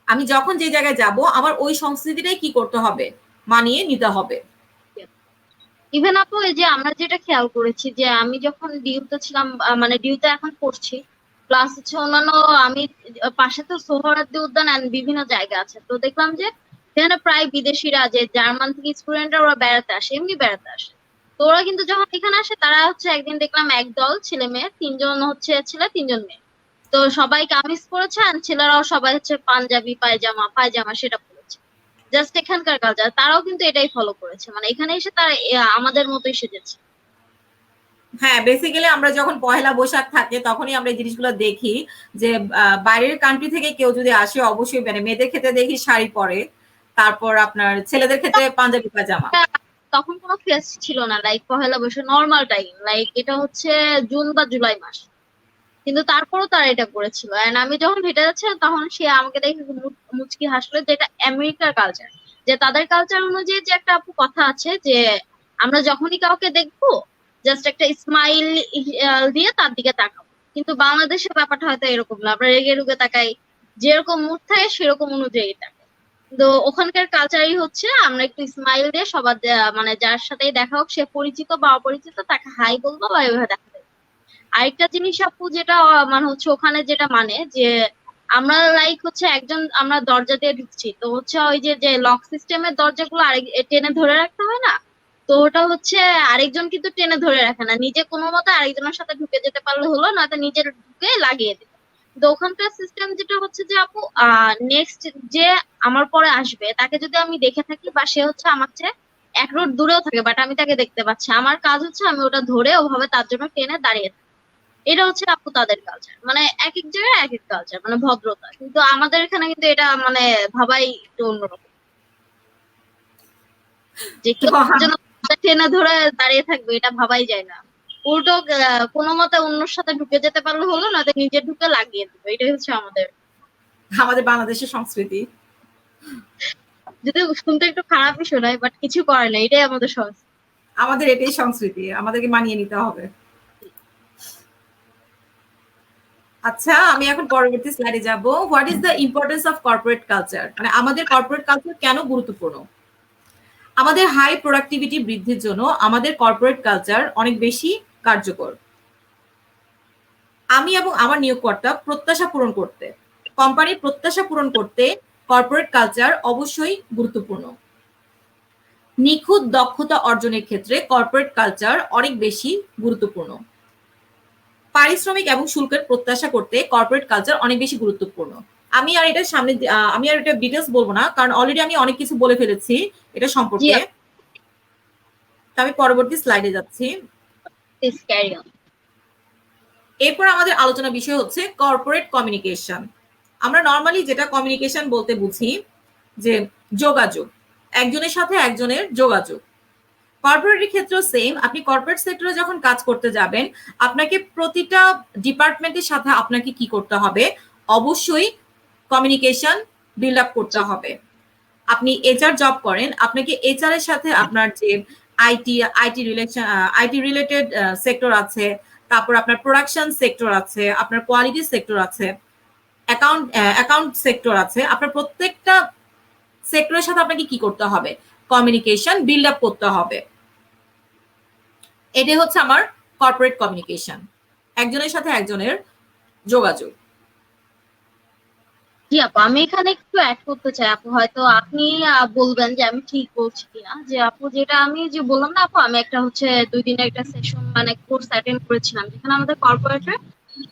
আমি যখন যে জায়গায় যাব আমার ওই সংস্কৃতিটাই কি করতে হবে, মানিয়ে নিতে হবে। ইভেন আপু এই যে আমরা যেটা খেয়াল করেছি যে আমি যখন ডিউতে ছিলাম, মানে ডিউতে এখন পড়ছি, প্লাস হচ্ছে অন্যান্য, আমি পাশে তো সোহরাওয়ার্দী উদ্যান and বিভিন্ন জায়গা আছে, তো দেখলাম যে সেখানে প্রায় বিদেশিরা, যে জার্মান থেকে স্টুডেন্টরা ওরা বেড়াতে আসে, এমনি বেড়াতে আসে। তো ওরা কিন্তু যখন এখানে আসে তারা হচ্ছে একদিন দেখলাম একদল ছেলে মেয়ে, তিনজন হচ্ছে ছেলে তিনজন মেয়ে। তো সবাই কামিজ পরেছে আর ছেলেরাও সবাই হচ্ছে পাঞ্জাবি পায়জামা পায়জামা সেটা পরেছে। জাস্ট এখানকার কালচার, তারাও কিন্তু এটাই ফলো করেছে, মানে এখানে এসে তারা আমাদের মতোই সেজেছে। হ্যাঁ, বেসিক্যালি আমরা যখন পহেলা বৈশাখ থাকে তখনই আমরা এই জিনিসগুলো দেখি যে বাইরের কান্ট্রি থেকে কেউ যদি আসে অবশ্যই মানে মেয়েদের ক্ষেত্রে দেখি শাড়ি পরে, তারপর আপনার ছেলেদের ক্ষেত্রে পাঞ্জাবি পায়জামা। তখন কোনো ফেস্ট ছিল না, like Pohela Boishakh normal time, like এটা হচ্ছে জুন বা জুলাই মাস, কিন্তু তারপরও তারা এটা করেছিল। এন্ড আমি যখন হেঁটে যাচ্ছি তখন সে আমাকে দেখে মুচকি হাসলো, যে এটা আমেরিকার কালচার, যে তাদের কালচার অনুযায়ী যে একটা আপু কথা আছে যে আমরা যখনই কাউকে দেখবো জাস্ট একটা স্মাইল দিয়ে তার দিকে তাকাবো। কিন্তু বাংলাদেশের ব্যাপারটা হয়তো এরকম না, আমরা রেগে রুগে তাকাই, যেরকম মুড থাকে সেরকম অনুযায়ী তাকাই। তো ওখানকার কালচারই হচ্ছে আমরা একটু স্মাইল দিয়ে সবার মানে যার সাথেই দেখা হোক, সে পরিচিত বা অপরিচিত, তাকে হাই বলবো বা এভাবে দেখা। আরেকটা জিনিস আপু যেটা মানে হচ্ছে ওখানে যেটা মানে যে আমরা লাইক হচ্ছে একজন, আমরা দরজা দিয়ে ঢুকছি তো হচ্ছে ওই যে যে লক সিস্টেমের দরজাগুলো আরেক টেনে ধরে রাখতে হয় না, তো ওটা হচ্ছে আরেকজন কিন্তু টেনে ধরে রাখে না, নিজে কোনো মতে আরেকজনের সাথে ঢুকে যেতে পারলে হলো, নয়তো নিজের ঢুকে লাগিয়ে দিবে। তো ওখানকার সিস্টেম যেটা হচ্ছে যে আপু নেক্সট যে আমার পরে আসবে তাকে যদি আমি দেখে থাকি বা সে হচ্ছে আমার চেয়ে এক রোড দূরেও থাকে বাট আমি তাকে দেখতে পাচ্ছি, আমার কাজ হচ্ছে আমি ওটা ধরে ওভাবে তার জন্য টেনে দাঁড়িয়ে থাকি। এটা হচ্ছে আপু তাদের কালচার, মানে এক এক জায়গায় এক এক কালচার, মানে ভদ্রতা। কিন্তু আমাদের এখানে কিন্তু এটা মানে ভাবাই একটু অন্যরকম, যে তো কেউ তার জন্য টেনে ধরে দাঁড়িয়ে থাকবে, এটা ভাবাই যায় না। উল্টো কোনো মতে অন্যর সাথে ঢুকে যেতে পারলে হলো, না নিজে ঢুকে লাগিয়ে দেবে, এটাই হচ্ছে আমাদের। আমাদের বাংলাদেশের সংস্কৃতি। যদি শুনতে একটু খারাপই শোনায় বাট কিছু করে না, এটাই আমাদের সংস্কৃতি। আমাদের এটাই সংস্কৃতি, আমাদেরকে মানিয়ে নিতে হবে। আচ্ছা, আমি এখন পরবর্তী স্লাইডে যাব। What is the importance of corporate culture, মানে আমাদের কর্পোরেট কালচার কেন গুরুত্বপূর্ণ। আমাদের হাই প্রোডাক্টিভিটি বৃদ্ধির জন্য আমাদের কর্পোরেট কালচার অনেক বেশি কার্যকর। আমি এবং আমার নিয়োগকর্তা প্রত্যাশা পূরণ করতে, কোম্পানির প্রত্যাশা পূরণ করতে কর্পোরেট কালচার অবশ্যই গুরুত্বপূর্ণ। নিখুঁত দক্ষতা অর্জনের ক্ষেত্রে কর্পোরেট কালচার অনেক বেশি গুরুত্বপূর্ণ। পারিশ্রমিক এবং শুল্কের প্রত্যাশা করতে কর্পোরেট কালচার অনেক বেশি গুরুত্বপূর্ণ। আমি আর এটা সামনে আমি আর এটা ডিটেলস বলবো না, কারণ অলরেডি আমি অনেক কিছু বলে ফেলেছি এটা জি সম্পর্কে। তো আমি পরবর্তী স্লাইডে যাচ্ছি। Please carry on. এরপর আমাদের আলোচনা বিষয় হচ্ছে কর্পোরেট কমিউনিকেশন। আমরা নর্মালি যেটা কমিউনিকেশন বলতে বুঝি যে যোগাযোগ, একজনের সাথে একজনের যোগাযোগ। কর্পোরেটের ক্ষেত্রেও সেম, আপনি কর্পোরেট সেক্টরে যখন কাজ করতে যাবেন আপনাকে প্রতিটা ডিপার্টমেন্টের সাথে আপনাকে কি করতে হবে, অবশ্যই কমিউনিকেশন বিল্ড আপ করতে হবে। আপনি এইচআর জব করেন, আপনাকে এইচআর এর সাথে আপনার যে আইটি রিলেটেড সেক্টর আছে, তারপর আপনার প্রোডাকশন সেক্টর আছে, আপনার কোয়ালিটি সেক্টর আছে, অ্যাকাউন্ট সেক্টর আছে, আপনার প্রত্যেকটা সেক্টরের সাথে আপনাকে কি করতে হবে, কমিউনিকেশন বিল্ড আপ করতে হবে। এটাই হচ্ছে আমার কর্পোরেট কমিউনিকেশন, একজনের সাথে একজনের যোগাযোগ। জি আপু, আমি এখানে একটু অ্যাড করতে চাই আপু, হয়তো আপনি বলবেন যে আমি ঠিক বলছি কিনা। যে আপু যেটা আমি যে বললাম না আপু, আমি একটা হচ্ছে 2 দিনের একটা সেশন মানে কোর্স অ্যাটেন্ড করেছিলাম যেখানে আমাদের কর্পোরেটে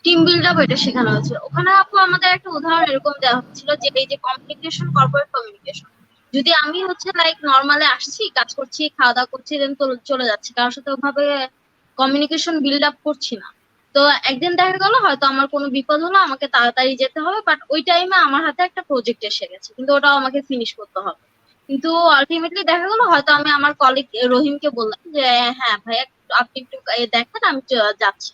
টিম বিল্ড আপ এটা শেখানো হয়েছিল। ওখানে আপু আমাদের একটা উদাহরণ এরকম দেওয়া হচ্ছিল যে এই যে কমিউনিকেশন, কর্পোরেট কমিউনিকেশন, যদি আমি হচ্ছে লাইক নর্মালি আসছি, কাজ করছি, খাওয়া দাওয়া করছি, দেন চলে যাচ্ছি, কারোর সাথে ওভাবে কমিউনিকেশন বিল্ড আপ করছি না, তো একদিন দেখা গেল হয়তো আমার কোনো বিপদ হলো, আমাকে তাড়াতাড়ি যেতে হবে, বাট ওই টাইমে আমার হাতে একটা প্রজেক্ট এসে গেছে, কিন্তু ওটাও আমাকে ফিনিশ করতে হবে। কিন্তু আলটিমেটলি দেখা গেল হয়তো আমি আমার কলিগ রহিমকে বললাম যে হ্যাঁ ভাইয়া আপনি একটু দেখেন, আমি যাচ্ছি।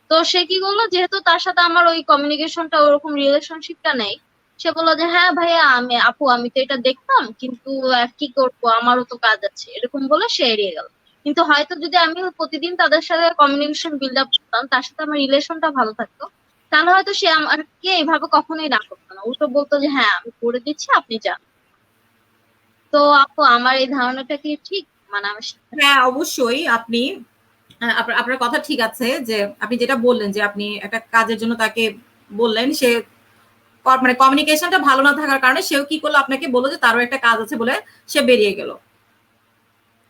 তো সে কি করলো, যেহেতু তার সাথে আমার ওই কমিউনিকেশনটা, ওরকম রিলেশনশিপটা নেই, সে বললো যে হ্যাঁ ভাইয়া আমি তো এটা দেখতাম, কিন্তু কি করবো, আমারও তো কাজ আছে, এরকম বলে সে এড়িয়ে গেল। কিন্তু হয়তো যদি আমি প্রতিদিন তাদের সাথে কমিউনিকেশন বিল্ড আপ করতাম, তার সাথে আমার রিলেশনটা ভালো থাকতো, তাহলে হয়তো সে আমাকে এইভাবে কখনোই না করতো না, উল্টো বলতো যে হ্যাঁ আমি করে দিচ্ছি, আপনি যান। তো আপু আমার এই ধারণাটা কি ঠিক? মানে আমি হ্যাঁ, অবশ্যই আপনি আপনার কথা ঠিক আছে যে আপনি যেটা বললেন যে আপনি একটা কাজের জন্য তাকে বললেন, সে মানে কমিউনিকেশনটা ভালো না থাকার কারণে সেও কি করলো, আপনাকে বললো যে তারও একটা কাজ আছে বলে সে বেরিয়ে গেল।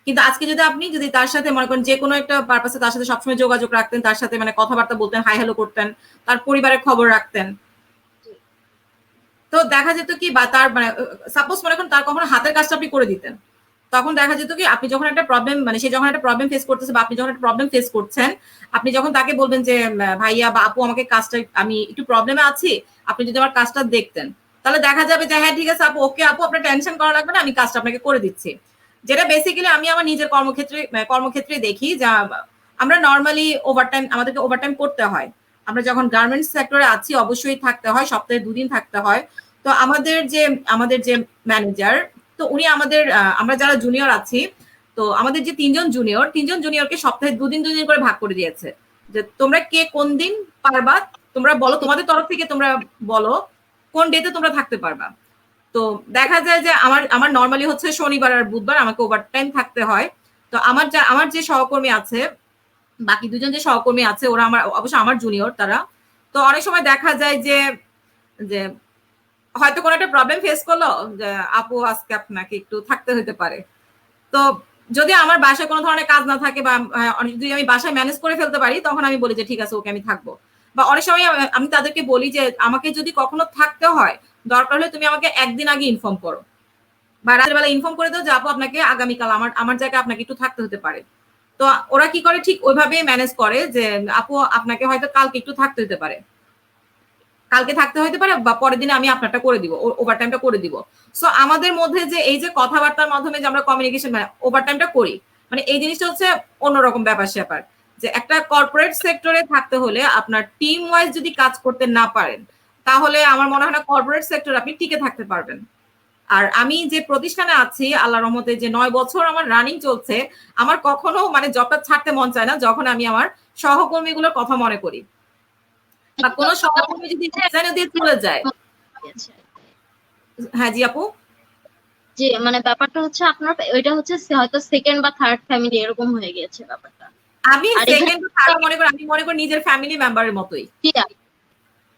কিন্তু আজকে যদি আপনি যদি তার সাথে মনে করেন যে কোনো একটা পারপাসে তার সাথে সবসময় যোগাযোগ রাখতেন, তার সাথে মানে কথাবার্তা বলতেন, হাই হ্যালো করতেন, তার পরিবারের খবর রাখতেন, তো দেখা যেত কি, বা তার মানে সাপোজ মনে করেন তার কখনো হাতের কাজটা আপনি করে দিতেন, তখন দেখা যেত কি আপনি যখন একটা প্রবলেম মানে সে যখন একটা প্রবলেম ফেস করতেছে বা আপনি যখন একটা প্রবলেম ফেস করছেন, আপনি যখন তাকে বলবেন যে ভাইয়া বা আপু আমাকে কাজটা, আমি একটু প্রবলেমে আছি, আপনি যদি আমার কাজটা দেখতেন, তাহলে দেখা যাবে যে হ্যাঁ ঠিক আছে আপু, ওকে আপু আপনার টেনশন করা লাগবে না, আমি কাজটা আপনাকে করে দিচ্ছি। যেটা বেসিক্যালি আমি আমার নিজের কর্মক্ষেত্রে দেখি যা আমরা নর্মালি ওভারটাইম, আমাদেরকে ওভারটাইম করতে হয়। আমরা যখন গার্মেন্টস সেক্টরে আছি অবশ্যই থাকতে হয়, সপ্তাহে 2 দিন থাকতে হয়। তো আমাদের যে ম্যানেজার, তো উনি আমাদের আমরা যারা জুনিয়র আছি, তো আমাদের যে তিনজন জুনিয়রকে সপ্তাহে 2 দিন করে ভাগ করে দিয়েছে যে তোমরা কে কোন দিন পারবা, তোমরা বলো, তোমাদের তরফ থেকে তোমরা বলো কোন ডেতে তোমরা থাকতে পারবা। তো দেখা যায় যে আমার নর্মালি হচ্ছে শনিবার আর বুধবার আমাকে ওভারটাইম থাকতে হয়। তো আমার যে সহকর্মী আছে, বাকি দুজন যে সহকর্মী আছে, ওরা অবশ্য আমার জুনিয়র তারা, তো অনেক সময় দেখা যায় যে যে হয়তো কোনো একটা প্রবলেম ফেস করলো যে আপু আজকে আপনাকে একটু থাকতে হতে পারে। তো যদি আমার বাসায় কোনো ধরনের কাজ না থাকে বা যদি আমি বাসায় ম্যানেজ করে ফেলতে পারি, তখন আমি বলি যে ঠিক আছে ওকে আমি থাকবো। বা অনেক সময় আমি তাদেরকে বলি যে আমাকে যদি কখনো থাকতে হয়, দরকার হলে তুমি আমাকে একদিন আগে ইনফর্ম করো বা রাতের বেলা ইনফর্ম করে দাও যে আপু আপনাকে আগামীকাল আমার জায়গায় আপনাকে একটু থাকতে হতে পারে। তো ওরা কি করে, ঠিক ওইভাবেই ম্যানেজ করে যে আপু আপনাকে হয়তো কালকে একটু থাকতে হতে পারে, কালকে থাকতে হতে পারে বা পরের দিনে আমি আপনারটা করে দিব, ওভারটাইমটা করে দিব। সো আমাদের মধ্যে যে এই যে কথাবার্তার মাধ্যমে যে আমরা কমিউনিকেশন মানে ওভারটাইমটা করি, মানে এই জিনিসটা হচ্ছে অন্যরকম ব্যাপার-স্যাপার। যে একটা কর্পোরেট সেক্টরে থাকতে হলে আপনার টিম ওয়াইজ যদি কাজ করতে না পারেন, তাহলে আমার মনে হয় না কর্পোরেট সেক্টরে আপনি টিকে থাকতে পারবেন। আর আমি যে প্রতিষ্ঠানে আছি আল্লাহর রহমতে যে ৯ বছর আমার রানিং চলছে, আমার কখনো মানে জবটা ছাড়তে মন চায় না যখন আমি আমার সহকর্মীগুলোর কথা মনে করি। বা কোনো সহকর্মী যদি রিজাইন দিয়ে চলে যায়। হ্যাঁ, জি আপু? যে মানে ব্যাপারটা হচ্ছে আপনার ওইটা হচ্ছে হয়তো সেকেন্ড বা থার্ড ফ্যামিলি এরকম হয়ে গিয়েছে ব্যাপারটা। আমি আর এখানে সেকেন্ড থার্ড আমি মনে করি নিজের ফ্যামিলি মেম্বারের মতোই।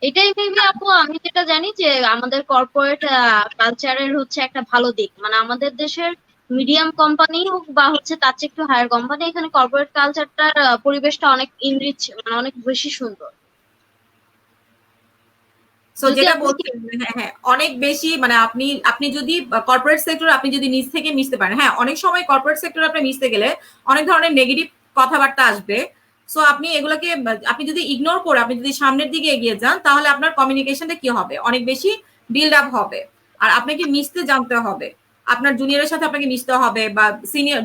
এটাই মেবি আপু, আমি যেটা জানি যে আমাদের কর্পোরেট কালচারের হচ্ছে একটা ভালো দিক, মানে আমাদের দেশের মিডিয়াম কোম্পানি হোক বা হচ্ছে তার চেয়ে একটু হায়ার কোম্পানি, এখানে কর্পোরেট কালচারটার পরিবেশটা অনেক ইনরিচ, মানে অনেক বেশি সুন্দর। সো যদি যেটা আপনি বলছেন, হ্যাঁ হ্যাঁ, অনেক বেশি মানে আপনি যদি কর্পোরেট সেক্টর আপনি যদি নিজ থেকে মিশতে পারেন, হ্যাঁ অনেক সময় কর্পোরেট সেক্টরে আপনি মিশতে গেলে অনেক ধরনের নেগেটিভ কথাবার্তা আসবে। সো আপনি এগুলোকে আপনি যদি ইগনোর করে আপনি যদি সামনের দিকে এগিয়ে যান, তাহলে আপনার কমিউনিকেশনটা কি হবে, অনেক বেশি বিল্ড আপ হবে। আর আপনাকে মিশতে জানতে হবে, আপনার জুনিয়রের সাথে আপনাকে মিশতে হবে, বা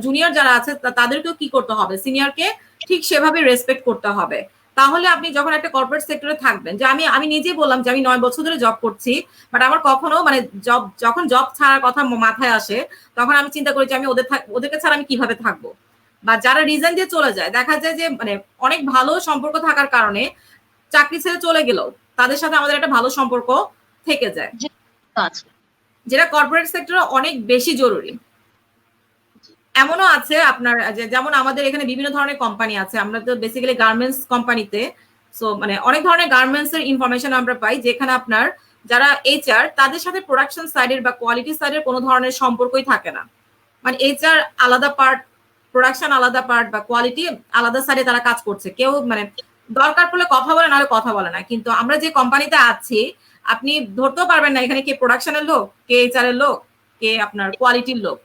জুনিয়র যারা আছে তাদেরকেও কি করতে হবে, সিনিয়রকে ঠিক সেভাবে রেসপেক্ট করতে হবে। তাহলে আপনি যখন একটা কর্পোরেট সেক্টরে থাকবেন, যে আমি নিজেই বললাম যে আমি ৯ বছর ধরে জব করছি, বাট আমার কখনো মানে যখন জব ছাড়ার কথা মাথায় আসে, তখন আমি চিন্তা করি যে আমি ওদেরকে ছাড়া আমি কিভাবে থাকবো। বা যারা রিজাইন দিয়ে চলে যায়, দেখা যায় যে মানে অনেক ভালো সম্পর্ক থাকার কারণে চাকরি ছেড়ে চলে গেলেও তাদের সাথে আমাদের একটা ভালো সম্পর্ক থেকে যায়, আছে যেটা কর্পোরেট সেক্টরে অনেক বেশি জরুরি। এমনও আছে আপনার যেমন আমাদের এখানে বিভিন্ন ধরনের কোম্পানি আছে, আমরা তো বেসিক্যালি গার্মেন্টস কোম্পানিতে। সো মানে অনেক ধরনের গার্মেন্টস এর ইনফরমেশন আমরা পাই, যেখানে আপনার যারা এইচআর তাদের সাথে প্রোডাকশন সাইডের বা কোয়ালিটি সাইডের কোনো ধরনের সম্পর্কই থাকে না। মানে এইচআর আলাদা পার্ট, প্রোডাকশন আলাদা পার্ট, বা কোয়ালিটি আলাদা সাইডে তারা কাজ করছে। কেউ মানে দরকার পড়লে কথা বলে, নাহলে কথা বলে না। কিন্তু আমরা যে কোম্পানিতে আছি, আপনি ধরতেও পারবেন না এখানে কে প্রোডাকশনের লোক, কে এইচআর এর লোক, কে আপনার কোয়ালিটির লোক।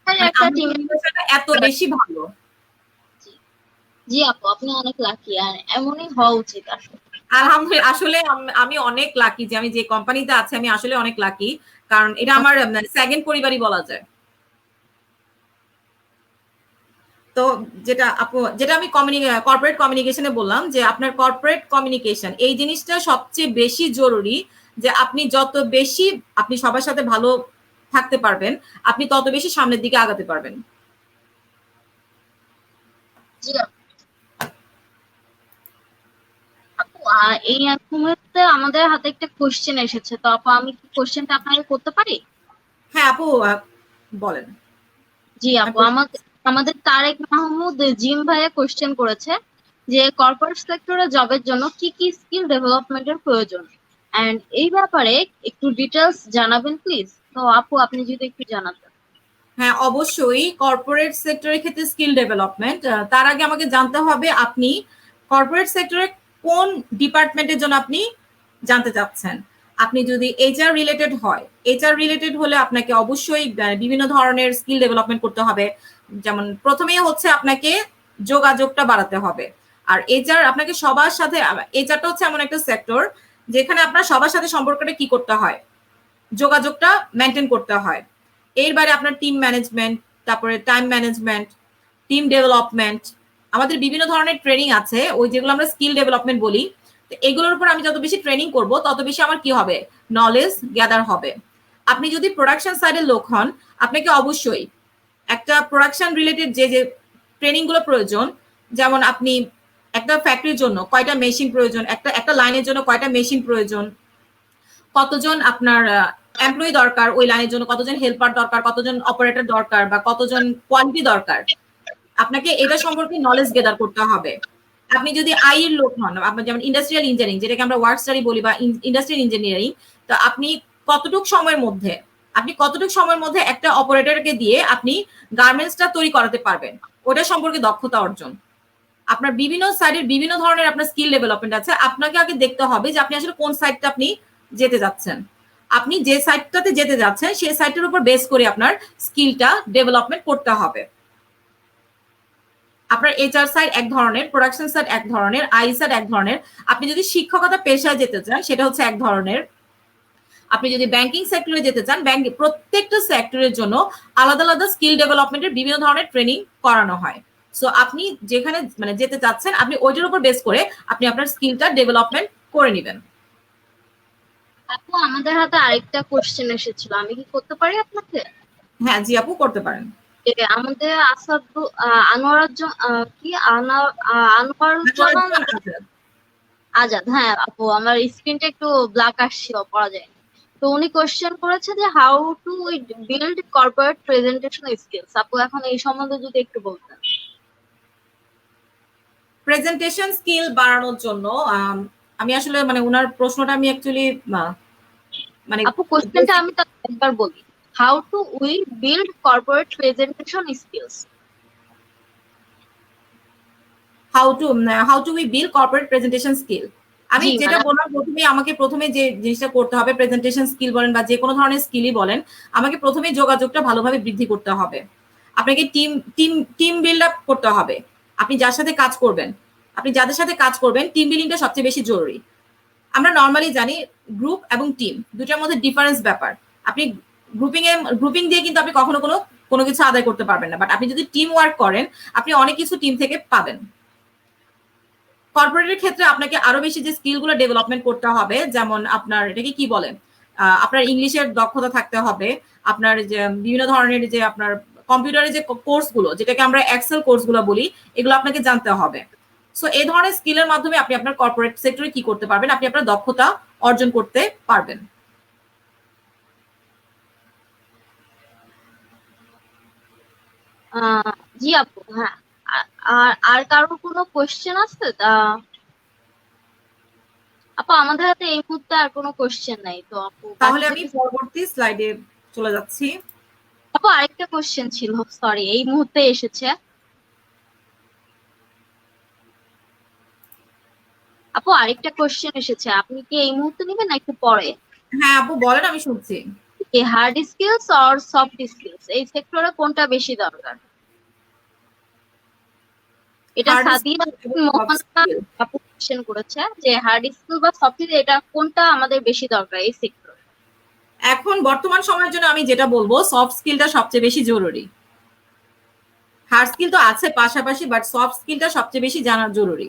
মানে একটা আমাদের টিম। পরিবেশটা এত বেশি ভালো। জি আপু, আপনি অনেক লাকি, আর এমনই হওয়া উচিত আসলে। আলহামদুলিল্লাহ, আসলে আমি অনেক লাকি যে আমি যে কোম্পানিতে আছি, আমি আসলে অনেক লাকি, কারণ এটা আমার সেকেন্ড পরিবারই বলা যায়। তো যেটা আপু, যেটা আমি কর্পোরেট কমিউনিকেশনে বললাম, যে আপনার কর্পোরেট কমিউনিকেশন এই জিনিসটা সবচেয়ে বেশি জরুরি। যে আপনি যত বেশি আপনি সবার সাথে ভালো থাকতে পারবেন, আপনি তত বেশি সামনের দিকে আগাতে পারবেন। জি আপু, এই এক মুহূর্তে আমাদের হাতে একটা কোশ্চেন এসেছে, তো আপু আমি কি কোশ্চেনটা আপনাকে করতে পারি? হ্যাঁ আপু, বলেন। জি আপু, আমাদের আমাদের তারেক মাহমুদ জিম ভাইয়া কোশ্চেন করেছে যে কর্পোরেট সেক্টরে জবের জন্য কি কি স্কিল ডেভেলপমেন্টের প্রয়োজন, এন্ড এই ব্যাপারে একটু ডিটেলস জানাবেন প্লিজ। তো আপু আপনি যদি একটু জানাতেন। হ্যাঁ অবশ্যই, কর্পোরেট সেক্টরের ক্ষেত্রে স্কিল ডেভেলপমেন্ট, তার আগে আমাকে জানতে হবে আপনি কর্পোরেট সেক্টরে কোন ডিপার্টমেন্টের জন্য আপনি জানতে চাচ্ছেন। আপনি যদি এইচআর রিলেটেড হয়, এইচআর রিলেটেড হলে আপনাকে অবশ্যই বিভিন্ন ধরনের স্কিল ডেভেলপমেন্ট করতে হবে। যেমন প্রথমেই হচ্ছে আপনাকে যোগাযোগটা বাড়াতে হবে। আর এইচআর আপনাকে সবার সাথে, এইচআরটা হচ্ছে এমন একটা সেক্টর যেখানে আপনার সবার সাথে সম্পর্কটা কি করতে হয়, যোগাযোগটা মেনটেন করতে হয়। এর বাইরে আপনার টিম ম্যানেজমেন্ট, তারপরে টাইম ম্যানেজমেন্ট, টিম ডেভেলপমেন্ট, আমাদের বিভিন্ন ধরনের ট্রেনিং আছে, ওই যেগুলো আমরা স্কিল ডেভেলপমেন্ট বলি। তো এগুলোর উপর আমি যত বেশি ট্রেনিং করব, তত বেশি আমার কি হবে, নলেজ গ্যাদার হবে। আপনি যদি প্রোডাকশন সাইডের লোক হন, আপনাকে অবশ্যই একটা প্রোডাকশন রিলেটেড যে যে ট্রেনিং গুলো প্রয়োজন, যেমন আপনি একটা ফ্যাক্টরির জন্য কয়টা মেশিন প্রয়োজন, একটা একটা লাইনের জন্য কয়টা মেশিন প্রয়োজন, কতজন আপনার এমপ্লয়ি দরকার ওই লাইনের জন্য, কতজন হেল্পার দরকার, কতজন অপারেটর দরকার, বা কতজন কোয়ালিটি দরকার, আপনাকে এটা সম্পর্কে নলেজ গেদার করতে হবে। আপনি যদি আই এর লোক হন, আপনার যেমন ইন্ডাস্ট্রিয়াল ইঞ্জিনিয়ারিং, যেটাকে আমরা ওয়ার্ক স্টাডি বলি, বা ইন্ডাস্ট্রিয়াল ইঞ্জিনিয়ারিং, তো আপনি কতটুক সময়ের মধ্যে একটা অপারেটরকে দিয়ে আপনি গার্মেন্টসটা তৈরি করাতে পারবেন, ওটা সম্পর্কে দক্ষতা অর্জন। আপনার বিভিন্ন সাইডের বিভিন্ন ধরনের আপনার স্কিল ডেভেলপমেন্ট আছে। আপনাকে আগে দেখতে হবে যে আপনি আসলে কোন সাইডটা আপনি যেতে যাচ্ছেন। আপনি যে সাইডটাতে যেতে যাচ্ছেন সেই সাইডটার উপর বেস করে আপনার স্কিলটা ডেভেলপমেন্ট করতে হবে। আপনার এইচআর সাইড এক ধরনের, প্রোডাকশন সাইড এক ধরনের, আই সাইড এক ধরনের। আপনি যদি শিক্ষকতা পেশায় যেতে চান সেটা হচ্ছে এক ধরনের। আপনি যদি ব্যাংকিং সেক্টরে যেতে চান, প্রত্যেকটা সেক্টরের জন্য আলাদা আলাদা স্কিল ডেভেলপমেন্টের বিভিন্ন ধরনের ট্রেনিং করানো হয়। সো আপনি যেখানে মানে যেতে চাচ্ছেন, আপনি ওইটার উপর বেস করে আপনি আপনার স্কিলটা ডেভেলপমেন্ট করে নেবেন। আপু আমাদের হাতে আরেকটা কোশ্চেন এসেছিল, আমি কি করতে পারি আপনাকে? হ্যাঁ জি আপু, করতে পারেন। যে আমাদের আনোয়ারুজ্জামান আজাদ, হ্যাঁ আপু আমার স্ক্রিনটা একটু ব্ল্যাক আসছিল, পড়া যায়নি। তো উনি কোশ্চেন করেছে যে how to we build corporate presentation skills. আপু এখন এই সম্বন্ধে যদি একটু বলতেন। প্রেজেন্টেশন স্কিল বাড়ানোর জন্য আমি আসলে মানে ওনার প্রশ্নটা আমি অ্যাকচুয়ালি মানে আপু কোশ্চেনটা আমি তো একবার বলি, how to we build corporate presentation skills. How to we build corporate presentation skill. আমি জি যেটা বললাম, আমাকে প্রথমে যে জিনিসটা করতে হবে, প্রেজেন্টেশন স্কিল বলেন বা যে কোনো ধরনের স্কিলই বলেন, আমাকে প্রথমে যোগাযোগটা ভালোভাবে বৃদ্ধি করতে হবে। আপনাকে team team team build up করতে হবে। আপনি যার সাথে কাজ করবেন, আপনি যাদের সাথে কাজ করবেন, টিম বিল্ডিংটা সবচেয়ে বেশি জরুরি। আমরা নর্মালি জানি গ্রুপ এবং টিম দুটার মধ্যে ডিফারেন্স ব্যাপার। আপনি গ্রুপিং দিয়ে কিন্তু আপনি কখনো কোনো কিছু আদায় করতে পারবেন না, বাট আপনি যদি টিম ওয়ার্ক করেন, আপনি অনেক কিছু টিম থেকে পাবেন। কর্পোরেটের ক্ষেত্রে আপনাকে আরো বেশি যে স্কিলগুলো ডেভেলপমেন্ট করতে হবে, যেমন আপনার এটাকে কি বলে, আপনার ইংলিশের দক্ষতা থাকতে হবে, আপনার যে বিভিন্ন ধরনের যে আপনার কম্পিউটারের যে কোর্সগুলো, যেটাকে আমরা এক্সেল কোর্সগুলো বলি, এগুলো আপনাকে জানতে হবে। সো এই ধরনের স্কিলের মাধ্যমে আপনি আপনার কর্পোরেট সেক্টরে কি করতে পারবেন, আপনি আপনার দক্ষতা অর্জন করতে পারবেন। জি আপু, হ্যাঁ। আর আর কারোর কোনো কোশ্চেন আছে? আপু আমাদের হাতে এই মুহূর্তে আর কোনো কোশ্চেন নাই, তো আপু তাহলে আমি পরবর্তী স্লাইডে চলে যাচ্ছি। আপু আরেকটা কোশ্চেন ছিল, সরি এই মুহূর্তে এসেছে। আপু আরেকটা কোশ্চেন এসেছে, আপনি কি এই মুহূর্তে নেবেন না একটু পরে? হ্যাঁ আপু বলেন, আমি শুনছি। এই হার্ড স্কিলস আর সফট স্কিলস এই সেক্টরে কোনটা বেশি দরকার? এটা হার্ড সাদিয়া স্কিল এবং সফট মোহনা স্কিল। আপু কোশ্চেন করেছে যে হার্ড স্কিল বা সফট স্কিল এটা কোনটা আমাদের বেশি দরকার এই সেক্টরে। এখন বর্তমান সময়ের জন্য আমি যেটা বলবো, সফট স্কিলটা সবচেয়ে বেশি জরুরি। হার্ড স্কিল তো আছে পাশাপাশি, বাট সফট স্কিলটা সবচেয়ে বেশি জানা জরুরি।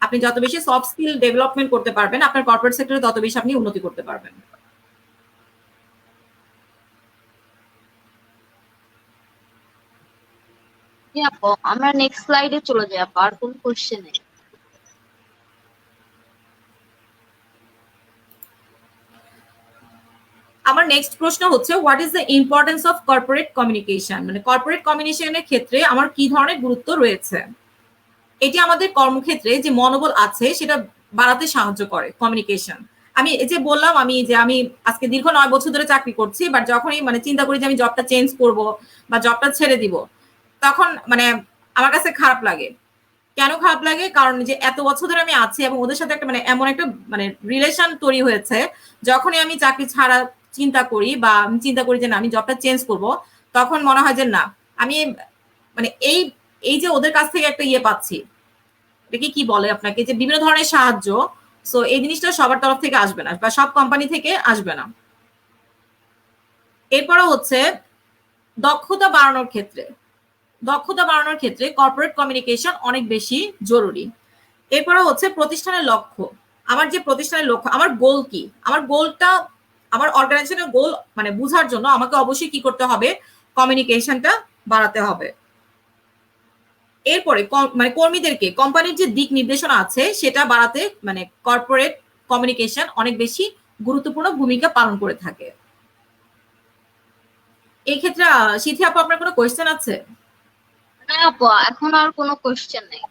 আপনি যত বেশি সফট স্কিল ডেভেলপমেন্ট করতে পারবেন, আপনার কর্পোরেট সেক্টরে তত বেশি আপনি উন্নতি করতে পারবেন। জি আপু, আমরা নেক্সট স্লাইডে চলে যাই আপু, আর কোন কোশ্চেন নেই। আমার নেক্সট প্রশ্ন হচ্ছে, what is the importance of corporate communication? মানে কর্পোরেট কমিউনিকেশনের ক্ষেত্রে আমার কি ধরনের গুরুত্ব রয়েছে? এটি আমাদের কর্মক্ষেত্রে যে মনোবল আছে সেটা বাড়াতে সাহায্য করে কমিউনিকেশন। আমি এই যে বললাম, আমি আজকে দীর্ঘ 9 বছর ধরে চাকরি করছি, বাট যখনই মানে চিন্তা করি যে আমি জবটা চেঞ্জ করব বা জবটা ছেড়ে দিব, তখন মানে আমার কাছে খারাপ লাগে। কেন খারাপ লাগে? কারণ যে এত বছর ধরে আমি আছি এবং ওদের সাথে একটা মানে এমন একটা মানে রিলেশন তৈরি হয়েছে, যখনই আমি চাকরি ছাড়া চিন্তা করি বা আমি চিন্তা করি যে না আমি জবটা চেঞ্জ করব, তখন মনে হয় যে না আমি মানে এই যে ওদের কাছ থেকে একটা ইয়ে পাচ্ছি, এটাকে কি বলে আপনাকে, যে বিভিন্ন ধরনের সাহায্য। সো এই জিনিসটা সবার তরফ থেকে আসবে না বা সব কোম্পানি থেকে আসবে না। এরপরে হচ্ছে দক্ষতা বাড়ানোর ক্ষেত্রে, দক্ষতা বাড়ানোর ক্ষেত্রে কর্পোরেট কমিউনিকেশন অনেক বেশি জরুরি। এরপরে হচ্ছে প্রতিষ্ঠানের লক্ষ্য। আমার যে প্রতিষ্ঠানের লক্ষ্য, আমার গোল কি, আমার গোলটা, আমার অর্গানাইজেশনের গোল মানে বোঝার জন্য আমাকে অবশ্যই কি করতে হবে, কমিউনিকেশনটা বাড়াতে হবে। এরপরে মানে কর্মীদেরকে কোম্পানির যে দিক নির্দেশনা আছে সেটা বাড়াতে মানে কর্পোরেট কমিউনিকেশন অনেক বেশি গুরুত্বপূর্ণ ভূমিকা পালন করে থাকে। এই ক্ষেত্রে সিথি আপু আপনার কোনো কোয়েশ্চেন আছে? না আপু, এখন আর কোনো কোশ্চেন নেই।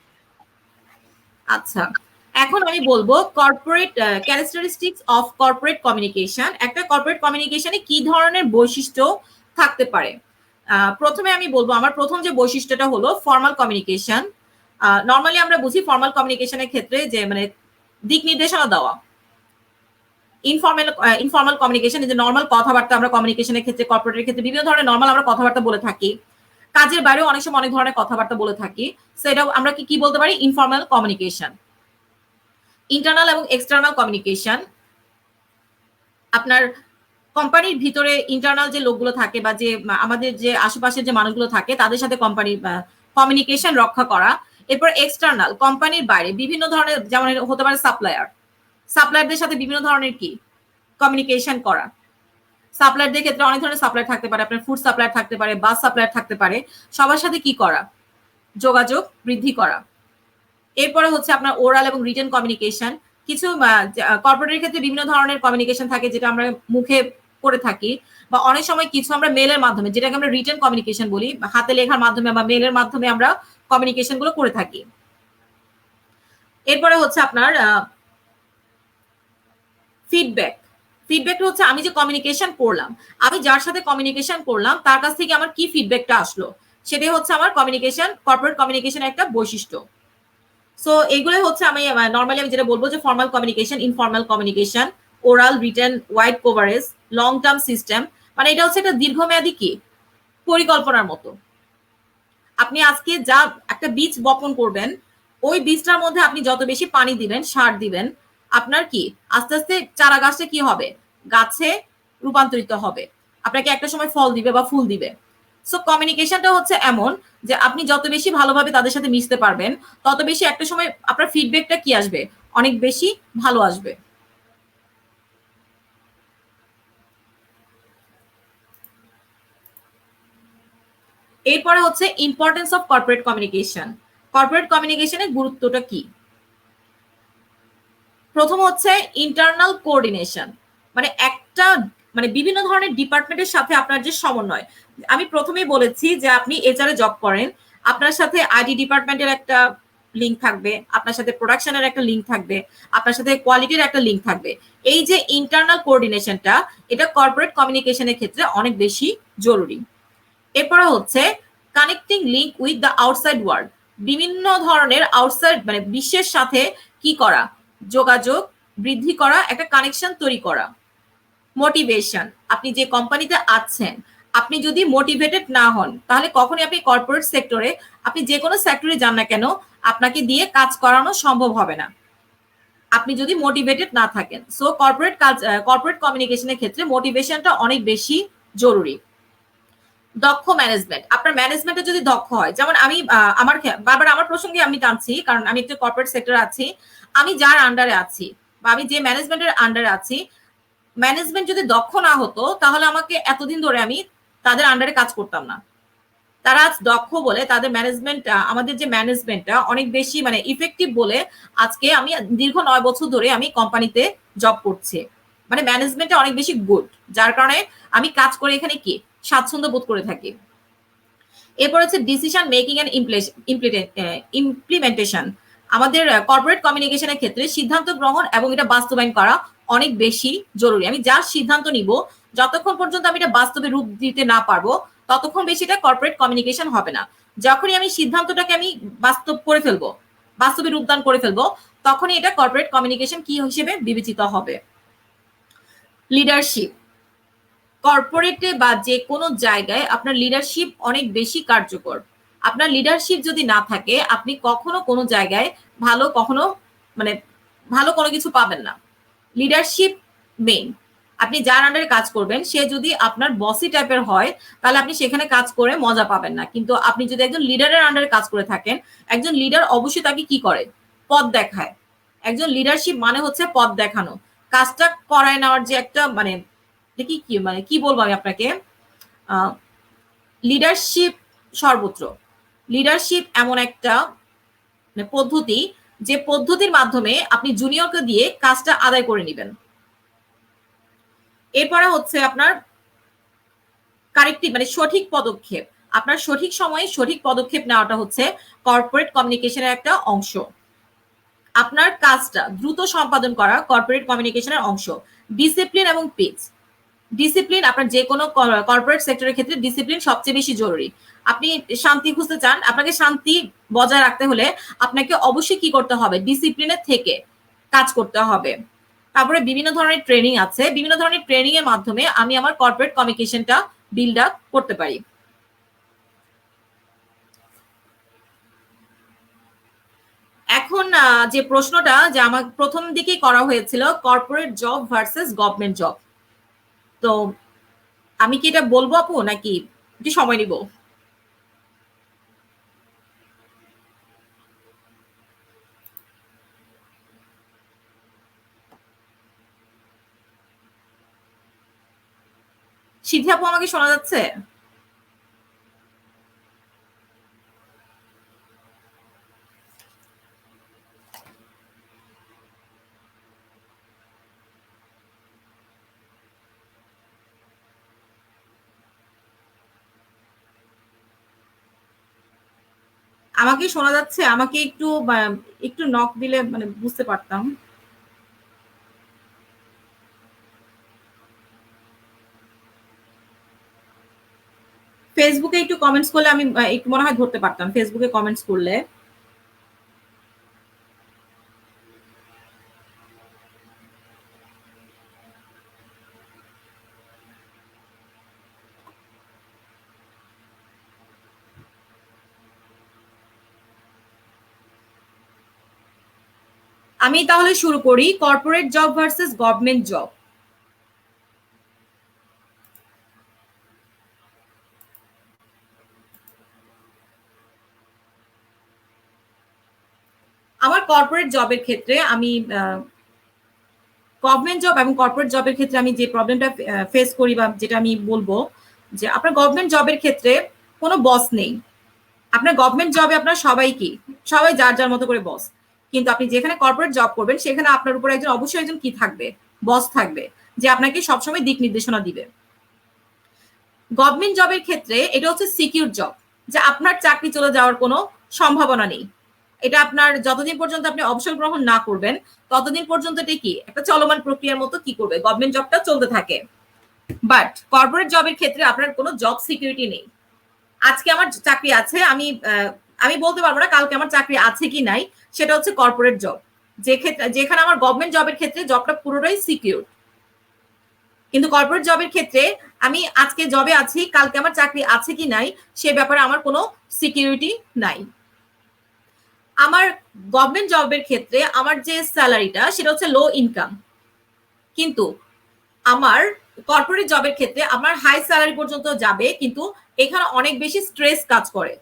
আচ্ছা, এখন আমি বলবো corporate characteristics of corporate communication. একটা কর্পোরেট কমিউনিকেশনে কি ধরনের বৈশিষ্ট্য থাকতে পারে? প্রথমে আমি বলবো আমার প্রথম যে বৈশিষ্ট্যটা হলো ফর্মাল কমিউনিকেশন। নর্মালি আমরা বুঝি ফর্মাল কমিউনিকেশনের ক্ষেত্রে যে মানে দিক নির্দেশনা দেওয়া। ইনফর্মাল কমিউনিকেশন, যে নর্মাল কথাবার্তা আমরা কমিউনিকেশনের ক্ষেত্রে কর্পোরেটের ক্ষেত্রে বিভিন্ন ধরনের নর্মাল আমরা কথাবার্তা বলে থাকি, কাজের বাইরেও অনেক সময় অনেক ধরনের কথাবার্তা বলে থাকি। সেটা আমরা কি বলতে পারি, ইনফর্মাল কমিউনিকেশন। ইন্টারনাল এবং এক্সটার্নাল কমিউনিকেশন, আপনার কোম্পানির ভিতরে ইন্টারনাল যে লোকগুলো থাকে বা যে আমাদের যে আশেপাশের যে মানুষগুলো থাকে তাদের সাথে কোম্পানির কমিউনিকেশন রক্ষা করা। এরপর এক্সটার্নাল, কোম্পানির বাইরে বিভিন্ন ধরনের, যেমন হতে পারে সাপ্লায়ারদের সাথে বিভিন্ন ধরনের কি কমিউনিকেশন করা। সাপ্লায়ারদের ক্ষেত্রে অনেক ধরনের সাপ্লায়ার থাকতে পারে, আপনার ফুড সাপ্লায়ার থাকতে পারে, বাস সাপ্লায়ার থাকতে পারে, সবার সাথে কি করা, যোগাযোগ বৃদ্ধি করা। এরপরে হচ্ছে আপনার ওরাল এবং রিটেন কমিউনিকেশন। কিছু কর্পোরেটের ক্ষেত্রে বিভিন্ন ধরনের কমিউনিকেশন থাকে যেটা আমরা মুখে করে থাকি, বা অনেক সময় কিছু আমরা মেলের মাধ্যমে, যেটাকে আমরা রিটেন কমিউনিকেশন বলি, হাতে লেখার মাধ্যমে বা মেলের মাধ্যমে আমরা কমিউনিকেশন গুলো করে থাকি। এরপরে হচ্ছে আপনার ফিডব্যাক। ফিডব্যাকটা হচ্ছে আমি যে কমিউনিকেশন করলাম, আমি যার সাথে কমিউনিকেশন করলাম তার কাছ থেকে আমার কি ফিডব্যাকটা আসলো, সেটাই হচ্ছে আমার কমিউনিকেশন, কর্পোরেট কমিউনিকেশনের একটা বৈশিষ্ট্য। সো এগুলোই হচ্ছে আমি নর্মালি আমি যেটা বলবো যে formal communication, informal communication, oral, written, wide coverage, long term system. মানে এটা হচ্ছে একটা দীর্ঘমেয়াদী কি পরিকল্পনার মতো। আপনি আজকে যা একটা বীজ বপন করবেন, ওই বীজটার মধ্যে আপনি যত বেশি পানি দিবেন, সার দিবেন, আপনার কি আস্তে আস্তে চারা গাছটা কি হবে, গাছে রূপান্তরিত হবে, আপনাকে একটা সময় ফল দিবে বা ফুল দিবে। সো কমিউনিকেশনটা হচ্ছে এমন যে আপনি যত বেশি ভালোভাবে তাদের সাথে মিশতে পারবেন, তত বেশি একটা সময় আপনার ফিডব্যাকটা কি আসবে, অনেক বেশি ভালো আসবে। এরপরে হচ্ছে importance of corporate communication. Corporate কমিউনিকেশনের গুরুত্বটা কি? প্রথম হচ্ছে ইন্টারনাল কোঅর্ডিনেশন, মানে একটা মানে বিভিন্ন ধরনের ডিপার্টমেন্টের সাথে আপনার যে সমন্বয়। আমি প্রথমেই বলেছি যে আপনি এইচআর এ জব করেন, আপনার সাথে আইটি ডিপার্টমেন্টের একটা লিঙ্ক থাকবে, আপনার সাথে প্রোডাকশনের একটা লিঙ্ক থাকবে, আপনার সাথে কোয়ালিটির একটা লিঙ্ক থাকবে। এই যে ইন্টারনাল কোঅর্ডিনেশনটা, এটা কর্পোরেট কমিউনিকেশনের ক্ষেত্রে অনেক বেশি জরুরি। এরপরে হচ্ছে connecting link with the outside world, বিভিন্ন ধরনের আউটসাইড মানে বিশ্বের সাথে কি করা, যোগাযোগ বৃদ্ধি করা, একটা কানেকশন তৈরি করা। মোটিভেশন, আপনি যে কোম্পানিতে আছেন আপনি যদি মোটিভেটেড না হন তাহলে কখনই আপনি কর্পোরেট সেক্টরে, আপনি যে কোনো সেক্টরে যান না কেন, আপনাকে দিয়ে কাজ করানো সম্ভব হবে না আপনি যদি মোটিভেটেড না থাকেন। সো কর্পোরেট কমিউনিকেশনের ক্ষেত্রে মোটিভেশনটা অনেক বেশি জরুরি। দক্ষ ম্যানেজমেন্ট, আপনার ম্যানেজমেন্টে যদি দক্ষ হয়, যেমন আমি বারবার আমার প্রসঙ্গে আমি টানছি কারণ আমি একটা কর্পোরেট সেক্টরে আছি, আমি যার আন্ডারে আছি বা আমি যে ম্যানেজমেন্টের আন্ডারে আছি, ম্যানেজমেন্ট যদি দক্ষ না হতো তাহলে আমাকে এতদিন ধরে আমি তাদের আন্ডারে কাজ করতাম না। তারা আজ দক্ষ বলে তাদের ম্যানেজমেন্ট, আমাদের যে ম্যানেজমেন্টটা অনেক বেশি মানে ইফেক্টিভ বলে আজকে আমি দীর্ঘ 9 বছর ধরে আমি কোম্পানিতে জব করছি। মানে ম্যানেজমেন্টটা অনেক বেশি গুড, যার কারণে আমি কাজ করে এখানে কি স্বাচ্ছন্দ্য বোধ করে থাকি। এরপর হচ্ছে ডিসিশন মেকিং এন্ড ইমপ্লিমেন্টেশন। আমাদের কর্পোরেট কমিউনিকেশনের ক্ষেত্রে সিদ্ধান্ত গ্রহণ এবং এটা বাস্তবায়ন করা অনেক বেশি জরুরি। আমি যা সিদ্ধান্ত নিব যতক্ষণ পর্যন্ত আমি এটা বাস্তবে রূপ দিতে না পারবো ততক্ষণ বেশি এটা কর্পোরেট কমিউনিকেশন হবে না। যখনই আমি সিদ্ধান্তটাকে আমি বাস্তব করে ফেলবো, বাস্তবে রূপদান করে ফেলবো, তখনই এটা কর্পোরেট কমিউনিকেশন কি হিসেবে বিবেচিত হবে। লিডারশিপ, কর্পোরেটে বা যে কোনো জায়গায় আপনার লিডারশিপ অনেক বেশি কার্যকর। আপনার লিডারশিপ যদি না থাকে আপনি কখনো কোনো জায়গায় ভালো কোনো কিছু পাবেন না। Leadership main. আপনি যার আন্ডারে কাজ করবেন সে যদি আপনার বসি টাইপের হয় তাহলে আপনি সেখানে কাজ করে মজা পাবেন না। কিন্তু আপনি যদি একজন লিডারের আন্ডারে কাজ করে থাকেন, একজন লিডার অবশ্যই তাকে কি করে, পথ দেখায়। একজন লিডারশিপ মানে হচ্ছে পথ দেখানো, কাজটা করায় নেওয়ার যে একটা মানে কি বলবো আমি আপনাকে, লিডারশিপ সর্বত্র। লিডারশিপ এমন একটা পদ্ধতি যে পদ্ধতির মাধ্যমে আপনি জুনিয়রকে দিয়ে কাজটা আদায় করে নেবেন। এরপরে হচ্ছে আপনার কারেক্টিভ মানে সঠিক পদক্ষেপ। আপনার সঠিক সময়ে সঠিক পদক্ষেপ নেওয়াটা হচ্ছে কর্পোরেট কমিউনিকেশনের একটা অংশ। আপনার কাজটা দ্রুত সম্পাদন করা কর্পোরেট কমিউনিকেশনের অংশ। ডিসিপ্লিন এবং পিচ। ডিসিপ্লিন আপনার যে কোনো কর্পোরেট সেক্টরের ক্ষেত্রে ডিসিপ্লিন সবচেয়ে বেশি জরুরি। আপনি শান্তি খুঁজতে চান, আপনাকে শান্তি বজায় রাখতে হলে আপনাকে অবশ্যই কি করতে হবে, ডিসিপ্লিনের থেকে কাজ করতে হবে। তারপরে বিভিন্ন ধরনের ট্রেনিং আছে, বিভিন্ন ধরনের ট্রেনিং এর মাধ্যমে আমি আমার কর্পোরেট কমিউনিকেশনটা বিল্ড আপ করতে পারি। এখন যে প্রশ্নটা যে আমার প্রথম দিকেই করা হয়েছিল, corporate job versus government job, তো আমি কি এটা বলবো আপু নাকি একটু সময় নিব? সিদ্ধি আপু আমাকে শোনা যাচ্ছে? আমাকে শোনা যাচ্ছে? আমাকে একটু একটু নক দিলে মানে বুঝতে পারতাম। ফেসবুকে একটু কমেন্টস করলে আমি একটু মনে হয় ধরতে পারতাম, ফেসবুকে কমেন্টস করলে। আমি তাহলে শুরু করি, corporate job versus government job. আমার কর্পোরেট জবের ক্ষেত্রে আমি গভর্নমেন্ট জব এবং কর্পোরেট জবের ক্ষেত্রে আমি যে প্রবলেমটা ফেস করি বা যেটা আমি বলবো যে আপনার গভর্নমেন্ট জবের ক্ষেত্রে কোনো বস নেই। আপনার গভর্নমেন্ট জবে আপনার সবাই যার যার মতো করে বস। কিন্তু আপনি যেখানে কর্পোরেট জব করবেন সেখানে আপনার উপর অবশ্যই একজন কি থাকবে, বস থাকবে, যে আপনাকে সবসময় দিক নির্দেশনা দিবে। গভর্নমেন্ট জবের ক্ষেত্রে এটা হচ্ছে সিকিউর জব, যে আপনার চাকরি চলে যাওয়ার কোনো সম্ভাবনা নেই। এটা আপনার যতদিন পর্যন্ত আপনি অবসর গ্রহণ না করবেন ততদিন পর্যন্ত এটা কি একটা চলমান প্রক্রিয়ার মতো কি করবে, গভর্নমেন্ট জবটা চলতে থাকে। বাট কর্পোরেট জবের ক্ষেত্রে আপনার কোনো জব সিকিউরিটি নেই। আজকে আমার চাকরি আছে, আমি বলতে পারবো না কালকে আমার চাকরি আছে কি নাই, সেটা হচ্ছে কর্পোরেট জব। যেখানে আমার গভর্নমেন্ট জবের ক্ষেত্রে জবটা পুরোটাই সিকিউর। কিন্তু কর্পোরেট জবের ক্ষেত্রে আমি আজকে জবে আছি, কালকে আমার চাকরি আছে কি নাই সে ব্যাপারে আমার কোনো সিকিউরিটি নাই। আমার গভর্নমেন্ট জবের ক্ষেত্রে আমার যে স্যালারিটা সেটা হচ্ছে লো ইনকাম, কিন্তু আমার কর্পোরেট জবের ক্ষেত্রে আমার হাই স্যালারি পর্যন্ত যাবে, কিন্তু এখানে অনেক বেশি স্ট্রেস কাজ করে,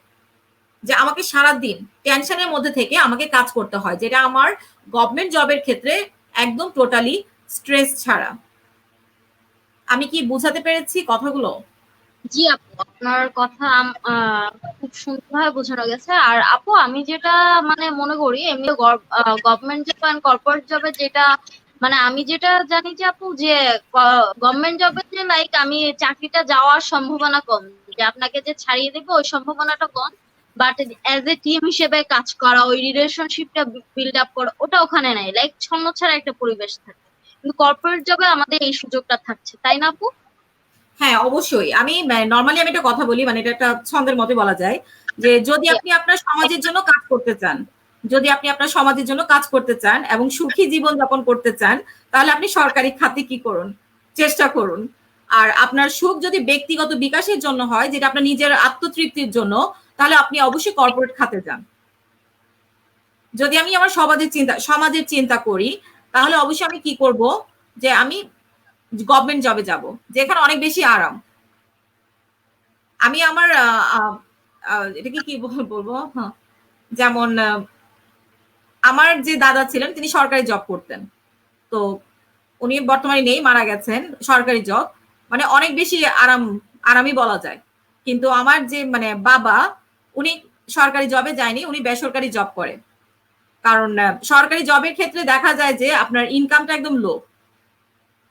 যে আমাকে সারাদিন টেনশনের মধ্যে থেকে আমাকে কাজ করতে হয়, যেটা আমার গভর্নমেন্ট জবের ক্ষেত্রে একদম টোটালি স্ট্রেস ছাড়া। আমি কি বুঝাতে পেরেছি কথাগুলো? জি আপু, আপনার কথা খুব সুন্দরভাবে বোঝানো গেছে। আর আপু, আমি যেটা মানে মনে করি, এমনি গভর্নমেন্ট জব এন্ড কর্পোরেট জবে যেটা মানে আমি যেটা জানি যে আপু, যে গভর্নমেন্ট জবে যে লাইক আমি চাকরিটা যাওয়ার সম্ভাবনা কম, যে আপনাকে যে ছাড়িয়ে দেবে ওই সম্ভাবনাটা কম, বাট অ্যাজ এ টিম হিসেবে কাজ করা, ওই রিলেশনশিপটা বিল্ড আপ করা, ওটা ওখানে নাই, লাইক ছন্ন ছাড়া একটা পরিবেশ থাকে। কিন্তু কর্পোরেট জবে আমাদের এই সুযোগটা থাকছে, তাই না আপু? হ্যাঁ, অবশ্যই। আমি নরমালি আমি একটা কথা বলি, মানে এটা একটা ছন্দের মতে বলা যায়, যে যদি আপনি আপনার সমাজের জন্য কাজ করতে চান, যদি আপনি আপনার সমাজের জন্য কাজ করতে চান এবং সুখী জীবন যাপন করতে চান, তাহলে আপনি সরকারি খাতে কি করুন, চেষ্টা করুন। আর আপনার সুখ যদি ব্যক্তিগত বিকাশের জন্য হয়, যেটা আপনার নিজের আত্মতৃপ্তির জন্য, তাহলে আপনি অবশ্যই কর্পোরেট খাতে যান। যদি আমি আমার সমাজের চিন্তা করি, তাহলে অবশ্যই আমি কি করব, যে আমি গভর্নমেন্ট জবে যাব, যেখানে অনেক বেশি আরাম। আমি আমার এটাকে কি বলবো, হ্যাঁ, যেমন আমার যে দাদা ছিলেন তিনি সরকারি জব করতেন, তো উনি বর্তমানে নেই, মারা গেছেন। সরকারি জব মানে অনেক বেশি আরামই বলা যায়। কিন্তু আমার যে মানে বাবা, উনি সরকারি জবে যায়নি, উনি বেসরকারি জব করে। কারণ সরকারি জবের ক্ষেত্রে দেখা যায় যে আপনার ইনকামটা একদম লো।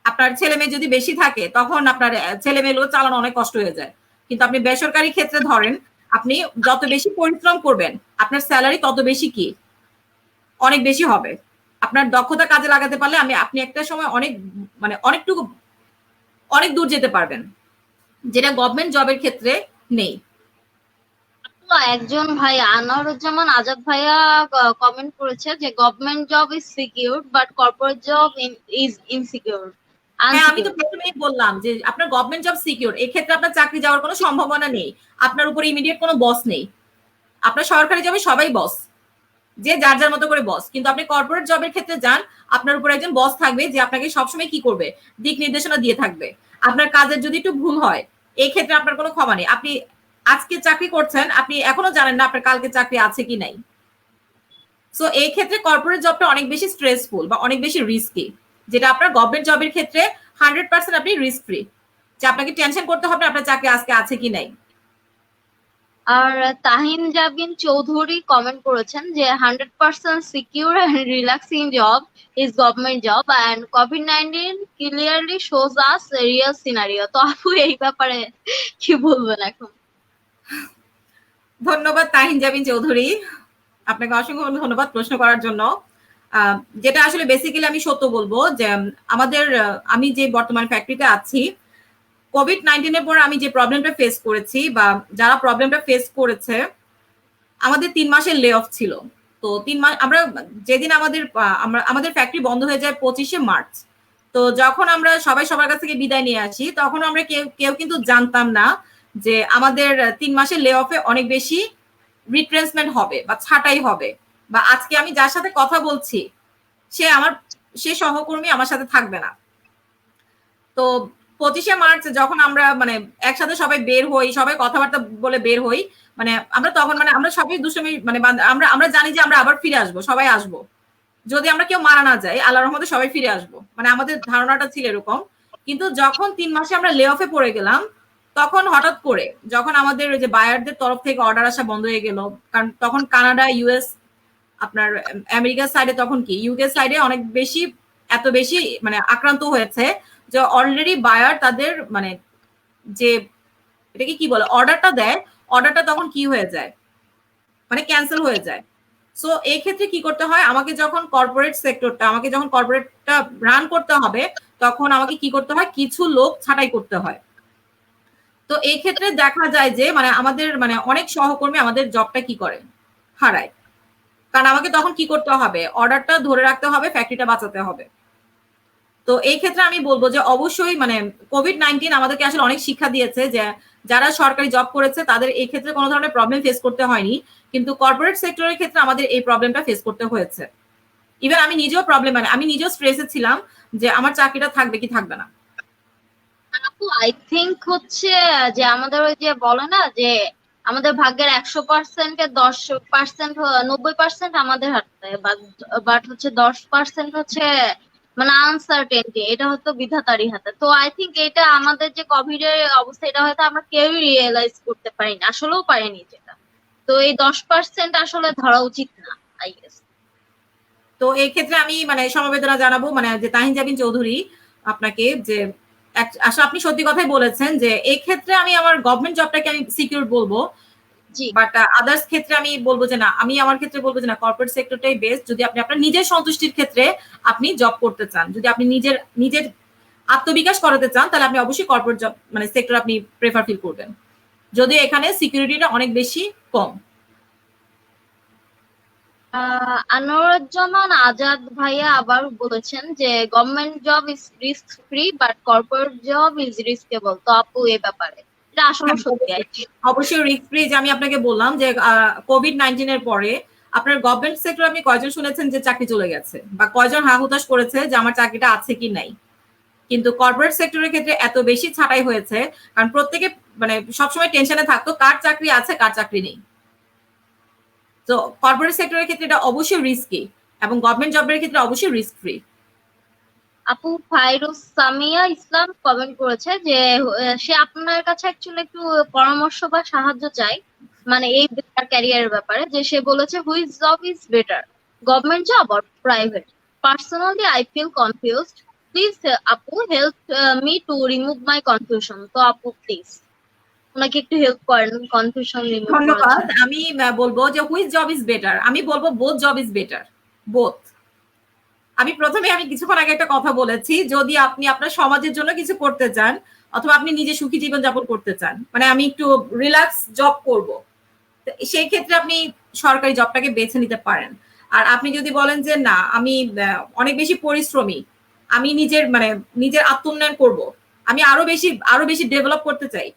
আপনার ছেলে মেয়ে যদি বেশি থাকে তখন আপনার ছেলে মেয়েগুলো চালানো অনেক কষ্ট হয়ে যায়। কিন্তু আপনি বেসরকারি ক্ষেত্রে ধরেন, আপনি যত বেশি পরিশ্রম করবেন আপনার স্যালারি তত বেশি কি অনেক বেশি হবে। আপনার দক্ষতা কাজে লাগাতে পারলে আপনি একটা সময় অনেক মানে অনেক দূর যেতে পারবেন, যেটা গভর্নমেন্ট জবের ক্ষেত্রে নেই। একজন ভাই আনোয়ারুজ্জামান আজাদ ভাইয়া কমেন্ট করেছে যে government job is secure but corporate job is insecure, হ্যাঁ, আমি তো আনসিকিউর। প্রথমেই বললাম যে আপনার গভর্নমেন্ট জব সিকিউর, এক্ষেত্রে আপনার চাকরি যাওয়ার কোনো সম্ভাবনা নেই। আপনার উপর ইমিডিয়েট কোনো বস নেই। আপনার সরকারি জবে সবাই বস, যে যার যার মতো করে বস। কিন্তু আপনি কর্পোরেট জবের ক্ষেত্রে যান, আপনার উপর একজন বস থাকবে যে আপনাকে সবসময় কি করবে, দিক নির্দেশনা দিয়ে থাকবে। আপনার কাজের যদি একটু ভুল হয়, এই ক্ষেত্রে আপনার কোনো ক্ষমা নেই। আপনি আজকে চাকরি করছেন, আপনি এখনো জানেন না আপনার কালকে চাকরি আছে কি নাই। সো এই ক্ষেত্রে কর্পোরেট জবটা অনেক বেশি স্ট্রেসফুল বা অনেক বেশি রিস্কি, যেটা আপনার গভর্নমেন্ট জবের ক্ষেত্রে 100% আপনি রিস্ক ফ্রি, যে আপনাকে টেনশন করতে হবে আপনার চাকরি আজকে আছে কি নাই। আর তাহিন জাবিন চৌধুরী কমেন্ট করেছেন যে 100% secure and relaxing job is government job and COVID-19 clearly shows us real scenario. তো আপু, এই ব্যাপারে কি বলবেন এখন? ধন্যবাদ তাহিন জাবিন চৌধুরী, আপনাকে অসংখ্য ধন্যবাদ প্রশ্ন করার জন্য। যেটা আসলে বেসিক্যালি আমি সত্য বলবো যে আমাদের আমি যে বর্তমান ফ্যাক্টরিতে আছি, কোভিড-19 এর পর আমি যে প্রবলেমটা ফেস করেছি বা যারা প্রবলেমটা ফেস করেছে, আমাদের 3 মাসের লে অফ ছিল। তো 3 মাস আমরা যেদিন আমাদের ফ্যাক্টরি বন্ধ হয়ে যায় 25শে মার্চ। তো যখন আমরা সবাই সবার কাছ থেকে বিদায় নিয়ে আসি, তখন আমরা কেউ কিন্তু জানতাম না যে আমাদের 3 মাসের লে অফে অনেক বেশি রিট্রেন্সমেন্ট হবে বা ছাঁটাই হবে, বা আজকে আমি যার সাথে কথা বলছি সে সহকর্মী আমার সাথে থাকবে না। তো 25শে মার্চ যখন আমরা মানে একসাথে সবাই বের হই, সবাই কথাবার্তা বলে বের হই, মানে আমরা তখন মানে আমরা সবাই দুষ্টুমি মানে আমরা আমরা জানি যে আমরা আবার ফিরে আসবো, সবাই আসবো। যদি আমরা কেউ মারা না যাই, আল্লাহর রহমতে সবাই ফিরে আসবো। মানে আমাদের ধারণাটা ছিল এরকম। কিন্তু যখন 3 মাসে আমরা লে অফে পড়ে গেলাম, তখন হঠাৎ করে যখন আমাদের ওই যে বায়ারদের তরফ থেকে অর্ডার আসা বন্ধ হয়ে গেল, কারণ তখন কানাডা, ইউএস, আপনার আমেরিকার সাইডে, তখন কি ইউকে সাইডে অনেক বেশি এত বেশি মানে আক্রান্ত হয়েছে যে অলরেডি বায়ার তাদের মানে যে এটাকে কি বলে অর্ডারটা দেয়, অর্ডারটা তখন কি হয়ে যায়, মানে ক্যান্সেল হয়ে যায়। সো এই ক্ষেত্রে কি করতে হয়, আমাকে যখন কর্পোরেটটা রান করতে হবে, তখন আমাকে কি করতে হয়, কিছু লোক ছাঁটাই করতে হয়। তো এই ক্ষেত্রে দেখা যায় যে মানে আমাদের মানে অনেক সহকর্মী আমাদের জবটা কি করে, হারায়। কারণ আমাকে তখন কি করতে হবে, অর্ডারটা ধরে রাখতে হবে, ফ্যাক্টরিটা বাঁচাতে হবে। তো এই ক্ষেত্রে আমি বলবো যে অবশ্যই মানে কোভিড-19 আমাদেরকে আসলে অনেক শিক্ষা দিয়েছে যে যারা সরকারি জব করেছে তাদের এই ক্ষেত্রে কোনো ধরনের প্রবলেম ফেস করতে হয়নি, কিন্তু কর্পোরেট সেক্টরের ক্ষেত্রে আমাদের এই প্রবলেমটা ফেস করতে হয়েছে। ইভেন আমি নিজেও প্রবলেম, মানে আমি নিজেও স্ট্রেসে ছিলাম যে আমার চাকরিটা থাকবে কি থাকবে না। আপু আই থিঙ্ক হচ্ছে যে আমাদের ওই যে বলে না যে আমাদের ভাগ্যের 100%-এ 10%, 90% আমাদের হাতে, বাট হচ্ছে 10% হচ্ছে মানে আনসার্টেনটি, এটা হয়তো বিধাতারই হাতে। তো আই থিঙ্ক এটা আমাদের যে কোভিড এর অবস্থা, এটা হয়তো আমরা কেউই রিয়েলাইজ করতে পারিনি, আসলেও পারিনি যেটা। তো এই 10% আসলে ধরা উচিত না, আই গেস। তো এই ক্ষেত্রে আমি মানে সমবেদনা জানাবো মানে যে তাহিন জাবিন চৌধুরী আপনাকে, যে আসলে আপনি সত্যি কথাই বলেছেন যে এই ক্ষেত্রে আমি আমার গভর্নমেন্ট জবটাকে আমি সিকিউর বলবো, জি। বাট আদার্স ক্ষেত্রে আমি বলবো যে না, আমি আমার ক্ষেত্রে বলবো যে না, কর্পোরেট সেক্টরটাই বেস্ট যদি আপনি আপনার নিজের সন্তুষ্টির ক্ষেত্রে আপনি জব করতে চান। যদি আপনি নিজের নিজের আত্মবিকাশ করাতে চান তাহলে আপনি অবশ্যই কর্পোরেট জব মানে সেক্টর আপনি প্রেফার ফিল করবেন, যদিও এখানে সিকিউরিটিটা অনেক বেশি কম। আনোয়ারুজ্জামান আজাদ ভাইয়া আবার বলেছেন যে government job is risk free but corporate job is riskable. তো আপু এ ব্যাপারে এটা আসলে হ্যাঁ, সত্যি। অবশ্যই রিস্ক ফ্রি। যে আমি আপনাকে বললাম যে কোভিড-19 এর পরে আপনার গভর্নমেন্ট সেক্টর আপনি কয়জন শুনেছেন যে চাকরি চলে গেছে, বা কয়জন হা-হুতাশ করেছে যে আমার চাকরিটা আছে কি নাই? কিন্তু কর্পোরেট সেক্টরের ক্ষেত্রে এত বেশি ছাঁটাই হয়েছে, কারণ প্রত্যেকে মানে সবসময় টেনশনে থাকতো কার চাকরি আছে কার চাকরি নেই। তো কর্পোরেট সেক্টরের ক্ষেত্রে এটা অবশ্যই রিস্কি, এবং গভর্নমেন্ট জবের ক্ষেত্রে অবশ্যই রিস্ক ফ্রি। আপু ফাইরুজ সামিয়া ইসলাম কমেন্ট করেছে যে সে আপনার কাছে অ্যাকচুয়ালি একটু পরামর্শ বা সাহায্য চাই, মানে এই ক্যারিয়ারের ব্যাপারে। যে সে বলেছে which job is better, government job or private? Personally I feel confused, please আপু help me to remove my confusion. তো আপু প্লিজ ওনাকে একটু হেল্প করেন কনফিউশন রিমুভ করার ধন্যবাদ। জন্য। আমি বলবো যে হুইচ জব ইজ বেটার, আমি বলবো both job is better, both. আমি প্রথমে আমি কিছুক্ষণ আগে একটা কথা বলেছি, যদি আপনি আপনার সমাজের জন্য কিছু করতে চান অথবা আপনি নিজে সুখী জীবন যাপন করতে চান, মানে আমি একটু রিল্যাক্স জব করব, সেই ক্ষেত্রে আপনি সরকারি জবটাকে বেছে নিতে পারেন। আর আপনি যদি বলেন যে না, আমি অনেক বেশি পরিশ্রমী, আমি নিজের মানে নিজের আত্মোন্নয়ন করব, আমি আরো বেশি ডেভেলপ করতে চাই,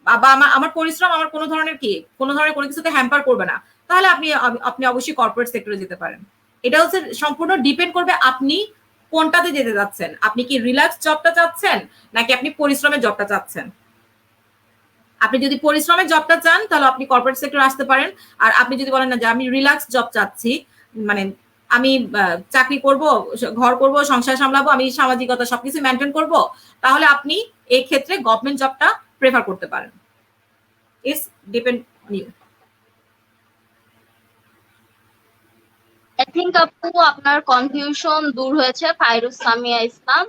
বা আমার আমার পরিশ্রম আমার কোনো ধরনের কোনো ধরনের কোনো কিছুতে হ্যাম্পার করবে না, তাহলে আপনি আপনি অবশ্যই কর্পোরেট সেক্টরে যেতে পারেন। এটা হচ্ছে সম্পূর্ণ ডিপেন্ড করবে আপনি কোনটাতে যেতে যাচ্ছেন। আপনি কি রিল্যাক্স জবটা চাচ্ছেন নাকি আপনি পরিশ্রমের জবটা চাচ্ছেন? আপনি যদি পরিশ্রমের জবটা চান তাহলে আপনি কর্পোরেট সেক্টরে আসতে পারেন। আর আপনি যদি বলেন না যে আমি রিল্যাক্স জব চাচ্ছি, মানে আমি চাকরি করব, ঘর করব, সংসার সামলাবো, আমি সামাজিকতা সবকিছু মেনটেন করব, তাহলে আপনি এই ক্ষেত্রে গভর্নমেন্ট জবটা প্রেফার করতে পারেন। It's depend on you. I think আপু আপনার কনফিউশন দূর হয়েছে, ফাইরুজ সামিয়া ইসলাম।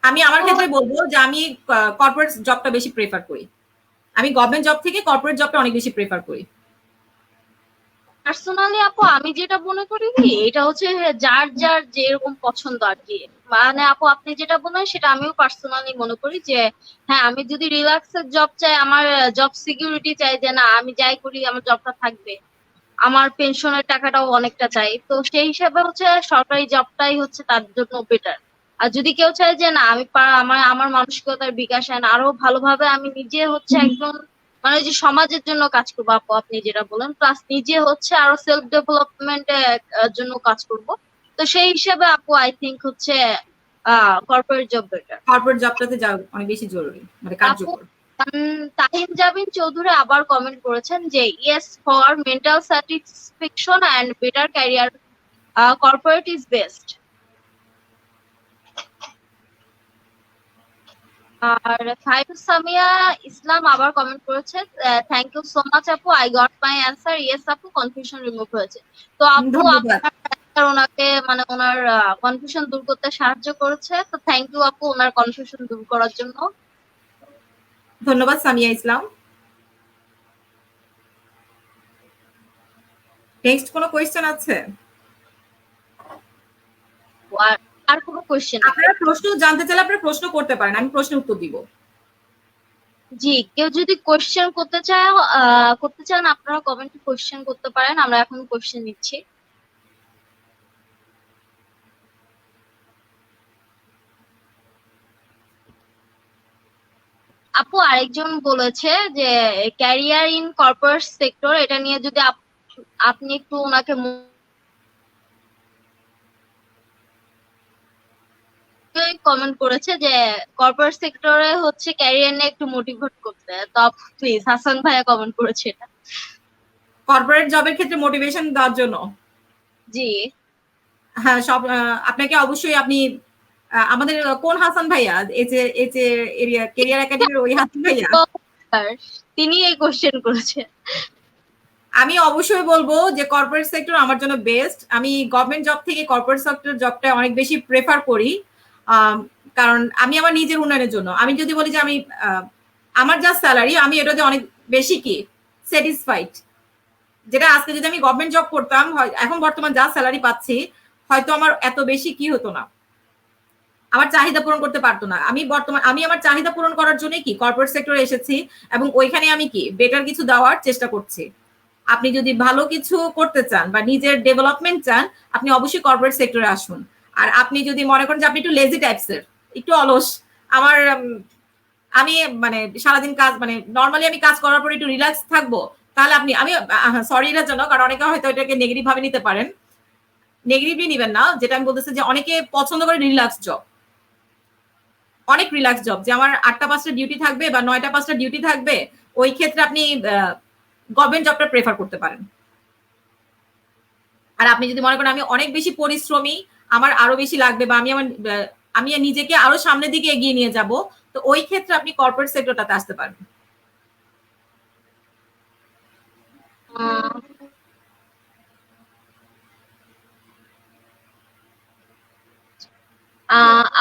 আমি আমার ক্ষেত্রে বলবো যে আমি কর্পোরেট জবটা বেশি প্রেফার করি। আমি গভর্নমেন্ট জব থেকে কর্পোরেট জবটা অনেক বেশি প্রেফার করি। পার্সোনালি আপু আমি যেটা মনে করি কি, এটা হচ্ছে যার যার যেরকম পছন্দ আর কি। মানে আপু আপনি যেটা বলেন সেটা আমিও পার্সোনালি মনে করি যে হ্যাঁ, আমি যদি রিল্যাক্সের জব চাই, আমার জব সিকিউরিটি চাই, যে না আমি যাই করি আমার জবটা থাকবে, আমার পেনশনের টাকাটাও অনেকটা চাই, তো সেই হিসাবে হচ্ছে সরকারি জবটাই হচ্ছে তার জন্য বেটার। আর যদি কেউ চায় যে না আমি আমার আমার মানসিকতার বিকাশ আন আরো ভালোভাবে, আমি নিজে হচ্ছে একদম মানে ওই যে সমাজের জন্য কাজ করবো আপু আপনি যেটা বলেন, প্লাস নিজে হচ্ছে আরো সেলফ ডেভেলপমেন্টের জন্য কাজ করব, তো সেই হিসাবে আপু আই থিঙ্ক হচ্ছে কর্পোরেট জব বেটার। কর্পোরেট জবটাতে যাওয়া অনেক বেশি জরুরি, মানে আপু কার্যকর। তাহিম জাবিন চৌধুরী আবার কমেন্ট করেছেন যে yes, for mental satisfaction and better career corporate is best. আর ফাইরুজ সামিয়া ইসলাম আবার কমেন্ট করেছে থ্যাংক ইউ সো মাচ আপু, I got my answer, yes আপু কনফিউশন রিমুভ হয়েছে। তো আপু ধন্যবাদ। আপনার answer ওনাকে মানে ওনার কনফিউশন দূর করতে সাহায্য করেছে, তো থ্যাংক ইউ আপু ওনার কনফিউশন দূর করার জন্য। ধন্যবাদ সামিয়া ইসলাম। নেক্সট কোনো কোয়েশ্চেন আছে? আর আর কোনো কোয়েশ্চেন? আপনারা প্রশ্ন জানতে চাইলে আপনারা প্রশ্ন করতে পারেন, আমি প্রশ্নের উত্তর দিব। জি, কেউ যদি কোশ্চেন করতে চান আপনারা কমেন্টে কোশ্চেন করতে পারেন, আমরা এখন কোশ্চেন নিচ্ছি। আপু আরেকজন বলেছে যে ক্যারিয়ার ইন কর্পোরেট সেক্টর, এটা নিয়ে যদি আপনি একটু ওনাকে কমেন্ট করেছে যে কর্পোরেট সেক্টরে হচ্ছে ক্যারিয়ার নিয়ে একটু মোটিভেট করতে, তো প্লিজ হাসান ভাইয়া কমেন্ট করেছে এটা। কর্পোরেট জবের ক্ষেত্রে মোটিভেশন দেওয়ার জন্য? জি, হ্যাঁ, সব আপনাকে অবশ্যই আপনি আমাদের কোন হাসান ভাইয়া, এই যে এরিয়া কেরিয়ার একাডেমির ওই হাসান ভাইয়া? তিনি এই কোশ্চেন করেছে। আমি অবশ্যই বলবো যে কর্পোরেট সেক্টর আমার জন্য বেস্ট। আমি গভর্নমেন্ট জব থেকে কর্পোরেট সেক্টর জবটা অনেক বেশি প্রেফার করি। কারণ আমি আমার নিজের উন্নয়নের জন্য, আমি যদি বলি যে আমি আমার যা স্যালারি, আমি এটাতে অনেক বেশি কি স্যাটিসফাইড। যেটা আজকে যদি আমি গভর্নমেন্ট জব করতাম, এখন বর্তমান যা স্যালারি পাচ্ছি, হয়তো আমার এত বেশি কি হতো না, আমার চাহিদা পূরণ করতে পারতো না। আমি আমার চাহিদা পূরণ করার জন্য কি কর্পোরেট সেক্টরে এসেছি, এবং ওইখানে আমি কি বেটার কিছু দেওয়ার চেষ্টা করছি। আপনি যদি ভালো কিছু করতে চান বা নিজের ডেভেলপমেন্ট চান, আপনি অবশ্যই কর্পোরেট সেক্টরে আসুন। আর আপনি যদি মনে করেন যে আপনি একটু লেজি টাইপসের, একটু অলস, আমার আমি মানে সারাদিন কাজ, মানে নর্মালি আমি কাজ করার পর একটু রিল্যাক্স থাকবো, তাহলে আপনি, আমি সরি এটার জন্য, কারণ অনেকে হয়তো এটাকে নেগেটিভ ভাবে নিতে পারেন, নেগেটিভলি নিবেন না। যেটা আমি বলতেছি যে অনেকে পছন্দ করে রিল্যাক্স জব, অনেক রিল্যাক্স জব, যে আমার 8টা 5টা ডিউটি থাকবে বা 9টা 5টা ডিউটি থাকবে, ওই ক্ষেত্রে আপনি গভর্নমেন্ট জবটা প্রেফার করতে পারেন। আর আপনি যদি মনে করেন আমি অনেক বেশি পরিশ্রমী, আমার আরো বেশি লাগবে, বা আমি নিজেকে আরো সামনের দিকে এগিয়ে নিয়ে যাব, তো ওই ক্ষেত্রে আপনি কর্পোরেট সেক্টরটাতে আসতে পারবেন।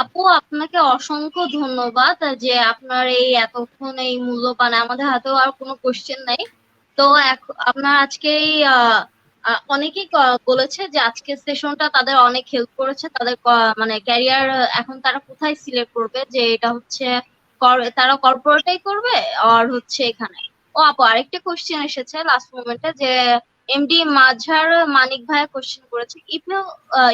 আপু আপনাকে অসংখ্য ধন্যবাদ যে আপনার এই এতক্ষণ এই মূল্যবান, আমাদের হাতেও আর কোনো কোশ্চেন নাই। তো আপনার আজকে এই অনেকেই বলেছে যে আজকের সেশনটা তাদের অনেক হেল্প করেছে, তাদের মানে ক্যারিয়ার এখন তারা কোথায় সিলেক্ট করবে, যে এটা হচ্ছে তারা কর্পোরেটেই করবে আর হচ্ছে এখানে। ও আপু আরেকটা কোশ্চেন এসেছে লাস্ট মোমেন্টে, যে এমডি মাঝার মানিক ভাইয়া কোশ্চেন করেছে,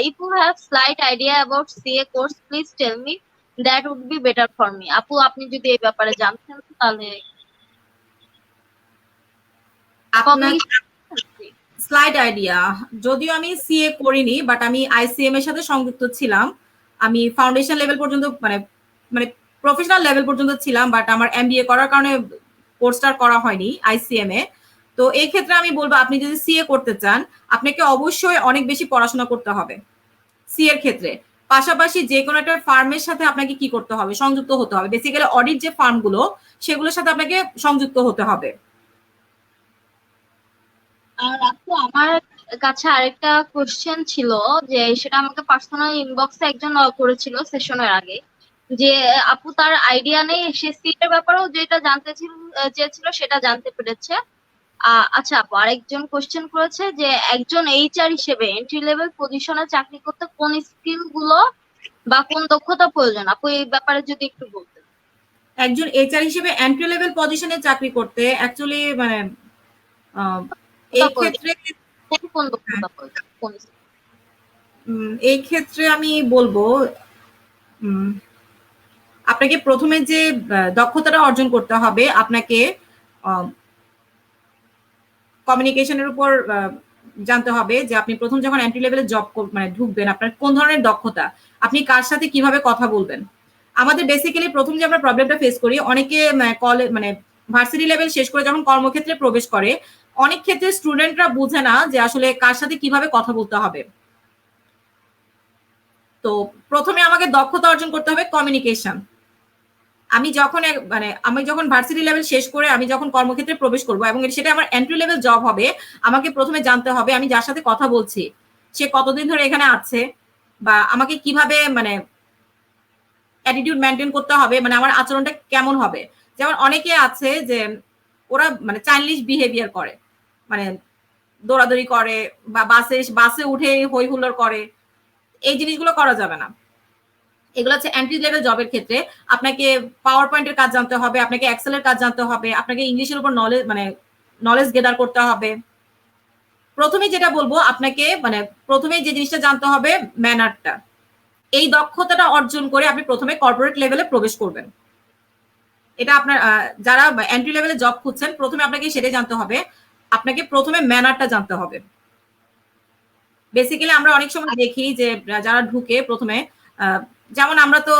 if you have slight idea about CA course please tell me, that would be better for me. আপু আপনি যদি এই ব্যাপারে জানতেন তাহলে আপনার কমিউনিকেশন। স্লাইড আইডিয়া, যদিও আমি সিএ করিনি, বাট আমি আইসিএম এর সাথে সংযুক্ত ছিলাম। আমি ফাউন্ডেশন লেভেল পর্যন্ত, মানে মানে প্রফেশনাল লেভেল পর্যন্ত ছিলাম, বাট আমার এমবিএ করার কারণে কোর্সটা করা হয়নি আইসিএম এ। তো এই ক্ষেত্রে আমি বলবো, আপনি যদি সিএ করতে চান, আপনাকে অবশ্যই অনেক বেশি পড়াশোনা করতে হবে সি এর ক্ষেত্রে। পাশাপাশি যে কোনো একটা ফার্মের সাথে আপনাকে কি করতে হবে, সংযুক্ত হতে হবে। বেসিক্যালি অডিট যে ফার্মগুলো, সেগুলোর সাথে আপনাকে সংযুক্ত হতে হবে। আর আপু আমার কাছে আরেকটা কোশ্চেন ছিল, যে সেটা আমাকে পার্সোনাল ইনবক্সে একজন করেছিল সেশনের আগে, যে আপু তার আইডিয়া নেই, সে সিট এর ব্যাপারেও যেটা চেয়েছিল সেটা জানতে পেরেছে। আচ্ছা আপু আরেকজন কোশ্চেন করেছে যে একজন এইচআর হিসেবে এন্ট্রি লেভেল পজিশনে চাকরি করতে কোন স্কিল গুলো বা কোন দক্ষতা প্রয়োজন, আপু এই ব্যাপারে যদি একটু বলতেন। একজন এইচআর হিসেবে এন্ট্রি লেভেল পজিশনে চাকরি করতে অ্যাকচুয়ালি মানে এই দক্ষতা ক্ষেত্রে, প্রয়োজন, কোন হ্যাঁ, দক্ষতা প্রয়োজন, কোন skill? এই ক্ষেত্রে আমি বলবো আপনাকে প্রথমে যে দক্ষতাটা অর্জন করতে হবে, আপনাকে কমিউনিকেশনের উপর জানতে হবে, যে আপনি প্রথম যখন এন্ট্রি লেভেলে জব মানে ঢুকবেন, আপনার কোন ধরনের দক্ষতা, আপনি কার সাথে কিভাবে কথা বলবেন। আমাদের বেসিক্যালি প্রথম যে আমরা প্রবলেমটা ফেস করি, অনেকে মানে ভার্সিটি লেভেল শেষ করে যখন কর্মক্ষেত্রে প্রবেশ করে, অনেক ক্ষেত্রে স্টুডেন্টরা বুঝে না যে আসলে কার সাথে কিভাবে কথা বলতে হবে। তো প্রথমে আমাকে দক্ষতা অর্জন করতে হবে কমিউনিকেশন। আমি যখন ভার্সিটি লেভেল শেষ করে আমি যখন কর্মক্ষেত্রে প্রবেশ করব, এবং সেটা আমার এন্ট্রি লেভেল জব হবে, আমাকে প্রথমে জানতে হবে আমি যার সাথে কথা বলছি সে কতদিন ধরে এখানে আছে, বা আমাকে কিভাবে মানে অ্যাটিটিউড মেনটেন করতে হবে, মানে আমার আচরণটা কেমন হবে। যেমন অনেকে আছে যে ওরা মানে চাইল্ডিশ বিহেভিয়ার করে, মানে দৌড়াদৌড়ি করে, বা বাসে উঠে হই হুল্লোড় করে, এই জিনিসগুলো করা যাবে না। এগুলো হচ্ছে এন্ট্রি লেভেল জবের ক্ষেত্রে আপনাকে পাওয়ার পয়েন্টের কাজ জানতে হবে, আপনাকে এক্সেলের কাজ জানতে হবে, আপনাকে ইংলিশের উপর নলেজ গেদার করতে হবে। প্রথমে যেটা বলবো আপনাকে প্রথমে যে জিনিসটা জানতে হবে ম্যানারটা। এই দক্ষতাটা অর্জন করে আপনি প্রথমে কর্পোরেট লেভেলে প্রবেশ করবেন। এটা আপনার যারা এন্ট্রি লেভেলে জব খুঁজছেন প্রথমে আপনাকে সেটাই জানতে হবে, আপনাকে প্রথমে ম্যানারটা জানতে হবে। বেসিক্যালি আমরা অনেক সময় দেখি যে যারা ঢুকে প্রথমে যেমন আমরা তো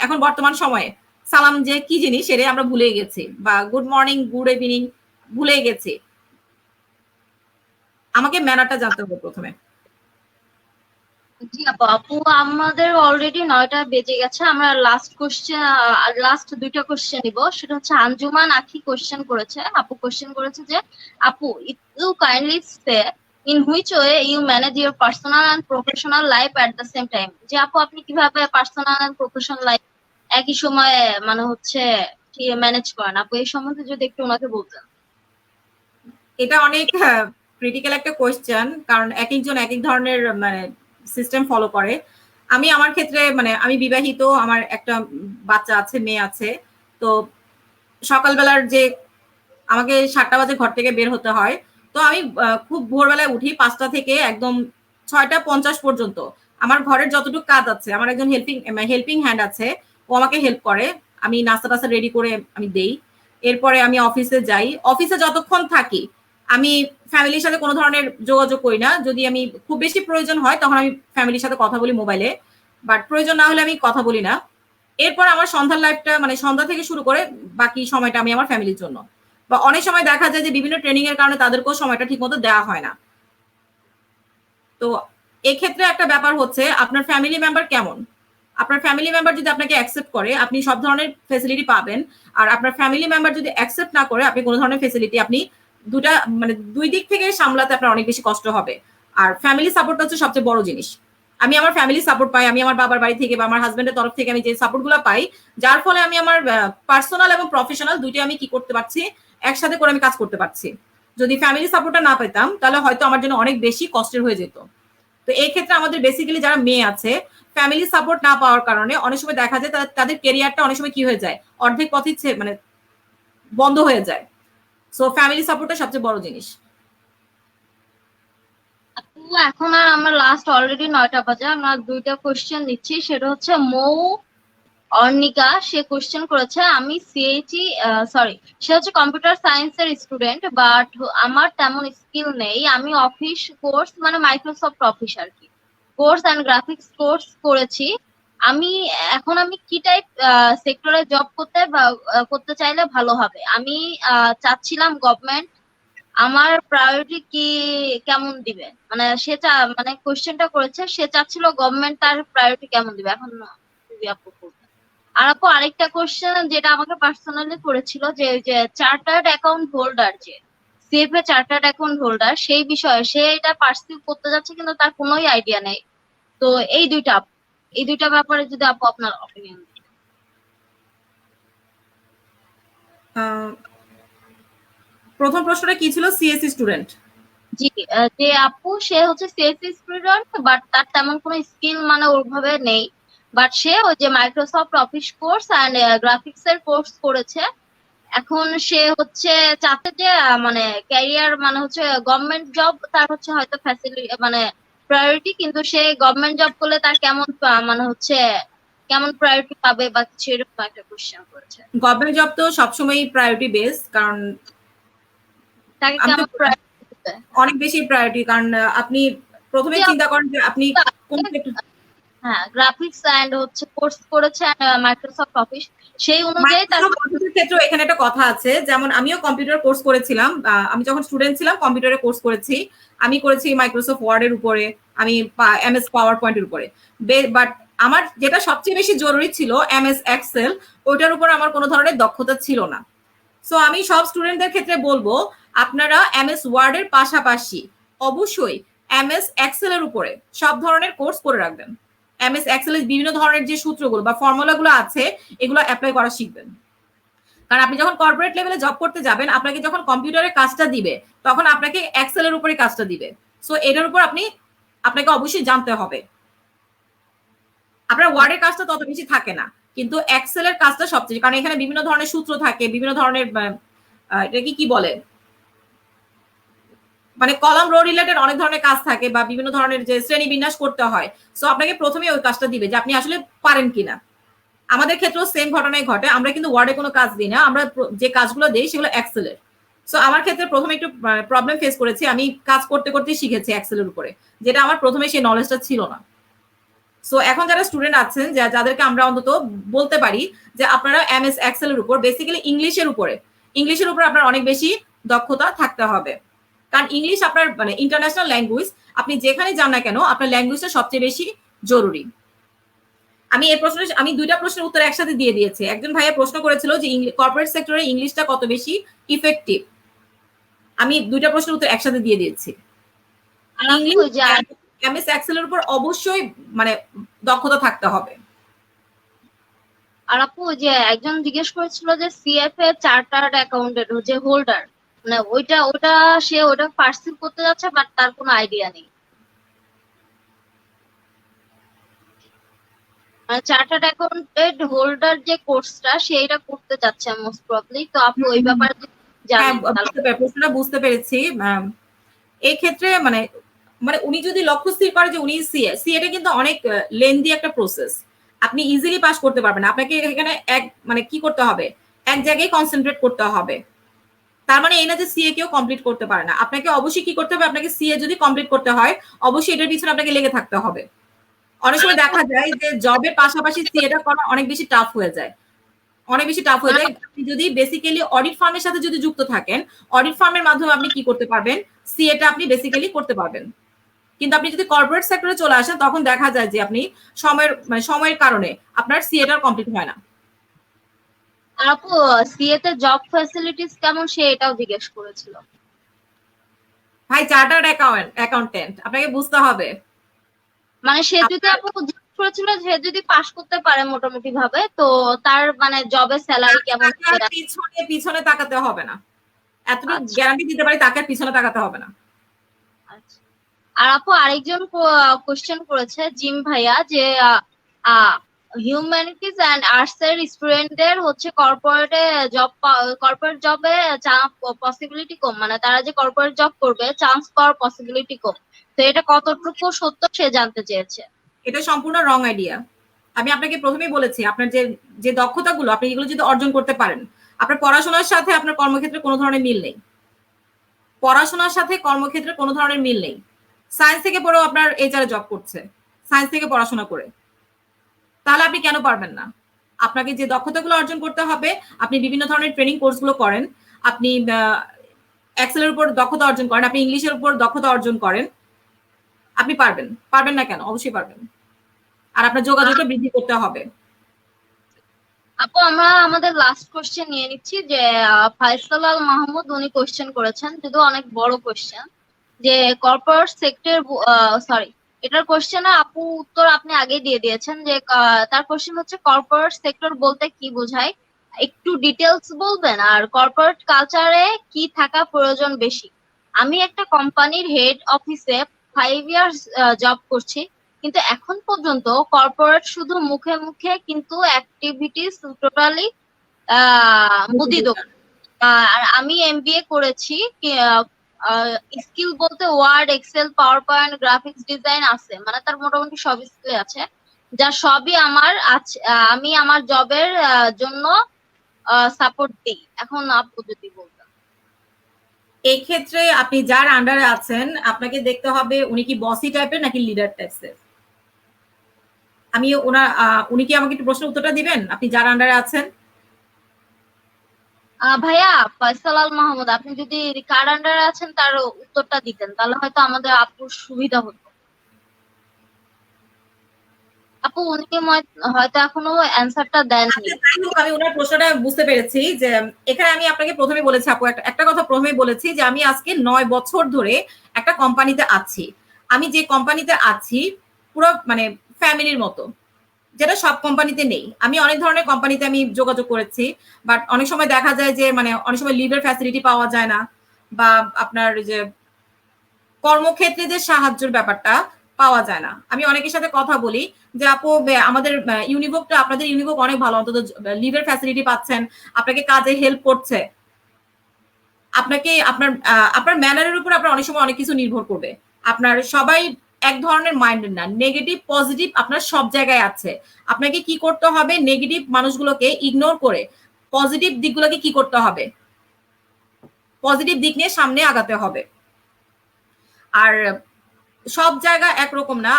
এখন বর্তমান সময়ে সালাম যে কি জিনিস সেটাই আমরা ভুলে গেছি, বা গুড মর্নিং গুড ইভিনিং ভুলে গেছি। আমাকে ম্যানারটা জানতে হবে প্রথমে। জি আপু, আমাদের অলরেডি 9টা বেজে গেছে। আমরা লাস্ট দুইটা কোশ্চেন নিব। সেটা হচ্ছে আঞ্জুমান আখি কোশ্চেন করেছে যে আপু, if you kindly say in which way you manage your personal and professional life at the same time. যে আপু, আপনি কিভাবে পার্সোনাল এন্ড প্রফেশনাল লাইফ একই সময়ে ম্যানেজ করেন? আপু এই সম্বন্ধে যদি একটু ওনাকে বলতেন। এটা অনেক ক্রিটিক্যাল একটা কোয়েশ্চেন, কারণ এক একজন এক এক ধরনের সিস্টেম ফলো করে। আমি আমার ক্ষেত্রে আমি বিবাহিত, আমার একটা বাচ্চা আছে, মেয়ে আছে। তো সকালবেলার যে আমাকে 7টা বাজে ঘর থেকে বের হতে হয়, তো আমি খুব ভোরবেলায় উঠি 5টা থেকে একদম 6টা 50 পর্যন্ত আমার ঘরের যতটুকু কাজ আছে, আমার একজন হেল্পিং হ্যান্ড আছে, ও আমাকে হেল্প করে। আমি নাস্তা টাস্তা রেডি করে আমি দেই। এরপরে আমি অফিসে যাই। অফিসে যতক্ষণ থাকি আমি ফ্যামিলির সাথে কোনো ধরনের যোগাযোগ করি না। যদি আমি খুব বেশি প্রয়োজন হয় তখন আমি ফ্যামিলির সাথে কথা বলি মোবাইলে, বাট প্রয়োজন না হলে আমি কথা বলি না। এরপর আমার সন্ধ্যার লাইফটা সন্ধ্যা থেকে শুরু করে বাকি সময়টা আমি আমার ফ্যামিলির জন্য। বা অনেক সময় দেখা যায় যে বিভিন্ন ট্রেনিং এর কারণে তাদেরকেও সময়টা ঠিক মতো দেওয়া হয় না। তো এক্ষেত্রে একটা ব্যাপার হচ্ছে আপনার ফ্যামিলি মেম্বার কেমন। আপনার ফ্যামিলি মেম্বার যদি আপনাকে অ্যাকসেপ্ট করে আপনি সব ধরনের ফেসিলিটি পাবেন, আর আপনার ফ্যামিলি মেম্বার যদি অ্যাকসেপ্ট না করে আপনি কোনো ধরনের ফেসিলিটি আপনি দুই দিক থেকে সামলাতে আপনার অনেক বেশি কষ্ট হবে। আর ফ্যামিলি সাপোর্টটা হচ্ছে সবচেয়ে বড় জিনিস। আমি আমার ফ্যামিলি সাপোর্ট পাই, আমি আমার বাবার বাড়ি থেকে বা আমার হাজবেন্ডের তরফ থেকে আমি যে সাপোর্টগুলো পাই, যার ফলে আমি আমার পার্সোনাল এবং প্রফেশনাল দুইটাই আমি কি করতে পারছি, একসাথে করে আমি কাজ করতে পারছি। যদি ফ্যামিলি সাপোর্টটা না পেতাম তাহলে হয়তো আমার জন্য অনেক বেশি কষ্টের হয়ে যেত। তো এই ক্ষেত্রে আমাদের বেসিক্যালি যারা মেয়ে আছে, ফ্যামিলি সাপোর্ট না পাওয়ার কারণে অনেক সময় দেখা যায় তাদের কেরিয়ারটা অনেক সময় কি হয়ে যায়, অর্ধেক পথে বন্ধ হয়ে যায়। সো ফ্যামিলি সাপোর্টটা সবচেয়ে বড় জিনিস। আপু এখন আর আমরা লাস্ট অলরেডি 9টা বাজে, আমরা দুইটা কোশ্চেন দিচ্ছি। সেটা হচ্ছে মৌ অর্ণিকা, সে কোশ্চেন করেছে আমি সে হচ্ছে কম্পিউটার সায়েন্সের স্টুডেন্ট, বাট আমার তেমন স্কিল নেই। আমি অফিস কোর্স মাইক্রোসফট অফিস আর কি কোর্স এন্ড গ্রাফিক্স কোর্স করেছি। আমি কি টাইপ সেক্টরে জব করতে চাইলে ভালো হবে? আমি চাচ্ছিলাম গভর্নমেন্ট। আমার প্রায়োরিটি কেমন দিবে, কোশ্চেনটা করেছে, সে চাচ্ছিল গভর্নমেন্ট তার প্রায়োরিটি কেমন দিবে। এখন যদি আপু বলতেন। আর আপু আরেকটা কোশ্চেন যেটা আমাকে পার্সোনালি করেছিল, যে চার্টার্ড অ্যাকাউন্ট হোল্ডার, যে সিএফএ চার্টার্ড অ্যাকাউন্ট হোল্ডার, সেই বিষয়ে সে এটা পার্সিউ করতে যাচ্ছে কিন্তু তার কোনোই আইডিয়া নেই। তো এই দুইটা ব্যাপারে যদি আপু আপনার অপিনিয়ন। প্রথম প্রশ্নটা কি ছিল? CSC student. জি, যে আপু সে হচ্ছে সিএসসি স্টুডেন্ট, বাট তার তেমন কোনো স্কিল ওইভাবে নেই। বাট সে ওই যে Microsoft Office course and graphics এর কোর্স করেছে। এখন সে হচ্ছে চাচ্ছে যে ক্যারিয়ার গভর্নমেন্ট জব তার হচ্ছে হয়তো ফ্যাসিলিটি প্রায়োরিটি, কিন্তু সে গভর্নমেন্ট জব করলে তার কেমন প্রায়োরিটি পাবে বা কিছু এরকম একটা কোশ্চেন করেছে। গভর্নমেন্ট জব তো সবসময় প্রায়োরিটি বেস, কারণ তাকে কেমন প্রায়োরিটি দিবে? অনেক বেশি প্রায়োরিটি, কারণ আপনি প্রথমে চিন্তা করেন যে আপনি কোন হ্যাঁ, গ্রাফিক্স এন্ড হচ্ছে কোর্স করেছে মাইক্রোসফট অফিস, সেই অনুযায়ী তার ক্ষেত্রে এখানে একটা কথা আছে। যেমন আমিও কম্পিউটার কোর্স করেছিলাম, আমি যখন স্টুডেন্ট ছিলাম কম্পিউটারে কোর্স করেছি। আমি করেছি মাইক্রোসফট ওয়ার্ড এর উপরে, আমি এমএস পাওয়ার পয়েন্টের উপরে। বাট আমার যেটা সবচেয়ে বেশি জরুরি ছিল এমএস এক্সেল, ওইটার উপর আমার কোনো ধরনের দক্ষতা ছিল না। সো আমি সব স্টুডেন্টদের ক্ষেত্রে বলবো আপনারা এমএস ওয়ার্ড এর পাশাপাশি অবশ্যই এমএস এক্সেল এর উপরে সব ধরনের কোর্স করে রাখবেন। এমএস এক্সেল এর বিভিন্ন ধরনের যে সূত্রগুলো বা ফর্মুলাগুলো আছে এগুলো অ্যাপ্লাই করা শিখবেন। কারণ আপনি যখন কর্পোরেট লেভেলে জব করতে যাবেন, আপনাকে যখন কম্পিউটারের কাজটা দিবে তখন আপনাকে এক্সেল এর উপরে কাজটা দিবে। সো এটার উপর আপনাকে অবশ্যই জানতে হবে। আপনার ওয়ার্ডের কাজটা তত বেশি থাকে না, কিন্তু এক্সেলের কাজটা সবচেয়ে, কারণ এখানে বিভিন্ন ধরনের সূত্র থাকে, বিভিন্ন ধরনের এটা কি বলে, মানে কলাম রো রিলেটেড অনেক ধরনের কাজ থাকে বা বিভিন্ন ধরনের যে শ্রেণী বিন্যাস করতে হয়। সো আপনাকে প্রথমে ওই কাজটা দিবে যে আপনি আসলে পারেন কিনা। আমাদের ক্ষেত্রেও সেম ঘটনাই ঘটে, আমরা কিন্তু ওয়ার্ডে কোনো কাজ দিই না, আমরা যে কাজগুলো দিই সেগুলো এক্সেলের। সো আমার ক্ষেত্রে প্রথমে একটু প্রবলেম ফেস করেছি, আমি কাজ করতে করতেই শিখেছি এক্সেলের উপরে, যেটা আমার প্রথমে সেই নলেজটা ছিল না। সো এখন যারা স্টুডেন্ট আছেন, যাদেরকে আমরা অন্তত বলতে পারি যে আপনারা এমএস এক্সেলের উপর, বেসিক্যালি ইংলিশের উপরে আপনার অনেক বেশি দক্ষতা থাকতে হবে, কারণ ইংলিশ আপনার মানে ইন্টারন্যাশনাল ল্যাঙ্গুয়েজ, আপনি যেখানে যান না কেন আপনার ল্যাঙ্গুয়েজটা সবচেয়ে বেশি জরুরি। আমি দুইটা প্রশ্নের উত্তর একসাথে দিয়ে দিয়েছি। একজন ভাইয়া প্রশ্ন করেছিল যে কর্পোরেট সেক্টরে ইংলিশটা কত বেশি ইফেক্টিভ, আমি দুইটা প্রশ্নের উত্তর একসাথে দিয়ে দিয়েছি। ইংলিশ এমএস এক্সেলের উপর অবশ্যই মানে দক্ষতা থাকতে হবে। আর আপু যে একজন জিজ্ঞেস করেছিল যে সিএফএ চার্টার্ড অ্যাকাউন্টেন্ট যে হোল্ডার, মানে ওটা সে ওটা পার্সিভ করতে যাচ্ছে বাট তার কোনো আইডিয়া নেই। মানে চার্টার্ড অ্যাকাউন্টেন্ট হোল্ডার যে কোর্সটা সেইটা করতে যাচ্ছে মোস্ট প্রবলি। তো আপু ওই ব্যাপারে জানেন? প্রশ্নটা বুঝতে পেরেছি। এই ক্ষেত্রে মানে উনি যদি লক্ষ্য স্থির করে যে উনি সিএটা কিন্তু অনেক লেন্দি একটা প্রসেস, আপনি ইজিলি পাস করতে পারবেন। আপনাকে এখানে কি করতে হবে, এক জায়গায় কনসেন্ট্রেট করতে হবে। তার মানে এই না যে সিএ কেউ কমপ্লিট করতে পারে না। আপনাকে অবশ্যই কি করতে হবে, আপনাকে সিএ যদি কমপ্লিট করতে হয় অবশ্যই এটার পিছনে আপনাকে লেগে থাকতে হবে। অনেক সময় দেখা যায় যে জবের পাশাপাশি সিএটা করা অনেক বেশি টাফ হয়ে যায়, আপনি যদি বেসিক্যালি অডিট ফার্মের সাথে যদি যুক্ত থাকেন, অডিট ফার্মের মাধ্যমে আপনি কি করতে পারবেন, সিএটা আপনি বেসিক্যালি করতে পারবেন। কিন্তু আপনি যদি কর্পোরেট সেক্টরে চলে আসেন তখন দেখা যায় যে আপনি সময়ের কারণে আপনার সিএটা কমপ্লিট হয় না। আপু সিএ তে জব ফ্যাসিলিটিস কেমন সে এটাও জিজ্ঞেস করেছিল। ভাই চার্টার্ড অ্যাকাউন্টেন্ট আপনাকে বুঝতে হবে, মানে সে যদি আপু জিজ্ঞেস করেছিল যে যদি পাস করতে পারে মোটামুটি ভাবে, তো তার মানে জবের স্যালারি কেমন? পিছনে তাকাতে হবে না, এতটুকু আচ্ছা। গ্যারান্টি দিতে পারি, তাকে পিছনে তাকাতে হবে না। আচ্ছা। আর আপু আরেকজন কোশ্চেন করেছে জিম ভাইয়া যে হিউম্যানিটিজ এন্ড আর্টস এর স্টুডেন্টদের হচ্ছে কর্পোরেট জবে পসিবিলিটি কম, মানে তারা যে কর্পোরেট জব করবে চান্স পাওয়ার পসিবিলিটি কম। তো এটা কতটুকু সত্য সে জানতে চেয়েছে। এটা সম্পূর্ণ রং আইডিয়া। আমি আপনাকে প্রথমেই বলেছি আপনার যে দক্ষতাগুলো আপনি এগুলো যদি অর্জন করতে পারেন, আপনার পড়াশোনার সাথে আপনার কর্মক্ষেত্রে কোনো ধরনের মিল নেই, পড়াশোনার সাথে কর্মক্ষেত্রে কোনো ধরনের মিল নেই। সায়েন্স থেকে পড়েও আপনার এইচআর জব করছে, সায়েন্স থেকে পড়াশোনা করে, তাহলে আপনি কেন পারবেন না? আপনাকে যে দক্ষতাগুলো অর্জন করতে হবে, আপনি বিভিন্ন ধরনের ট্রেনিং কোর্সগুলো করেন, আপনি এক্সেলের উপর দক্ষতা অর্জন করেন, আপনি ইংলিশের উপর দক্ষতা অর্জন করেন, আপনি পারবেন না কেন? অবশ্যই পারবেন। আর আপনার যোগাযোগটা বৃদ্ধি করতে হবে। আপু আমরা আমাদের লাস্ট কোশ্চেন নিয়ে নিচ্ছি যে ফায়সাল আল মাহমুদ উনি কোশ্চেন করেছেন, যদিও অনেক বড় কোশ্চেন, যে কর্পোরেট সেক্টর সরি এটার কোশ্চেনে আপু উত্তর আপনি আগে দিয়ে দিয়েছেন, যে তার কোশ্চেন হচ্ছে কর্পোরেট সেক্টর বলতে কি বোঝায়, একটু ডিটেলস বলবেন, আর কর্পোরেট কালচারে কি থাকা প্রয়োজন বেশি। আমি একটা কোম্পানির হেড অফিসে 5 ইয়ার্স জব করছি, কিন্তু এখন পর্যন্ত কর্পোরেট শুধু মুখে মুখে, কিন্তু অ্যাক্টিভিটিস টোটালি মুদি দোকান। আর আমি এমবিএ করেছি, স্কিল বলতে Word, Excel, PowerPoint, graphics design আছে, মানে তার মোটামুটি সব স্কিল আছে, যা সবই আমার আছে, আমি আমার জবের জন্য সাপোর্ট দিই। এখন আপু যদি বলতেন। এই ক্ষেত্রে আপনি যার আন্ডারে আছেন আপনাকে দেখতে হবে উনি কি বসি টাইপের নাকি লিডার টাইপের। উনি কি আমাকে একটু প্রশ্নের উত্তরটা দিবেন, আপনি যার আন্ডারে আছেন? ভাইয়া ফয়সাল আল মাহমুদ, আপনি যদি কার আন্ডারে আছেন তার উত্তরটা দিতেন তাহলে হয়তো আমাদের আপুর সুবিধা হতো। আপু উনি হয়তো এখনো অ্যান্সারটা দেননি। আমি ওনার প্রশ্নটা বুঝতে পেরেছি, যে এখানে আমি আপনাকে প্রথমে বলেছি আপু, একটা কথা প্রথমে বলেছি যে আমি আজকে 9 বছর ধরে একটা কোম্পানিতে আছি। আমি যে কোম্পানিতে আছি পুরো মানে ফ্যামিলির মতো, যেটা সব কোম্পানিতে নেই। আমি অনেক ধরনের কোম্পানিতে আমি যোগাযোগ করেছি, বাট অনেক সময় দেখা যায় যে অনেক সময় লিভের ফ্যাসিলিটি পাওয়া যায় না, বা আপনার যে কর্মক্ষেত্রে যে সাহায্যের ব্যাপারটা পাওয়া যায় না। আমি অনেকের সাথে কথা বলি যে আপু আমাদের ইউনিভোকটা, আপনাদের ইউনিভোক অনেক ভালো, অন্তত লিভের ফ্যাসিলিটি পাচ্ছেন, আপনাকে কাজে হেল্প করছে, আপনাকে আপনার ম্যানারের উপর আপনার অনেক সময় অনেক কিছু নির্ভর করবে। আপনার সবাই এক ধরনের মাইন্ডেড না, নেগেটিভ পজিটিভ আপনার সব জায়গায় আছে। আপনাকে কি করতে হবে, নেগেটিভ মানুষগুলোকে ইগনোর করে পজিটিভ দিকগুলোকে কি করতে হবে, পজিটিভ দিক নিয়ে সামনে আগাতে হবে। আর সব জায়গা একরকম না।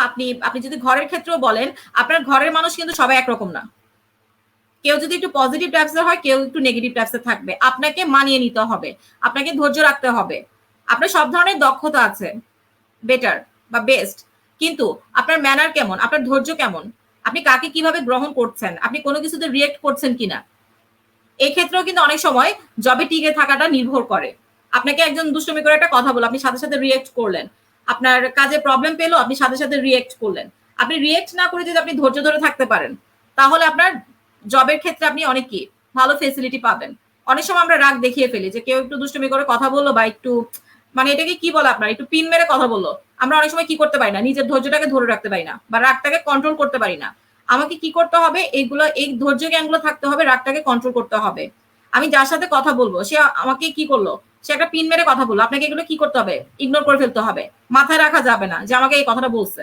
আপনি যদি ঘরের ক্ষেত্রেও বলেন, আপনার ঘরের মানুষ কিন্তু সবাই একরকম না। কেউ যদি একটু পজিটিভ টাইপসের হয়, কেউ একটু নেগেটিভ টাইপসের থাকবে। আপনাকে মানিয়ে নিতে হবে, আপনাকে ধৈর্য রাখতে হবে। আপনার সব ধরনের দক্ষতা আছে, বেটার বা বেস্ট, কিন্তু আপনার ম্যানার কেমন, আপনার ধৈর্য কেমন, আপনি কাকে কিভাবে গ্রহণ করছেন, আপনি কোনো কিছুতে রিয়েক্ট করছেন কিনা, এই ক্ষেত্রেও কিন্তু অনেক সময় জবে টিকে থাকাটা নির্ভর করে। আপনাকে একজন দুষ্টমি করে একটা কথা বলল, আপনি সাথে সাথে রিয়েক্ট করলেন। আপনার কাজে প্রবলেম পেলো, আপনি সাথে সাথে রিয়েক্ট করলেন। আপনি রিয়েক্ট না করে যদি আপনি ধৈর্য ধরে থাকতে পারেন, তাহলে আপনার জবের ক্ষেত্রে আপনি অনেক কি ভালো ফেসিলিটি পাবেন। অনেক সময় আমরা রাগ দেখিয়ে ফেলি যে কেউ একটু দুষ্টমি করে কথা বললো বা একটু মানে এটাকে কি বলে আপনার একটু পিন মেরে কথা বললো, আমরা অনেক সময় কি করতে পারি না, নিজের ধৈর্যটাকে ধরে রাখতে পারি না বা রাগটাকে কন্ট্রোল করতে পারি না। আমাকে কি করতে হবে, এইগুলো এই ধৈর্য জ্ঞানগুলো থাকতে হবে, রাগটাকে কন্ট্রোল করতে হবে। আমি যার সাথে কথা বলবো সে আমাকে কি করলো, সে একটা পিন মেরে কথা বললো, আপনাকে এগুলো কি করতে হবে, ইগনোর করে ফেলতে হবে। মাথায় রাখা যাবে না যে আমাকে এই কথাটা বলছে।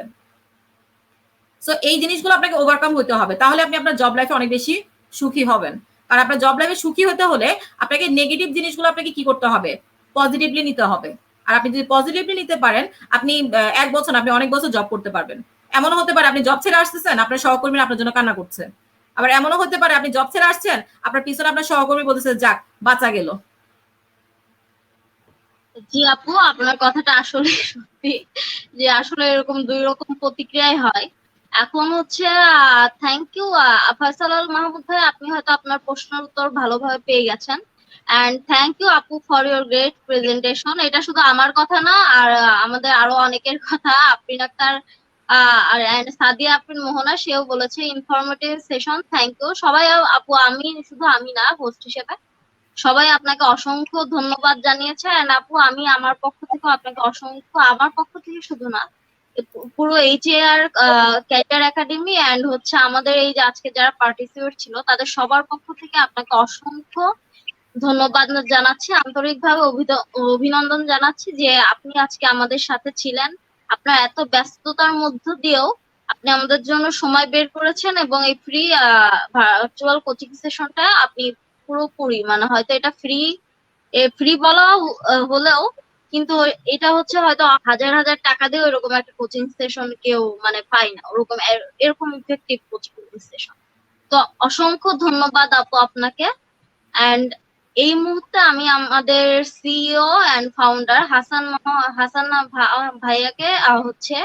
সো এই জিনিসগুলো আপনাকে ওভারকাম হতে হবে, তাহলে আপনি আপনার জব লাইফে অনেক বেশি সুখী হবেন। আর আপনার জব লাইফে সুখী হতে হলে আপনাকে নেগেটিভ জিনিসগুলো আপনাকে কি করতে হবে, পজিটিভলি নিতে হবে। আর আপনি যদি পজিটিভলি নিতে পারেন, আপনি 1 বছর আপনি অনেক বছর জব করতে পারবেন। এমনও হতে পারে আপনি জব ছেড়ে আসতেছেন, আপনার সহকর্মীরা আপনার জন্য কান্না করছে। আবার এমনও হতে পারে আপনি জব ছেড়ে আসছেন, আপনার পিছনে আপনার সহকর্মী বলতেছে যাক বাঁচা গেল। জি আপু, আপনার কথাটা আসলে সত্যি যে আসলে এরকম দুই রকম প্রতিক্রিয়াই হয়। এখন হচ্ছে থ্যাংক ইউ ফয়সাল আল মাহমুদ ভাই, আপনি হয়তো আপনার প্রশ্নের উত্তর ভালোভাবে পেয়ে গেছেন। অ্যান্ড থ্যাংক ইউ আপু ফর ইউর গ্রেট প্রেজেন্টেশন। এটা শুধু আমার কথা না, আর আমাদের আরো অনেকের কথা। আফরিন আক্তার আর সাদিয়া আফরিন মোহনা, সেও বলেছে ইনফরমেটিভ সেশন। থ্যাংক ইউ সবাই। আপু আমি শুধু আমি না, হোস্ট হিসেবে সবাই আপনাকে অসংখ্য ধন্যবাদ জানিয়েছে। এন্ড আপু আমি আমার পক্ষ থেকে আপনাকে অসংখ্য, আমার পক্ষ থেকে শুধু না, পুরো এইচএআর ক্যারিয়ার একাডেমি এন্ড হচ্ছে আমাদের এই যে আজকে যারা পার্টিসিপেট ছিল তাদের সবার পক্ষ থেকে আপনাকে অসংখ্য ধন্যবাদ জানাচ্ছি, আন্তরিকভাবে অভিনন্দন জানাচ্ছি যে আপনি আজকে আমাদের সাথে ছিলেন। আপনার এত ব্যস্ততার মধ্য দিয়েও আপনি আমাদের জন্য সময় বের করেছেন এবং এই ফ্রি ভার্চুয়াল কোচিং সেশনটা আপনি পুরোপুরি, মানে হয়তো এটা ফ্রি বলা হলেও কিন্তু এটা হচ্ছে হয়তো হাজার হাজার টাকা দিয়ে এরকম একটা কোচিং সেশন কেউ মানে পায় না, ওরকম এরকম ইফেক্টিভ কোচিং সেশন। তো অসংখ্য ধন্যবাদ আপু আপনাকে। এন্ড এই মুহূর্তে আমি আমাদের সিইও এন্ড ফাউন্ডার হাসান ভাইয়াকে হচ্ছে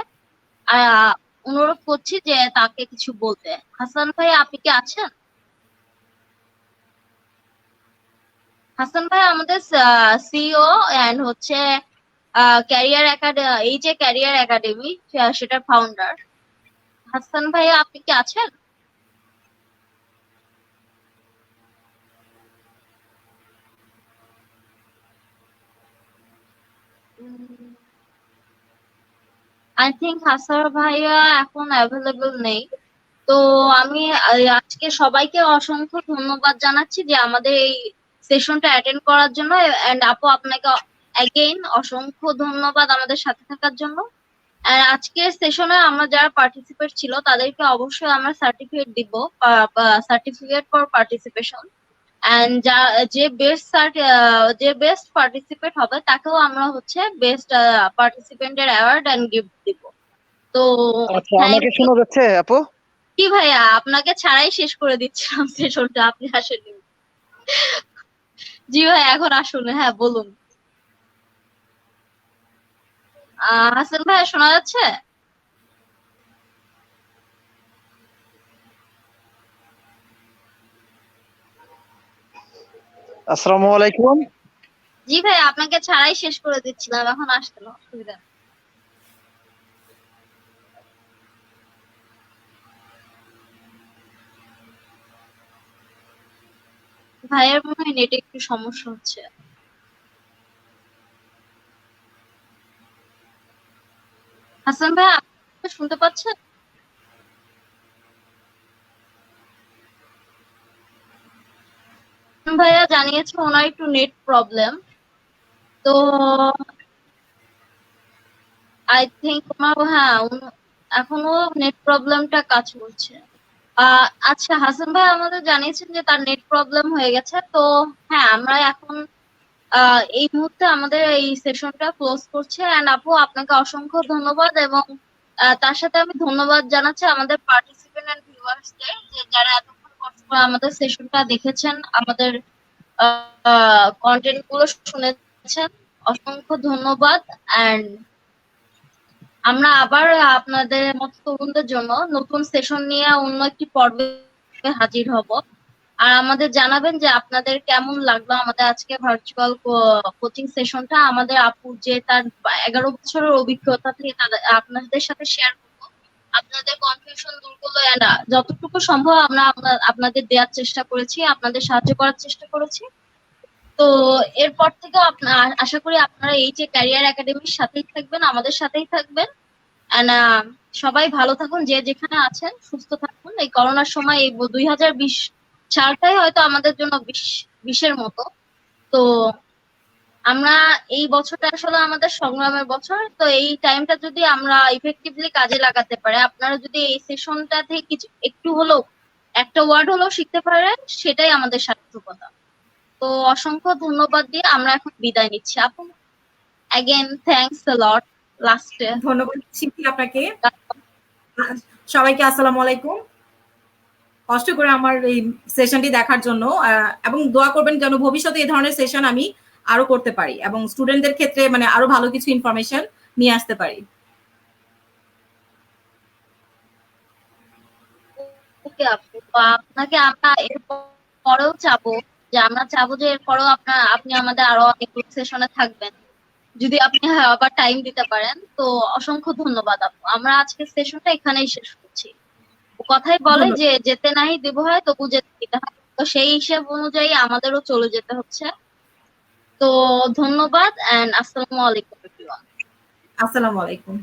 আহ অনুরোধ করছি যে তাকে কিছু বলতে। হাসান ভাই আপনি কি আছেন? হাসান ভাই আমাদের সিইও এন্ড হচ্ছে ক্যারিয়ার একাডেমি, এই যে ক্যারিয়ার একাডেমি সেটার ফাউন্ডার। হাসান ভাই আপনি কি আছেন? আই থিংক হাসান ভাইয়া এখন অ্যাভেলেবল নেই। তো আমি আজকে সবাইকে অসংখ্য ধন্যবাদ জানাচ্ছি যে আমাদের এই সেশনটা অ্যাটেন্ড করার জন্য। এন্ড আপু আপনাকে অ্যাগেইন অসংখ্য ধন্যবাদ আমাদের সাথে থাকার জন্য। আর আজকের সেশনে আমরা যারা পার্টিসিপেট ছিল তাদেরকে অবশ্যই আমরা সার্টিফিকেট দিব, সার্টিফিকেট ফর পার্টিসিপেশন। এন্ড যে বেস্ট পার্টিসিপেট হবে তাকেও আমরা হচ্ছে বেস্ট পার্টিসিপেন্টের অ্যাওয়ার্ড এন্ড গিফট দিব। তো আচ্ছা, থ্যাংক আমাকে ইউ। শোনা যাচ্ছে আপু? কি ভাইয়া, আপনাকে ছাড়াই শেষ করে দিচ্ছিলাম সেশনটা, আপনি আসেননি। জি ভাই এখন আসুন, হ্যাঁ বলুন। হাসান ভাইয়া শোনা যাচ্ছে? আসসালামু আলাইকুম। জি ভাই আপনাকে ছাড়াই শেষ করে দিচ্ছিলাম, এখন আসতে না, অসুবিধা নেই। ভাইয়ের মনে হয় নেটে একটু সমস্যা হচ্ছে। হাসান ভাই শুনতে পাচ্ছেন? ভাইয়া জানিয়েছে ওনার একটু নেট প্রবলেম, তো আই থিঙ্ক ওনার এখনো নেট প্রবলেমটা কাজ করছে। আচ্ছা, হাসান ভাই আমাদের জানিয়েছেন যে তার নেট প্রবলেম হয়ে গেছে। তো হ্যাঁ, আমরা এখন এই মুহূর্তে আমাদের এই সেশনটা ক্লোজ করছে। এন্ড আপু, আপনাকে অসংখ্য ধন্যবাদ, এবং তার সাথে আমি ধন্যবাদ জানাচ্ছি আমাদের পার্টিসিপেন্ট এন্ড ভিউয়ার্সদের, যে যারা এতক্ষণ কষ্ট করে আমাদের সেশনটা দেখেছেন, আমাদের কন্টেন্ট গুলো শুনেছেন। অসংখ্য ধন্যবাদ। এন্ড আমরা আবার আপনাদের মতো তরুণদের জন্য নতুন সেশন নিয়ে অন্য একটি পর্বে হাজির হব। আর আমাদের জানাবেন যে আপনাদের কেমন লাগলো আমাদের আজকে ভার্চুয়াল কোচিং সেশনটা। আমাদের আপু যে তার 11 বছরের অভিজ্ঞতা থেকে আপনাদের সাথে শেয়ার করবো, আপনাদের কনফিউশন দূর করলো, যতটুকু সম্ভব আমরা আপনাদের দেওয়ার চেষ্টা করেছি, আপনাদের সাহায্য করার চেষ্টা করেছি। তো এরপর থেকেও আশা করি আপনারা এই যে ক্যারিয়ার একাডেমির সাথেই থাকবেন, আমাদের সাথেই থাকবেন। সবাই ভালো থাকুন, যে যেখানে আছেন সুস্থ থাকুন। এই করোনার সময় এই 2020 সালটাই হয়তো আমাদের জন্য বিষের মতো। তো আমরা এই বছরটা আসলে আমাদের সংগ্রামের বছর। তো এই টাইমটা যদি আমরা ইফেক্টিভলি কাজে লাগাতে পারি, আপনারা যদি এই সেশনটা থেকে কিছু একটু হলেও একটা ওয়ার্ড হলেও শিখতে পারেন, সেটাই আমাদের সার্থকতা। তো অসংখ্য ধন্যবাদ দিয়ে আমরা এখন বিদায় নিচ্ছি। আপু, অ্যাগেন থ্যাঙ্কস আ লট। লাস্টে ধন্যবাদ আপনাকে। সবাইকে আসসালামু আলাইকুম। কষ্ট করে আমার এই সেশনটি দেখার জন্য, এবং দোয়া করবেন যেন ভবিষ্যতে এই ধরনের সেশন আমি আরো করতে পারি এবং স্টুডেন্টদের ক্ষেত্রে মানে আরো ভালো কিছু ইনফরমেশন নিয়ে আসতে পারি। ওকে আপু, আপনাকে আমরা এরপরেও চাবো যে এরপরেও আপনি আমাদের আরো অনেক সেশনে থাকবেন, যদি আপনি আবার টাইম দিতে পারেন। তো অসংখ্য ধন্যবাদ আপু। আমরা আজকের সেশনটা এখানেই শেষ করছি। কথাই বলে যে যেতে নাহি দেব হয় তবু যেতে দিতে হয়। তো সেই হিসেব অনুযায়ী আমাদেরও চলে যেতে হচ্ছে। তো ধন্যবাদ এন্ড আসসালামু আলাইকুম এভরিওয়ান। আসসালামু আলাইকুম।